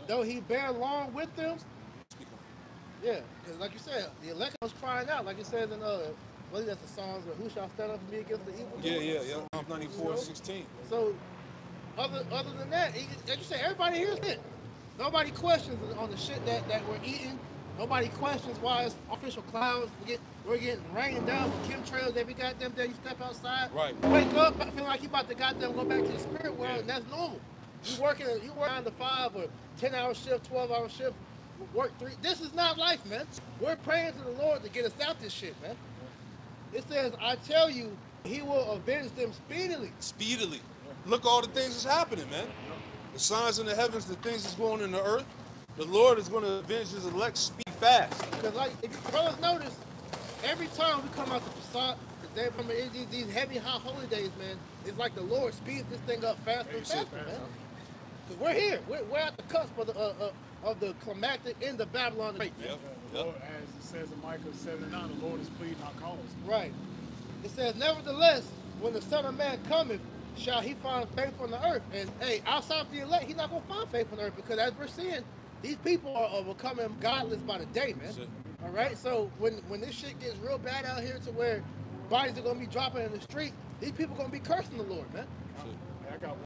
though he bear long with them? Yeah, because like you said, the elect was crying out, like it says in I believe that's the Psalms, who shall stand up for me against the evil? Yeah. Psalm 94:16. So, other than that, like you said, everybody hears it. Nobody questions on the shit that we're eating. Nobody questions why it's artificial clouds. We're getting rained down with chemtrails every goddamn day you step outside. Right. Wake up, feeling like you about to goddamn go back to the spirit world, and that's normal. You work 9 to 5 or 10-hour shift, 12-hour shift, work 3. This is not life, man. We're praying to the Lord to get us out this shit, man. It says, I tell you, he will avenge them speedily. Speedily. Look all the things that's happening, man. The signs in the heavens, the things that's going in the earth. The Lord is going to avenge his elect speed fast. Because like, if you brothers notice, every time we come out to Passat, these heavy high holy days, man, it's like the Lord speeds this thing up faster and faster, man. Because we're here. We're at the cusp of the climactic end of Babylon. Yep. Lord, as it says in Micah 7:9, the Lord is pleading our cause. Right. It says, nevertheless, when the Son of Man cometh, shall he find faith on the earth. And hey, outside of the elect, he's not going to find faith on the earth, because as we're seeing, these people are becoming godless by the day, man. All right? So when this shit gets real bad out here to where bodies are going to be dropping in the street, these people are going to be cursing the Lord, man. I got one.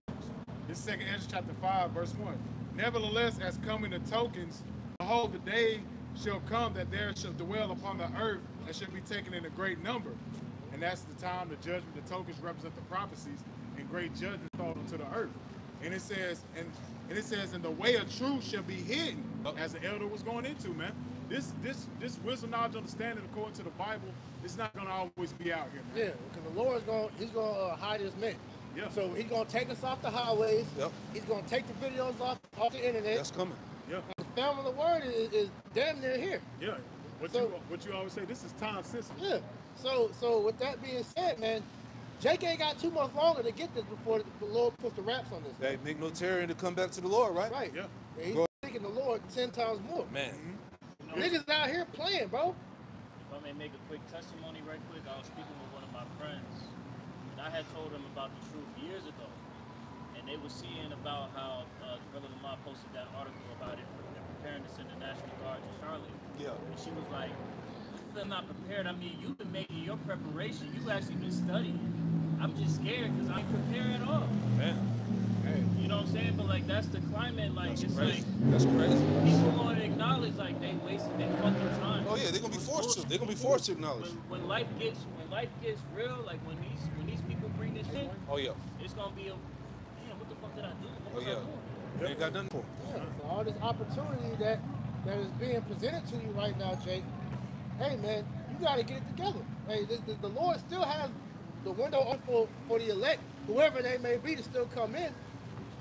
This is 2 Ezra chapter 5, verse 1. Nevertheless, as coming the tokens, behold, the day shall come that there shall dwell upon the earth and shall be taken in a great number. And that's the time, the judgment, the tokens represent the prophecies, and great judgment fall into the earth. And it says, and the way of truth shall be hidden, as the elder was going into, man. This wisdom, knowledge, understanding, according to the Bible, it's not gonna always be out here, man. Yeah, because the Lord he's gonna hide his men. Yeah. So he's gonna take us off the highways. Yep. He's gonna take the videos off the internet. That's coming. Yeah. The family of the word is damn near here. Yeah. What you always say, this is time sensitive. Yeah. So with that being said, man, JK got 2 months longer to get this before the Lord puts the wraps on this. Hey, make no tarrying to come back to the Lord, right? Right. Yeah. And he's seeking the Lord 10 times more. Man. Niggas out here playing, bro. If I may make a quick testimony right quick, I was speaking with one of my friends, and I had told him about the truth years ago, and they were seeing about how Brother Lamar posted that article about it, they're preparing to send the National Guard to Charlotte. Yeah. And she was like, I'm not prepared. I mean, you've been making your preparation. You've actually been studying. I'm just scared because I ain't prepared at all. Man. Hey. You know what I'm saying? But like, that's the climate. Like, That's it's crazy. like That's crazy. people going to acknowledge like they wasted their fucking time. Oh yeah, they're gonna be forced to. They're gonna be forced to acknowledge. When life gets real, like when these people bring this shit, Oh yeah. it's gonna be a damn. What the fuck did I do? What Oh was I yeah. doing? They ain't got nothing for. Yeah, so all this opportunity that is being presented to you right now, Jake. Hey, man, you got to get it together. Hey, the Lord still has the window open for the elect, whoever they may be, to still come in.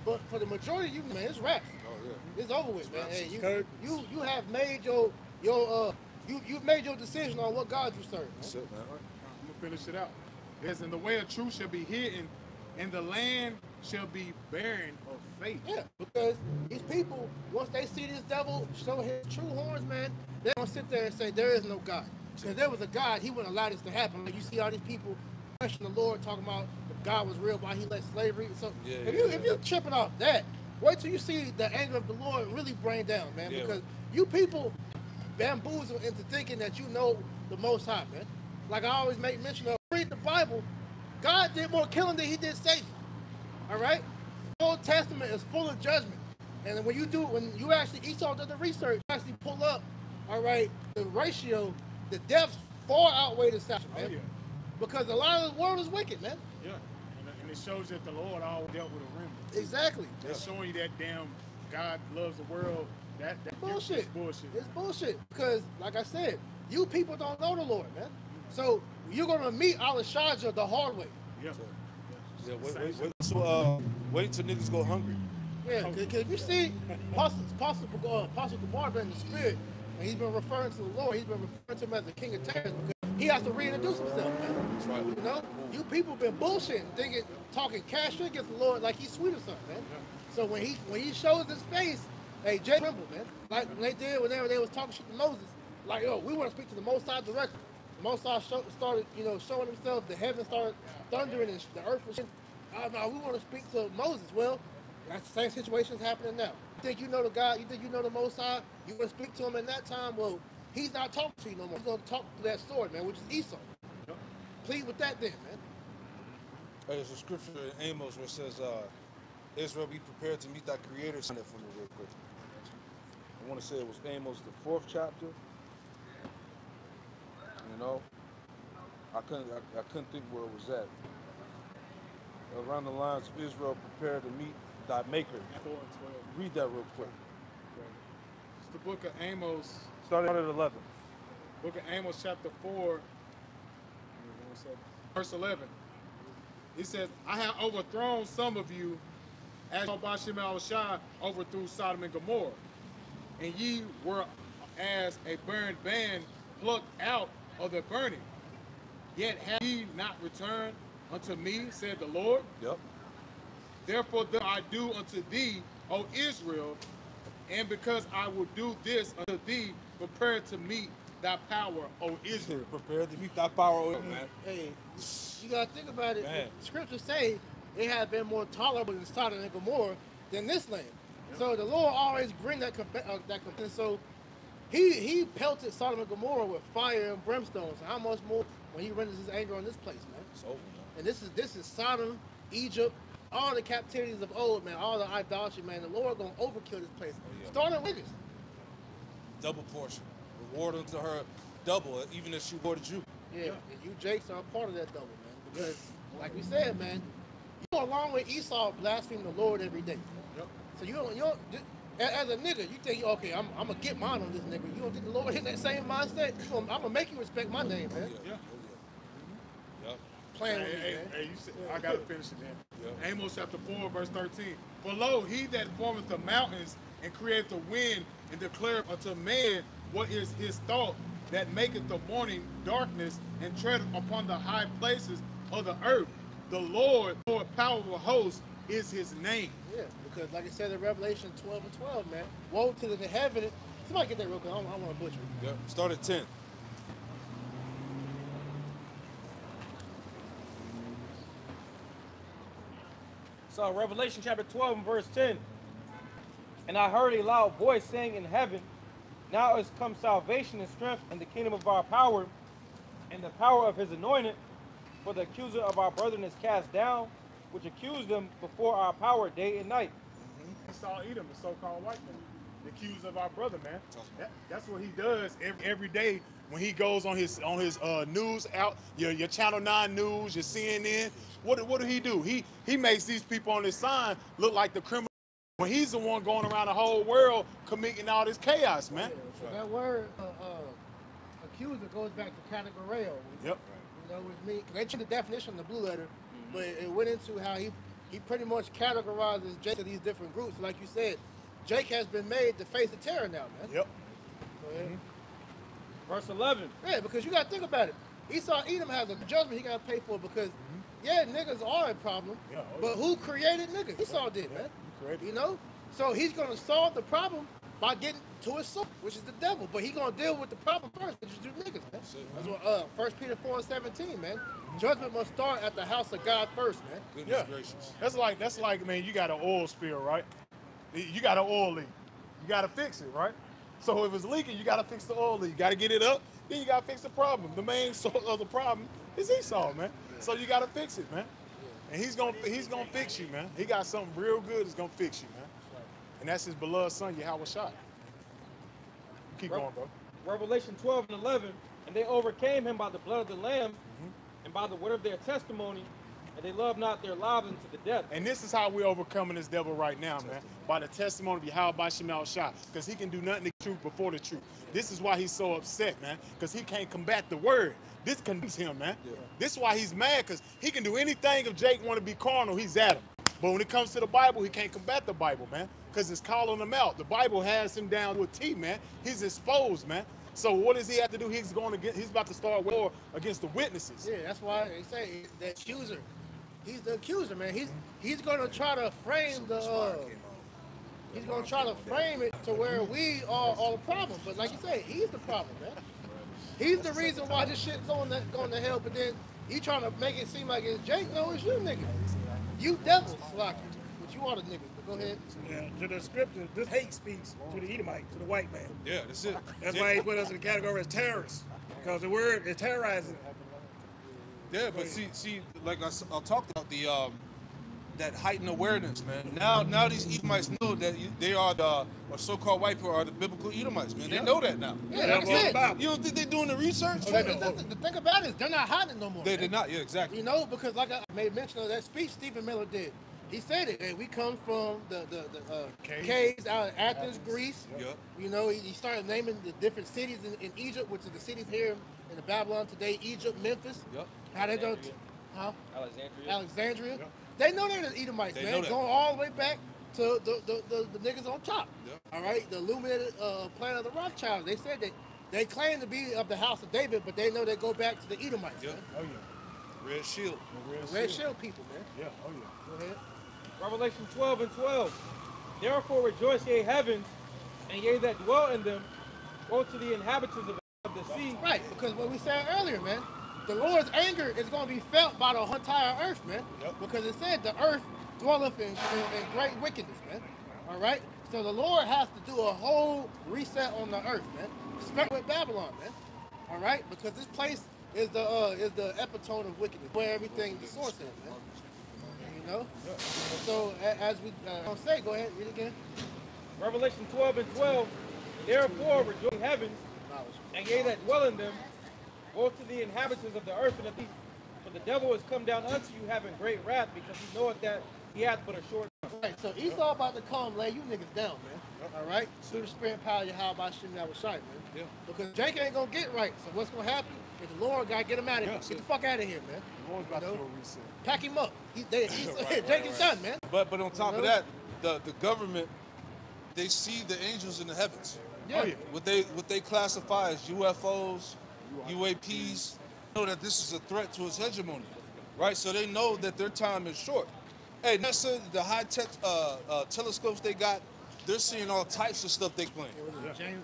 But for the majority of you, man, it's wraps. Oh yeah. It's over with, man. Hey, you have made you've made your decision on what God you serve. Man. That's it, man. I'm gonna finish it out. Yes, and the way of truth shall be hidden, and the land shall be barren of faith. Yeah, because these people, once they see this devil show his true horns, man, they're gonna sit there and say there is no God. Because there was a God, he wouldn't allow this to happen. Like you see all these people question the Lord, talking about if God was real, why he let slavery. So if you're tripping off that, wait till you see the anger of the Lord really bring down, man. Yeah. Because you people bamboozled into thinking that you know the Most High, man. Like I always make mention of, read the Bible, God did more killing than he did saving. All right? The Old Testament is full of judgment. And when you actually, Esau did the research, actually pull up, all right, the ratio, the deaths far outweigh the salvation, man. Oh, yeah. Because a lot of the world is wicked, man. Yeah. And it shows that the Lord always dealt with a remnant. Exactly. That's showing you that damn God loves the world. That Bullshit. Is bullshit. It's bullshit. Because, like I said, you people don't know the Lord, man. So you're gonna meet Al-Shaja the hard way. Yeah. Yeah, wait till niggas go hungry. Yeah, because if you see Apostle Gabar been in the spirit, and he's been referring to the Lord, he's been referring to him as the King of Terrors because he has to reintroduce himself, man. That's right. You know, you people been bullshitting, talking cash shit against the Lord like he's sweet or something, man. So when he shows his face, hey, Jay tremble, man. Like when they did whenever they was talking shit to Moses, like, yo, we want to speak to the Most High directly. The Most High started, showing himself. The heavens started thundering and the earth was shit. Oh, no, we want to speak to Moses. Well, that's the same situation that's happening now. You think you know the God? You think you know the Most High? You want to speak to him in that time? Well, he's not talking to you no more. He's going to talk to that sword, man, which is Esau. Yep. Plead with that then, man. There's a scripture in Amos where it says, Israel, be prepared to meet thy creator. Send that for me real quick. I want to say it was Amos, the 4th chapter. You know, I couldn't think where it was at. Around the lines of Israel, prepare to meet thy maker. 4 and 12. Read that real quick. It's the book of Amos. Started at 11. Book of Amos, chapter 4, verse 11. It says, I have overthrown some of you, as Bashim al-Shah overthrew Sodom and Gomorrah. And ye were as a burned band plucked out of the burning. Yet have ye not returned unto me, said the Lord. Yep. Therefore do I do unto thee, O Israel, and because I will do this unto thee, prepare to meet thy power, O Israel. Prepare to meet thy power, O man. Hey, you got to think about it. Man. The scriptures say it had been more tolerable in Sodom and Gomorrah than this land. Yep. So the Lord always bring that comparison. So he pelted Sodom and Gomorrah with fire and brimstone. So how much more when he renders his anger on this place, man? It's over, man. And this is Sodom, Egypt, all the captivities of old, man, all the idolatry, man. The Lord gonna overkill this place. Oh, yeah. Starting with us. Double portion. Reward unto her double, even if she rewarded you. Yeah, and you Jakes are a part of that double, man. Because, like we said, man, you along with Esau blaspheme the Lord every day. Yep. So you don't as a nigga, you think, okay, I'm gonna get mine on this nigga. You don't think the Lord in that same mindset? I'm gonna make you respect my name, man. Yeah. Yep. Playing with me, man. Hey, you said, I gotta finish it then. Yep. Amos chapter 4, verse 13. For lo, he that formeth the mountains and createth the wind and declareth unto man what is his thought, that maketh the morning darkness and treadeth upon the high places of the earth. The Lord powerful host, is his name. Yeah, because like it said in Revelation 12 and 12, man, woe to the heaven. Somebody get that real quick. I don't want to butcher it. Yep. Start at 10. So Revelation chapter 12 and verse 10. And I heard a loud voice saying in heaven, now is come salvation and strength in the kingdom of our power and the power of his anointed. For the accuser of our brethren is cast down, which accused them before our power day and night. He saw Edom, the so-called white man, the accuser of our brother, man. That's what he does every day when he goes on his news out, your Channel 9 news, your CNN. What do he do? He makes these people on his sign look like the criminal when he's the one going around the whole world committing all this chaos, man. So that word accuser goes back to categoreo. Yep. You know, which means they changed the definition of the blue letter, but it went into how he pretty much categorizes Jake to these different groups. Like you said, Jake has been made the face of terror now, man. Yep. Go ahead. Verse 11. Yeah, because you got to think about it. Esau Edom has a judgment he got to pay for because, yeah, niggas are a problem, Yeah, but who created niggas? Esau did, man. You know? So he's going to solve the problem by getting to his source, which is the devil. But he's going to deal with the problem first, which is you niggas, man. That's what 1 Peter 4 and 17, man. Judgment must start at the house of God first, man. Goodness gracious. That's like, man, you got an oil spill, right? You got an oil leak. You got to fix it, right? So if it's leaking, you gotta fix the oil leak. You gotta get it up, then you gotta fix the problem. The main source of the problem is Esau, man. So you gotta fix it, man. And he's gonna fix you, man. He got something real good that's gonna fix you, man. And that's his beloved son, GMSCharlotte. Keep going, bro. Revelation 12 and 11, and they overcame him by the blood of the Lamb and by the word of their testimony, and they loved not their lives unto the death. And this is how we're overcoming this devil right now, man. By the testimony of GMSCharlotte, because he can do nothing to the truth before the truth. This is why he's so upset, man, because he can't combat the word. This condemns him, man. Yeah. This is why he's mad, because he can do anything. If Jake want to be carnal, he's at him. But when it comes to the Bible, he can't combat the Bible, man, because it's calling him out. The Bible has him down to a T, man. He's exposed, man. So what does he have to do? He's about to start war against the witnesses. Yeah, that's why they say the accuser. He's the accuser, man. He's going to try to frame he's going to try to frame it to where we are all the problem. But like you say, he's the problem, man. He's the reason why this shit going to hell. But then he trying to make it seem like it's Jake. No, it's you, nigga. You devils, Slocky. But you are the niggas. But go ahead. Yeah, to the scripture, this hate speaks to the Edomite, to the white man. Yeah, that's it. That's why he put us in the category as terrorists, because the word is terrorizing. Yeah, but see, like I talked about that heightened awareness, man. Now these Edomites know that they are the so-called white people are the biblical Edomites, man. They know that now. Yeah, like I said, you don't think they're doing the research? The thing about it is they're not hiding no more. They're not. Yeah, exactly. You know, because like I made mention of that speech Stephen Miller did. He said it. Hey, we come from the caves out of Athens, Greece. Yep. You know, he started naming the different cities in Egypt, which is the cities here in the Babylon today, Egypt, Memphis. Yep. How they go? Huh? Alexandria. Yep. They know they're the Edomites, they man. Going all the way back to the niggas on top. Yep. All right, the illuminated planet of the Rothschilds. They said that they claim to be of the house of David, but they know they go back to the Edomites. Yep. Man. Oh yeah. Red Shield. Red Shield people, man. Yeah. Oh yeah. Go ahead. Revelation 12 and 12. Therefore rejoice, ye heavens, and ye that dwell in them. Woe to the inhabitants of the sea. Right, because what we said earlier, man, the Lord's anger is going to be felt by the entire earth, man. Yep. Because it said the earth dwelleth in great wickedness, man. All right? So the Lord has to do a whole reset on the earth, man. Especially with Babylon, man. All right? Because this place is the epitome of wickedness, where everything, the source is, man. You know? So as we say, go ahead, read it again. Revelation 12 and 12. Therefore rejoice, heavens, and ye that dwell in them. Woe to the inhabitants of the earth and of the sea. For the devil is come down unto you having great wrath, because he knoweth that he hath but a short time. Right, so Esau about to come lay you niggas down, man. All right? Through the spirit and power of GMSCharlotte, man. Yeah. Because Jake ain't going to get right. So what's going to happen is the Lord got to get him out of here. Get the fuck out of here, man. The Lord's about to do a reset. Pack him up. Jake is done, man. But on top of that, the government, they see the angels in the heavens. Yeah. Oh, yeah. What they classify as UFOs, UAPs, know that this is a threat to its hegemony, right? So they know that their time is short. Hey, NASA, the high-tech telescopes they got, they're seeing all types of stuff they claim. The James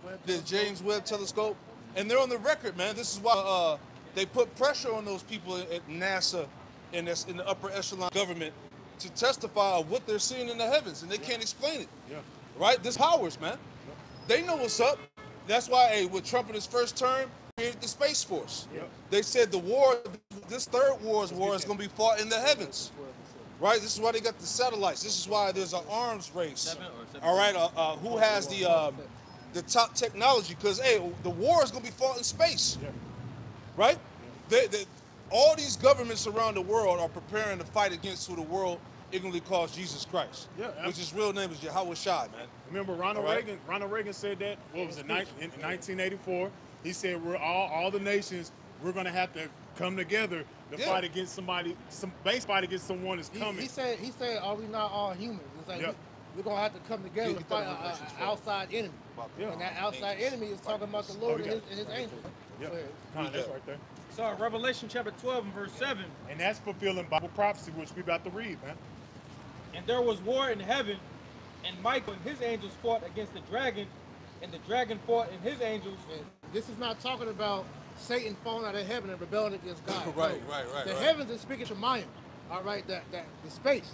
Webb. The James Webb telescope, and they're on the record, man. This is why they put pressure on those people at NASA and that's in the upper echelon government to testify of what they're seeing in the heavens, and they can't explain it. Yeah. Right? This powers, man. They know what's up. That's why, hey, with Trump in his first term, created the Space Force. Yep. They said the war, this third war is going to be fought in the heavens. Right? This is why they got the satellites. This is why there's an arms race. All right? Who has the top technology? Because, hey, the war is going to be fought in space. Yeah. Right? All these governments around the world are preparing to fight against who the world ignorantly calls Jesus Christ. Yeah, which his real name is GMSCharlotte, man. Remember Ronald Reagan? Ronald Reagan said that. What was it? In 1984, he said we're all the nations. We're going to have to come together to fight against somebody. Fight against someone that's coming. He said, are we not all humans? It's like we're going to have to come together to fight an outside enemy. Yeah. And that outside enemy is talking about the Lord and his angels. Yeah, that's right there. So Revelation chapter 12 and verse 7. And that's fulfilling Bible prophecy, which we about to read, man. And there was war in heaven, and Michael and his angels fought against the dragon, and the dragon fought and his angels. And this is not talking about Satan falling out of heaven and rebelling against God. Right. The heavens is speaking to Shemayim. All right, the space.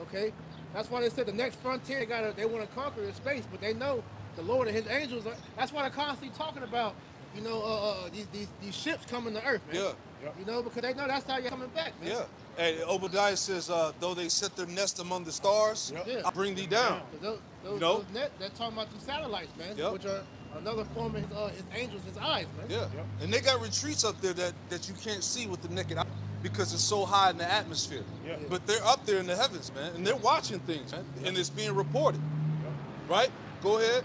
Okay, that's why they said the next frontier they want to conquer is space, but they know the Lord and his angels, that's why they're constantly talking about, you know, these ships coming to earth, man. Yeah. You know, because they know that's how you're coming back, man. Yeah. And Obadiah says, though they set their nest among the stars, Yeah. I'll bring thee down. Those You know? they're talking about the satellites, man, Yep. which are another form of his angels, his eyes, man. Yeah. And they got retreats up there that you can't see with the naked eye because it's so high in the atmosphere. Yeah. But they're up there in the heavens, man, and they're watching things, man, and it's being reported. Right? Go ahead.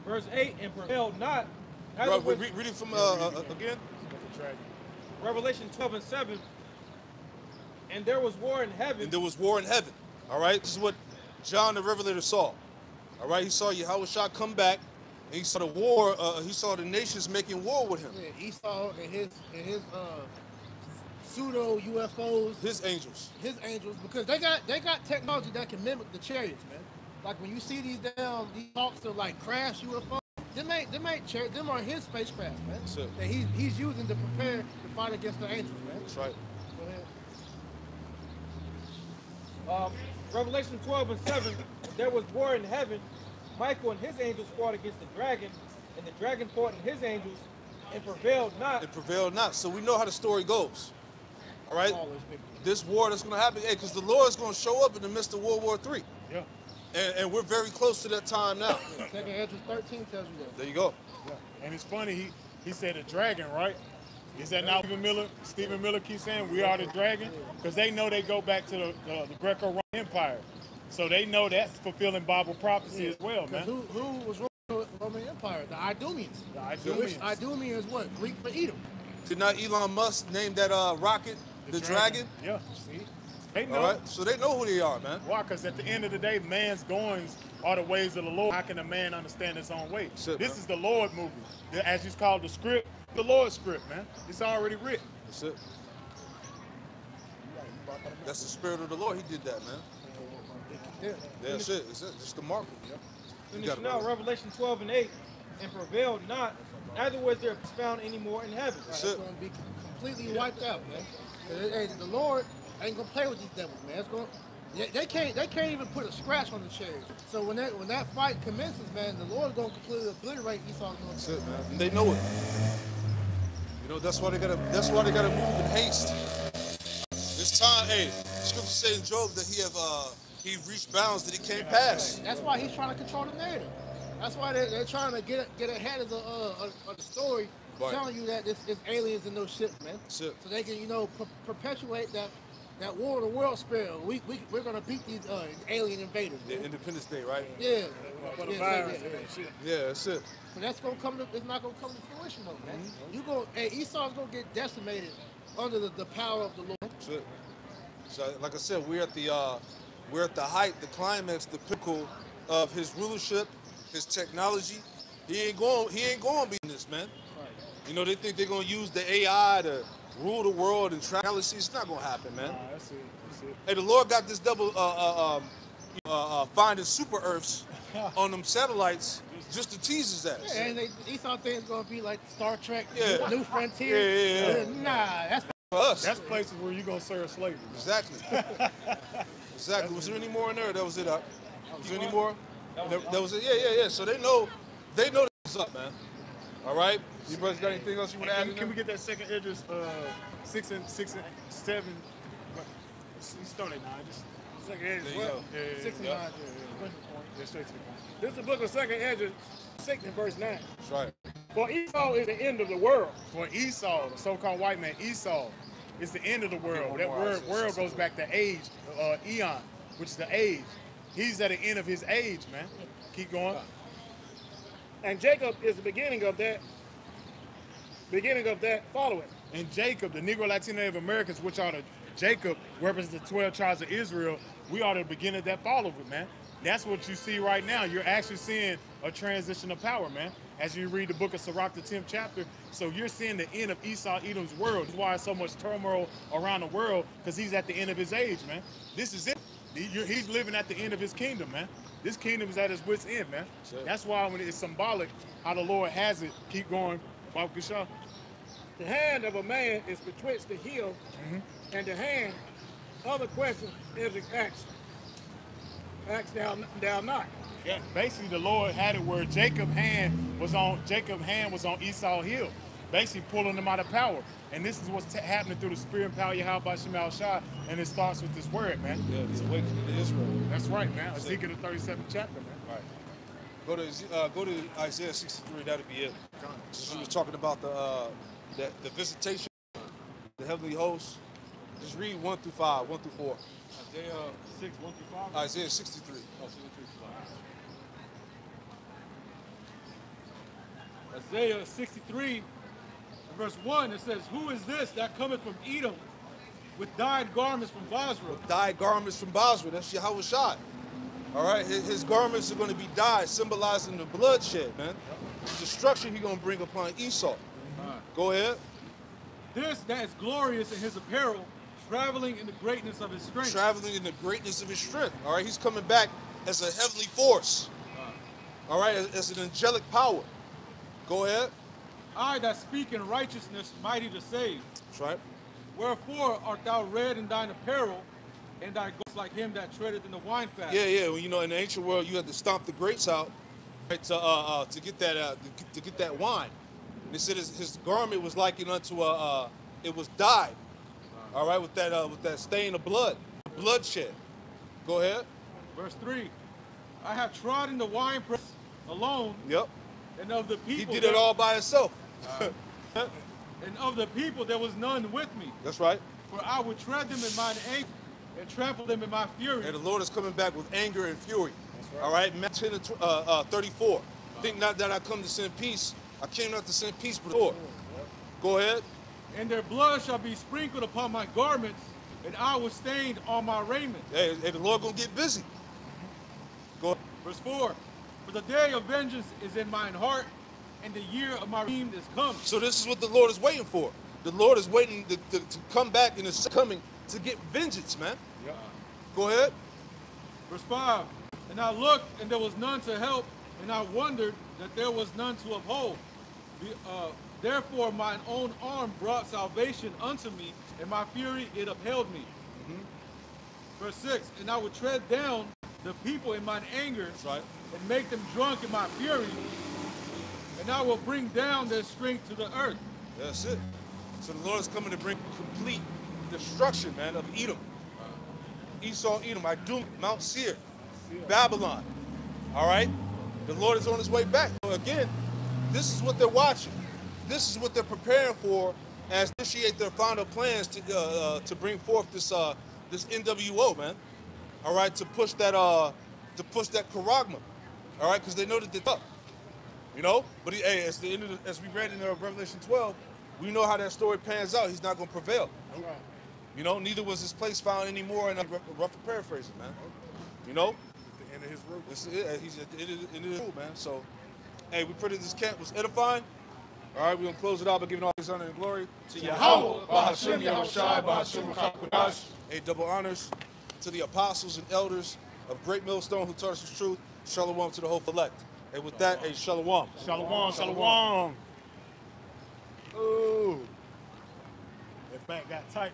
Verse 8, and prevailed not. Right, read it from again. Revelation 12 and 7. And there was war in heaven. And there was war in heaven. All right? This is what John the Revelator saw. All right? He saw Yahushua come back, and he saw the war. He saw the nations making war with him. Yeah, Esau and his pseudo UFOs. His angels. His angels, because they got technology that can mimic the chariots, man. Like when you see these talks of like crash UFOs, them are his spacecraft, man. That's it. That he's using to prepare to fight against the angels, man. That's right. Go ahead. Revelation 12 and 7. There was war in heaven. Michael and his angels fought against the dragon, and the dragon fought and his angels, and prevailed not. It prevailed not. So we know how the story goes. All right? This war that's going to happen, because the Lord is going to show up in the midst of World War III. Yeah. And we're very close to that time now. Second Ezra 13 tells you that. There you go. Yeah. And it's funny, he said a dragon, right? Is that not Stephen Miller? Stephen Miller keeps saying we are the dragon? Because they know they go back to the Greco-Roman Empire. So they know that's fulfilling Bible prophecy as well, man. Who was Roman Empire? The Idumeans. The Idumeans. Idumeans what? Greek for Edom. Did not Elon Musk name that rocket the dragon? Yeah. See? They know. All right, so they know who they are, man. Why? Because at the end of the day, man's goings are the ways of the Lord. How can a man understand his own way? This is the Lord movie. As it's called, the script, the Lord script, man. It's already written. That's it. That's the spirit of the Lord. He did that, man. Yeah. That's it. It's just the mark. Finish now, Revelation 12 and 8. And prevailed not, neither was there found any more in heaven. That's It's it. going to be completely wiped out, man. The Lord ain't gonna play with these devils, man. It's going. They can't even put a scratch on the chairs. So when that fight commences, man, the Lord's gonna completely obliterate Esau's military. That's it, man. And they know it. You know, that's why they gotta move in haste. This time, hey, scripture say in Job that he reached bounds that he can't pass. That's why he's trying to control the narrative. That's why they're trying to get ahead of the story, Right. telling you that it's aliens in those ships, man. That's it. So they can, perpetuate that war of the world spirit. We're gonna beat these alien invaders. The Man. Independence Day, right? Yeah. For the Yeah, virus yeah, and that shit. Yeah, that's it. But that's gonna come to. It's not gonna come to fruition though, man. Esau's gonna get decimated under the power of the Lord. That's it. So, like I said, we're at the height, the climax, the pinnacle of his rulership, his technology. He ain't going to be in this, man. You know, they think they're going to use the AI to rule the world and travel galaxies. It's not going to happen, man. That's it. That's it. Hey, the Lord got this double finding super Earths on them satellites just to tease his ass. Yeah, and Esau thinks it's gonna be like Star Trek, Yeah. New Frontier. Yeah. Nah, that's For us. That's places where you're going to serve slavery. Exactly. Exactly. Was there any more in there? That was it. Was there any more? That was it. Yeah. So they know this is up, man. All right. You brothers got anything else you want to add? in Can we there? get that second Idris 6 and 7? Start at 9. Just second Idris. There you go. 6 and 9. Yeah, straight to the point. This is the book of second Idris 6 and verse 9. That's right. For Esau is the end of the world. For Esau, the so-called white man, Esau is the end of the world. That world goes back to age, eon, which is the age. He's at the end of his age, man. Keep going. And Jacob is the beginning of that following. And Jacob, the Negro Latino Native Americans, which are the Jacob represents the 12 tribes of Israel, we are the beginning of that follow it, man. That's what you see right now. You're actually seeing a transition of power, man. As you read the book of Sirach, the 10th chapter, so you're seeing the end of Esau, Edom's world. That's why there's so much turmoil around the world, because he's at the end of his age, man. This is it. He's living at the end of his kingdom, man. This kingdom is at his wit's end, man. Sure. That's why when it's symbolic how the Lord has it. Keep going, Bob Gisha. The hand of a man is betwixt the heel, and the hand, other question is asked. Ask thou not. Yeah, basically the Lord had it where Jacob's hand was on Esau's heel, basically pulling him out of power. And this is what's happening through the spirit and power of Yahweh Shema Shai, and it starts with this word, man. Yeah, he's awakening to Israel. That's right, man. Ezekiel the 37th chapter, man. Right. Go to Isaiah 63. That'll be it. Since we were talking about the visitation, the heavenly host. Just read 1 through 5, 1 through 4. Isaiah 6, 1 through 5? Isaiah 63. Oh, 63. Isaiah 63, verse 1, it says, "Who is this that cometh from Edom with dyed garments from Basra?" With dyed garments from Basra. That's Yahweh Shai. All right, his garments are going to be dyed, symbolizing the bloodshed, man. The destruction he's going to bring upon Esau. Go ahead. "This that is glorious in his apparel, traveling in the greatness of his strength." Traveling in the greatness of his strength. All right, he's coming back as a heavenly force. All right, as an angelic power. Go ahead. "I that speak in righteousness, mighty to save. That's right. Wherefore art thou red in thine apparel, and thy goes like him that treadeth in the wine fat?" Yeah. Well, you know, in the ancient world, you had to stomp the grapes out, right, to get that wine. And they said his garment was likened unto it was dyed. All right, with that stain of blood, bloodshed. Go ahead. Verse 3, "I have trodden the winepress alone." Yep. "And of the people He did it all by himself. and of the people there was none with me. That's right. For I would tread them in mine anger and trample them in my fury." And the Lord is coming back with anger and fury. Right. All right, Matthew 10 34. "Think not that I come to send peace. I came not to send peace, but war." Go ahead. "And their blood shall be sprinkled upon my garments, and I was stained on my raiment." Hey, the Lord gonna get busy. Go ahead. Verse 4, "For the day of vengeance is in mine heart, and the year of my redeemed is come." So this is what the Lord is waiting for. The Lord is waiting to come back and is coming to get vengeance, man. Yeah. Go ahead. Verse 5, "And I looked, and there was none to help, and I wondered that there was none to uphold. Therefore mine own arm brought salvation unto me, and my fury it upheld me." Verse 6, "And I would tread down the people in mine anger, That's right, and make them drunk in my fury, and I will bring down their strength to the earth." That's it. So the Lord is coming to bring complete destruction, man, of Edom. Esau, Edom, Idum, Mount Seir, Babylon. All right? The Lord is on his way back. So again, this is what they're watching. This is what they're preparing for as they initiate their final plans to bring forth this NWO, man. All right, to push that charagma. All right, because they know that they're up. You know, but hey, as we read in Revelation 12, we know how that story pans out. He's not going to prevail. Right. You know, neither was his place found anymore. And rough paraphrasing, man. You know, The end of his route. he's at the end of the road, man. So, hey, we pray that this camp was edifying. All right, we're going to close it out by giving all this honor and glory to Yahweh, Bahashem Yahushai, Bahashem Rakakwadash. a double honors to the apostles and elders of Great Millstone who taught us the truth. Shalom to the whole elect. And with that, a shalom. Shalom, shalom. Ooh. That back got tight.